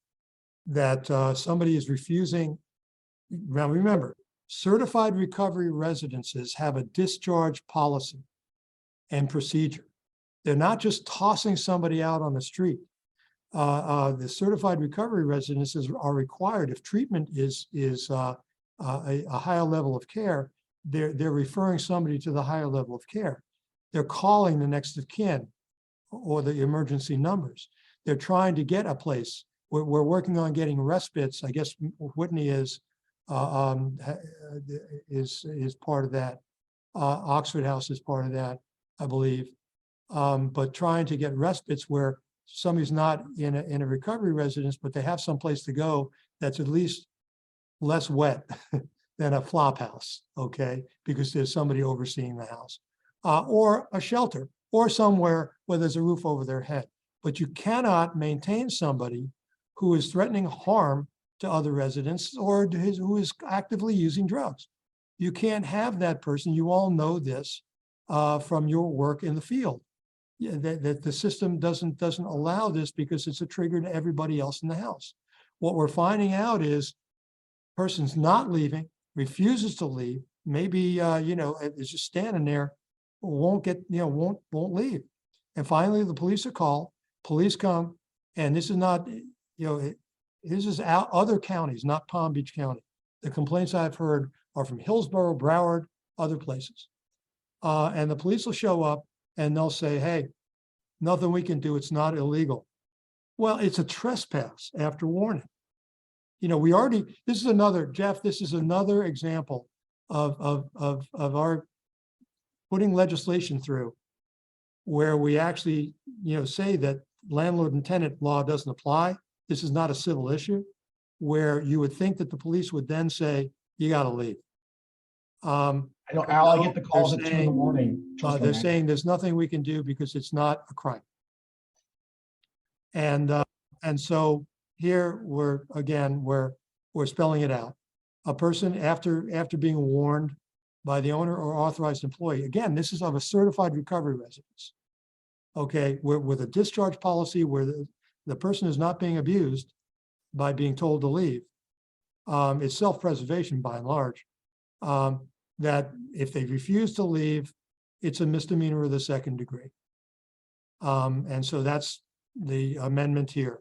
that somebody is refusing. Now, remember, certified recovery residences have a discharge policy and procedure. They're not just tossing somebody out on the street. The certified recovery residences are required if treatment is a higher level of care. They're referring somebody to the higher level of care. They're calling the next of kin or the emergency numbers. They're trying to get a place. We're working on getting respites. I guess Whitney is part of that. Oxford House is part of that, I believe. But trying to get respites where somebody's not in a recovery residence, but they have some place to go that's at least less wet than a flop house, okay? Because there's somebody overseeing the house. Or a shelter, or somewhere where there's a roof over their head. But you cannot maintain somebody who is threatening harm to other residents or who is actively using drugs. You can't have that person. You all know this from your work in the field. Yeah, that the system doesn't allow this because it's a trigger to everybody else in the house. What we're finding out is person's not leaving, refuses to leave, maybe is just standing there, won't leave. And finally the police are called, police come, and this is not, this is out other counties, not Palm Beach County. The complaints I've heard are from Hillsborough, Broward, other places. And the police will show up and they'll say, hey, nothing we can do, it's not illegal. Well, it's a trespass after warning. This is another, Jeff, this is another example of our putting legislation through where we actually, say that landlord and tenant law doesn't apply. This is not a civil issue, where you would think that the police would then say, you got to leave. I know, Al, I get the calls at 2 in the morning. They're saying there's nothing we can do because it's not a crime. And so here we're spelling it out. A person after being warned by the owner or authorized employee, again, this is of a certified recovery residence. Okay, with a discharge policy where the person is not being abused by being told to leave. It's self-preservation by and large. That if they refuse to leave, it's a misdemeanor of the second degree. And so that's the amendment here,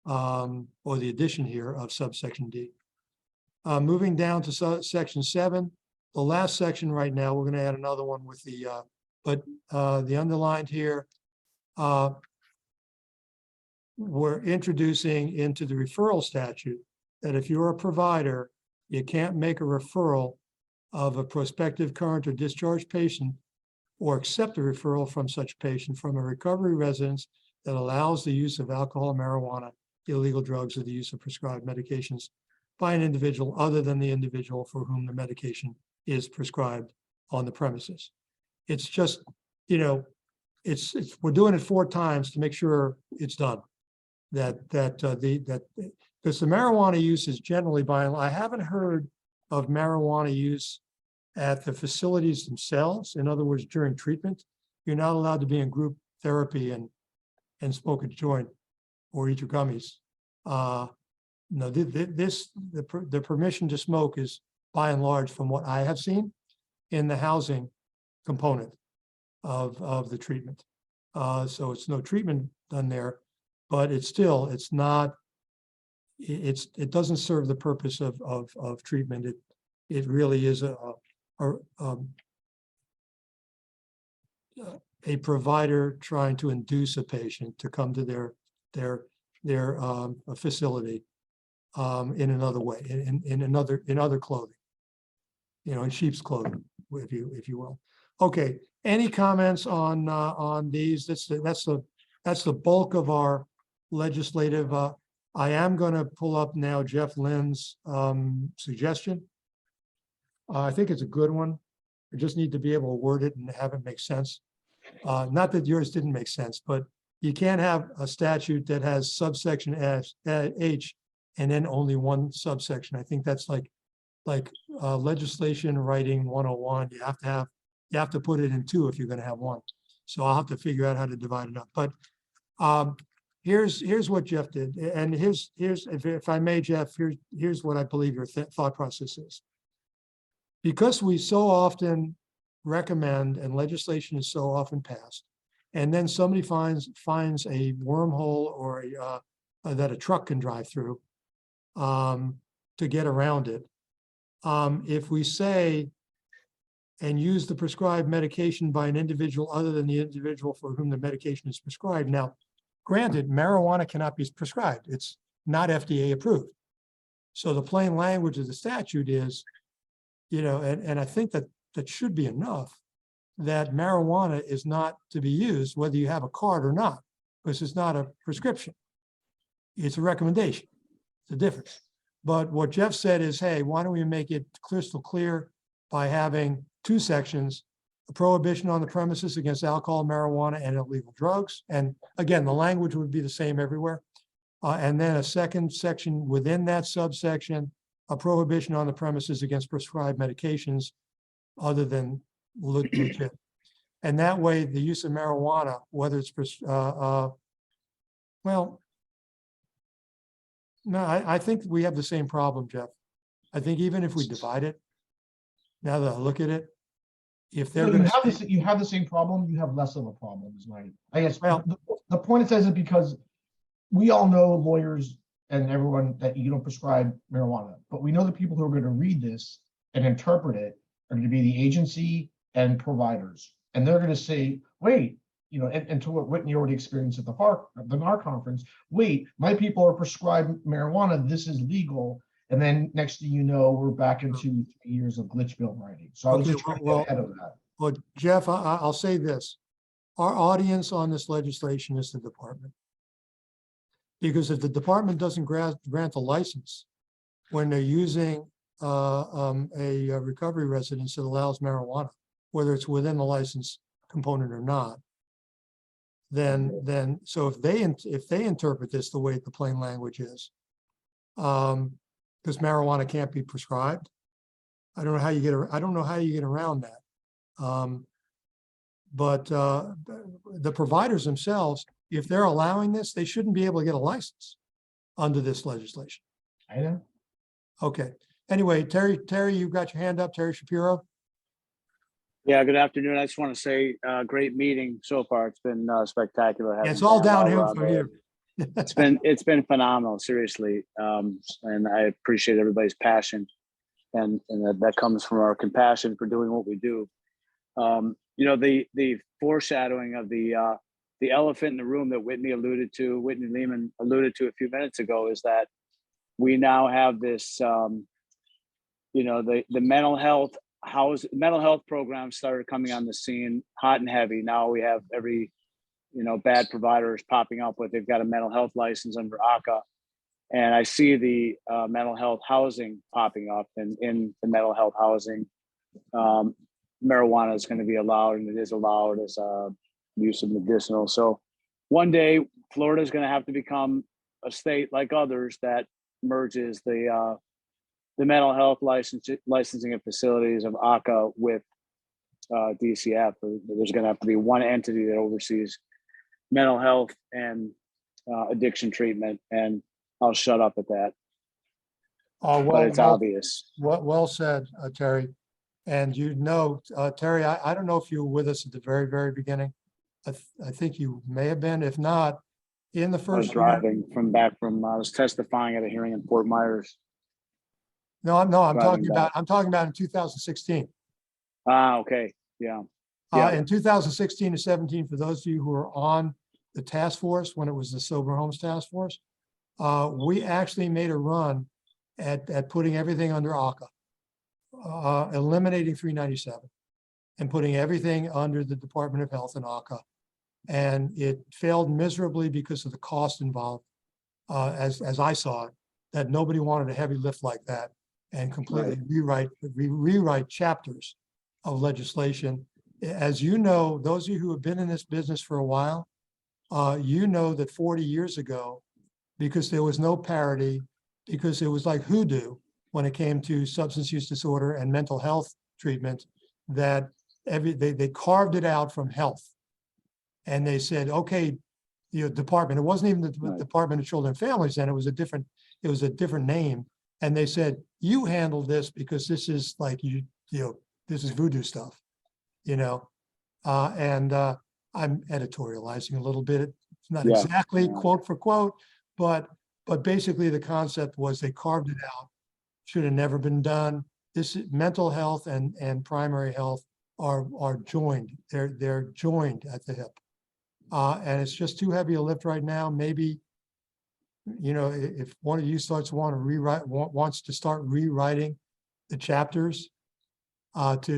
or the addition here of subsection D. Moving down to section 7, the last section right now, we're going to add another one with the underlined here. We're introducing into the referral statute that if you're a provider, you can't make a referral of a prospective current or discharged patient or accept a referral from such patient from a recovery residence that allows the use of alcohol, marijuana, illegal drugs, or the use of prescribed medications by an individual other than the individual for whom the medication is prescribed on the premises. It's just, we're doing it 4 times to make sure it's done. Because the marijuana use is generally I haven't heard of marijuana use at the facilities themselves. In other words, during treatment, you're not allowed to be in group therapy and smoke a joint or eat your gummies. No, the permission to smoke is by and large from what I have seen in the housing component of the treatment. So it's no treatment done there, but it doesn't serve the purpose of treatment. It really is a provider trying to induce a patient to come to their facility in another way, in other clothing, in sheep's clothing, if you will. Okay, any comments on these? That's the bulk of our legislative. I am going to pull up now Jeff Lynn's suggestion. I think it's a good one. I just need to be able to word it and have it make sense. Not that yours didn't make sense, but you can't have a statute that has subsection H and then only one subsection. I think that's like legislation writing 101. You have to put it in two if you're going to have one. So I'll have to figure out how to divide it up. But here's what Jeff did. And here's if I may, Jeff, here's what I believe your thought process is. Because we so often recommend and legislation is so often passed, and then somebody finds a wormhole or that a truck can drive through to get around it. If we say and use the prescribed medication by an individual other than the individual for whom the medication is prescribed. Now, granted, marijuana cannot be prescribed. It's not FDA approved. So the plain language of the statute is, and I think that should be enough, that marijuana is not to be used whether you have a card or not, because it's not a prescription. It's a recommendation. It's a difference. But what Jeff said is, hey, why don't we make it crystal clear by having two sections, a prohibition on the premises against alcohol, marijuana, and illegal drugs. And again, the language would be the same everywhere. And then a second section within that subsection, a prohibition on the premises against prescribed medications other than legit. And that way, the use of marijuana, whether it's, well, no, I think we have the same problem, Jeff. I think even if we divide it, now that I look at it, if they're So going you have the same problem, you have less of a problem, is my, I guess. Well, the point it says it because we all know lawyers and everyone that you don't prescribe marijuana, but we know the people who are going to read this and interpret it are going to be the agency and providers. And they're going to say, wait, and to what Whitney already experienced at the NAR conference, wait, my people are prescribed marijuana, this is legal. And then next thing you know, we're back into 3 years of glitch bill writing. So I was just trying to get ahead of that. Well, Jeff, I'll say this. Our audience on this legislation is the department. Because if the department doesn't grant a license when they're using a recovery residence that allows marijuana, whether it's within the license component or not, then so if they interpret this the way the plain language is, because marijuana can't be prescribed, I don't know how you get around that. But the providers themselves, if they're allowing this, they shouldn't be able to get a license under this legislation. I know. Okay. Anyway, Terry, you've got your hand up, Terry Shapiro. Yeah, good afternoon. I just want to say, great meeting so far. It's been spectacular. Yeah, having it's all Dan all downhill around from there. here. It's been phenomenal, seriously. And I appreciate everybody's passion, and that comes from our compassion for doing what we do. The foreshadowing of the elephant in the room that Whitney Lehman alluded to a few minutes ago is that we now have this, the mental health programs started coming on the scene hot and heavy. Now we have every, bad providers popping up with, they've got a mental health license under ACA. And I see the mental health housing popping up, and in the mental health housing, marijuana is going to be allowed, and it is allowed as a use of medicinal. So one day Florida is going to have to become a state like others that merges the mental health licensing of facilities of ACA with DCF. There's going to have to be one entity that oversees mental health and addiction treatment, and I'll shut up at that. But it's obvious. Well said, Terry. And Terry, I don't know if you were with us at the very, very beginning. I think you may have been. If not, in the first I was driving I was testifying at a hearing in Fort Myers. No, I'm talking about in 2016. Okay. Yeah. In 2016 to 17, for those of you who are on the task force, when it was the Sober Homes Task Force, we actually made a run at putting everything under ACA, eliminating 397 and putting everything under the Department of Health and ACA. And it failed miserably because of the cost involved, as I saw it, that nobody wanted a heavy lift like that and completely rewrite chapters of legislation. As you know, those of you who have been in this business for a while, you know that 40 years ago, because there was no parity, because it was like hoodoo when it came to substance use disorder and mental health treatment, that they carved it out from health. And they said, okay, department, it wasn't even the Department of Children and Families then, it was a different name. And they said, you handle this because this is like, this is voodoo stuff, and I'm editorializing a little bit. It's not exactly quote for quote, but basically the concept was they carved it out. Should have never been done. This mental health and primary health are joined. They're joined at the hip. And it's just too heavy a lift right now. Maybe, if one of you wants to start rewriting the chapters.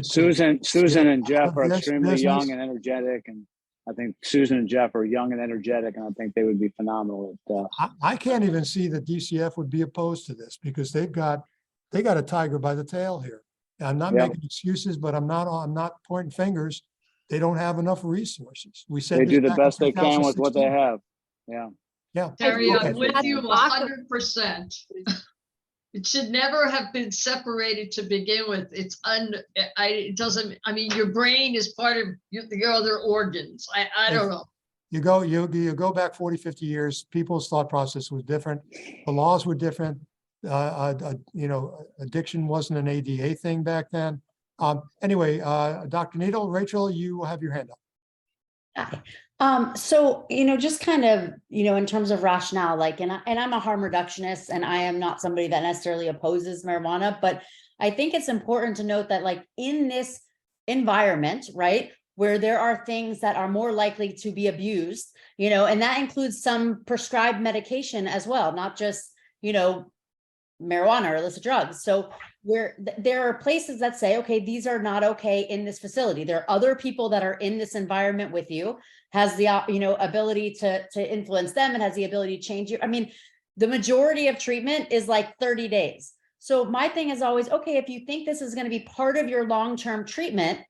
Susan and Jeff are this extremely business. young and energetic, and I think Susan and Jeff are young and energetic, and I think they would be phenomenal at. I can't even see that DCF would be opposed to this because they got a tiger by the tail here. I'm not making excuses, but I'm not pointing fingers. They don't have enough resources. We said They this do the back in best they can with what they 2016. have. Yeah. Yeah. Terry, Okay. I'm with you 100%. It should never have been separated to begin with. It doesn't, I mean, your brain is part of your other organs. I don't know. You go back 40, 50 years, people's thought process was different. The laws were different. Addiction wasn't an ADA thing back then. Anyway, Dr. Needle, Rachel, you have your hand up. So, just kind of, in terms of rationale, like, and I'm a harm reductionist, and I am not somebody that necessarily opposes marijuana, but I think it's important to note that, like, in this environment, right, where there are things that are more likely to be abused, and that includes some prescribed medication as well, not just, marijuana or illicit drugs. So where there are places that say, okay, these are not okay in this facility. There are other people that are in this environment with you, has the ability to influence them, and has the ability to change you. I mean, the majority of treatment is like 30 days. So my thing is always, okay, if you think this is going to be part of your long-term treatment,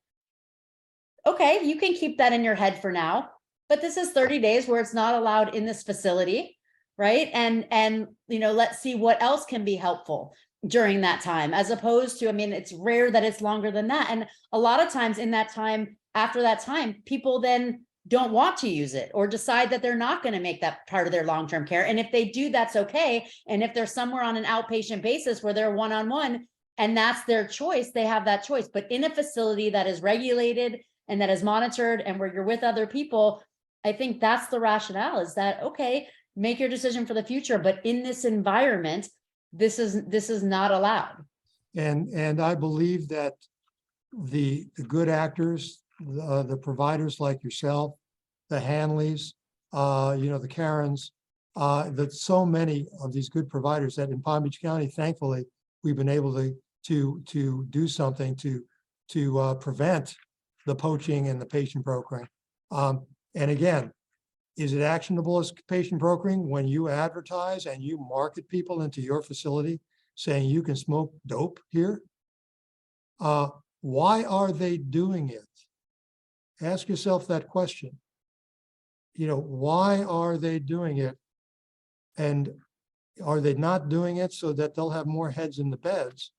okay, you can keep that in your head for now, but this is 30 days where it's not allowed in this facility. Right. And let's see what else can be helpful during that time, as opposed to, I mean, it's rare that it's longer than that. And a lot of times in that time, after that time, people then don't want to use it or decide that they're not going to make that part of their long-term care. And if they do, that's okay. And if they're somewhere on an outpatient basis where they're one-on-one and that's their choice, they have that choice. But in a facility that is regulated and that is monitored and where you're with other people, I think that's the rationale, is that, okay, make your decision for the future, but in this environment, this is not allowed. And I believe that the good actors, the providers like yourself, the Hanleys, the Karens, that so many of these good providers that in Palm Beach County, thankfully, we've been able to do something to prevent the poaching and the patient brokering. And again, is it actionable as patient brokering when you advertise and you market people into your facility saying you can smoke dope here? Why are they doing it? Ask yourself that question. Why are they doing it? And are they not doing it so that they'll have more heads in the beds?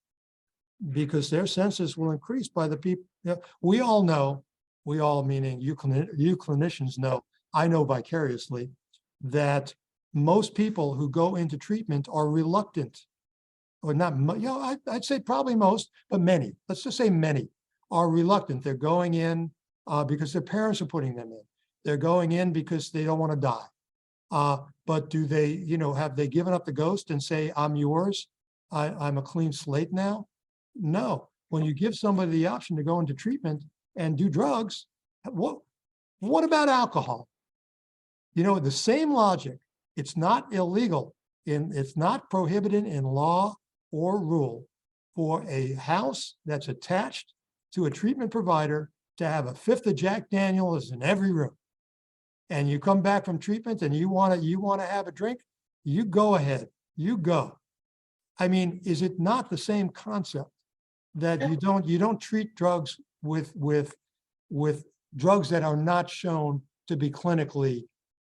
Because their census will increase by the people. We all know, we all meaning you clinicians know, I know vicariously, that most people who go into treatment are reluctant, or not, I'd say probably most, but many, let's just say many, are reluctant. They're going in because their parents are putting them in. They're going in because they don't want to die. But do they, have they given up the ghost and say, I'm yours, I'm a clean slate now? No. When you give somebody the option to go into treatment and do drugs, what about alcohol? The same logic. It's not illegal, it's not prohibited in law or rule for a house that's attached to a treatment provider to have a fifth of Jack Daniels in every room. And you come back from treatment and you want to have a drink, you go ahead, you go. I mean, is it not the same concept that you don't treat drugs with drugs that are not shown to be clinically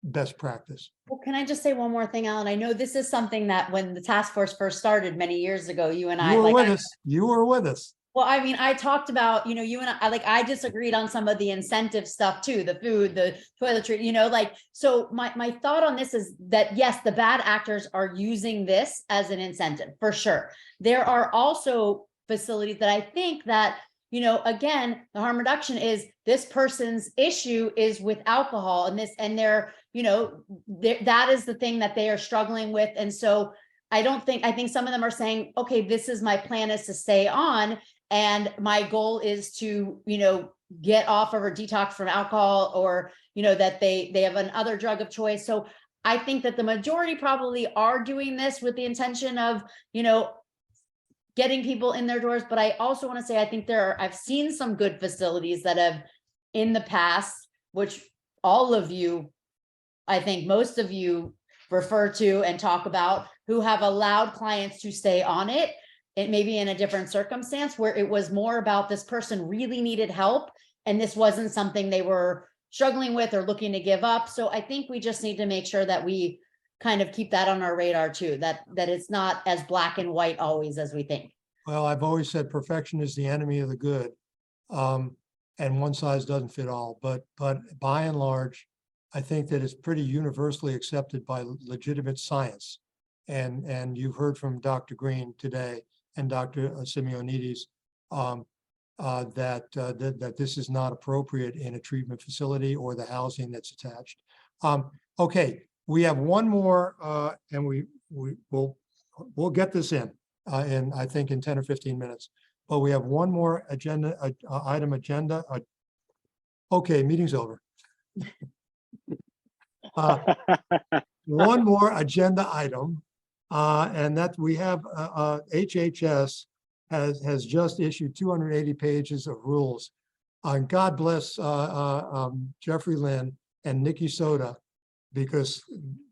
best practice. Well, can I just say one more thing, Alan? I know this is something that when the task force first started many years ago, you and I, You were like, with us. You were with us. well, I mean, I talked about, you and I disagreed on some of the incentive stuff too, the food, the toiletry, like, so my thought on this is that, yes, the bad actors are using this as an incentive for sure. There are also facilities that I think that, again, the harm reduction is this person's issue is with alcohol and they're, that is the thing that they are struggling with. And so I think some of them are saying, okay, this is my plan is to stay on. And my goal is to, get off of or detox from alcohol or, that they have another drug of choice. So I think that the majority probably are doing this with the intention of, getting people in their doors. But I also want to say, I think I've seen some good facilities that have in the past, which all of you, I think most of you refer to and talk about, who have allowed clients to stay on it. It may be in a different circumstance where it was more about this person really needed help and this wasn't something they were struggling with or looking to give up. So I think we just need to make sure that we kind of keep that on our radar too, that it's not as black and white always as we think. Well, I've always said perfection is the enemy of the good. And one size doesn't fit all, but by and large, I think that it's pretty universally accepted by legitimate science. And you've heard from Dr. Green today and Dr. Simeonides that this is not appropriate in a treatment facility or the housing that's attached. Okay, we have one more, and we'll get this in I think in 10 or 15 minutes. But we have one more item agenda. Okay, meeting's over. One more agenda item, and that we have HHS has just issued 280 pages of rules. God bless Jeffrey Lynn and Nikki Soda, because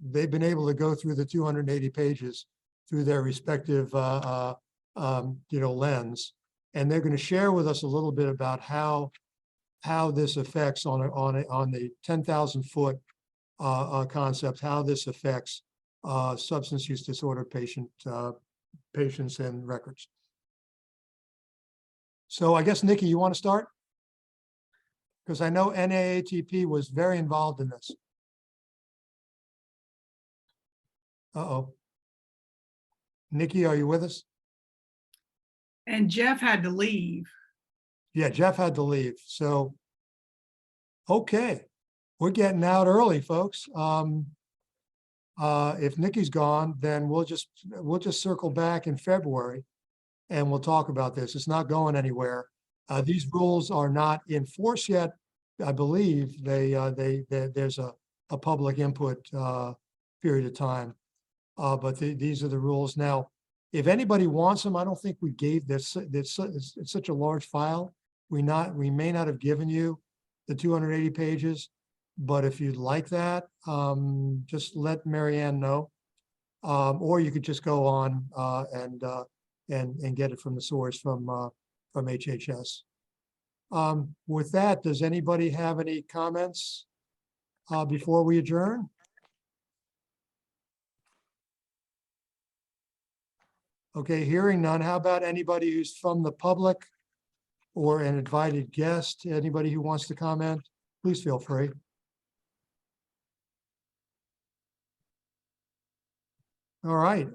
they've been able to go through the 280 pages through their respective lens, and they're going to share with us a little bit about how this affects on the 10,000 foot concept, how this affects substance use disorder patients and records. So I guess, Nikki, you want to start? Because I know NAATP was very involved in this. Uh-oh. Nikki, are you with us? And Jeff had to leave. Yeah, Jeff had to leave. So, okay, we're getting out early, folks. If Nikki's gone, then we'll just circle back in February and we'll talk about this. It's not going anywhere. These rules are not in force yet. I believe there's a public input period of time. But these are the rules. Now, if anybody wants them, I don't think we gave this. It's such a large file. We may not have given you the 280 pages, but if you'd like that, just let Marianne know, or you could just go on and get it from the source from HHS. With that, does anybody have any comments before we adjourn? Okay, hearing none. How about anybody who's from the public or an invited guest? Anybody who wants to comment, please feel free. All right.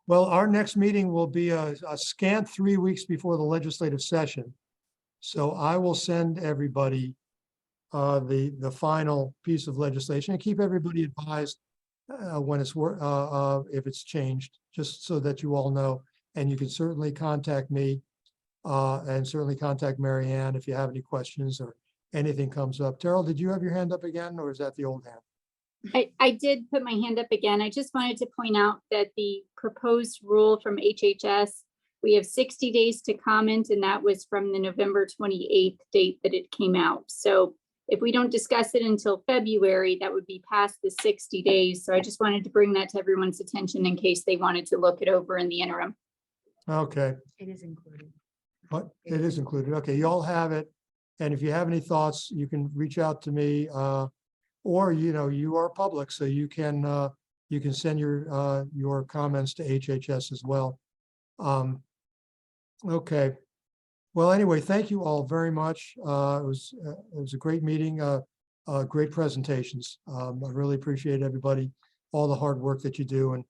Well, our next meeting will be a scant 3 weeks before the legislative session. So I will send everybody the final piece of legislation and keep everybody advised when it's if it's changed, just so that you all know. And you can certainly contact me and certainly contact Marianne if you have any questions or anything comes up. Terrell, did you have your hand up again, or is that the old hand? I did put my hand up again. I just wanted to point out that the proposed rule from HHS, we have 60 days to comment, and that was from the November 28th date that it came out. So if we don't discuss it until February, that would be past the 60 days. So I just wanted to bring that to everyone's attention in case they wanted to look it over in the interim. Okay. It is included. But it is included. Okay, you all have it. And if you have any thoughts, you can reach out to me, or, you are public, so you can send your comments to HHS as well. Okay. Well, anyway, thank you all very much. It was a great meeting, great presentations. I really appreciate everybody, all the hard work that you do, and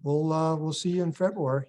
we'll see you in February.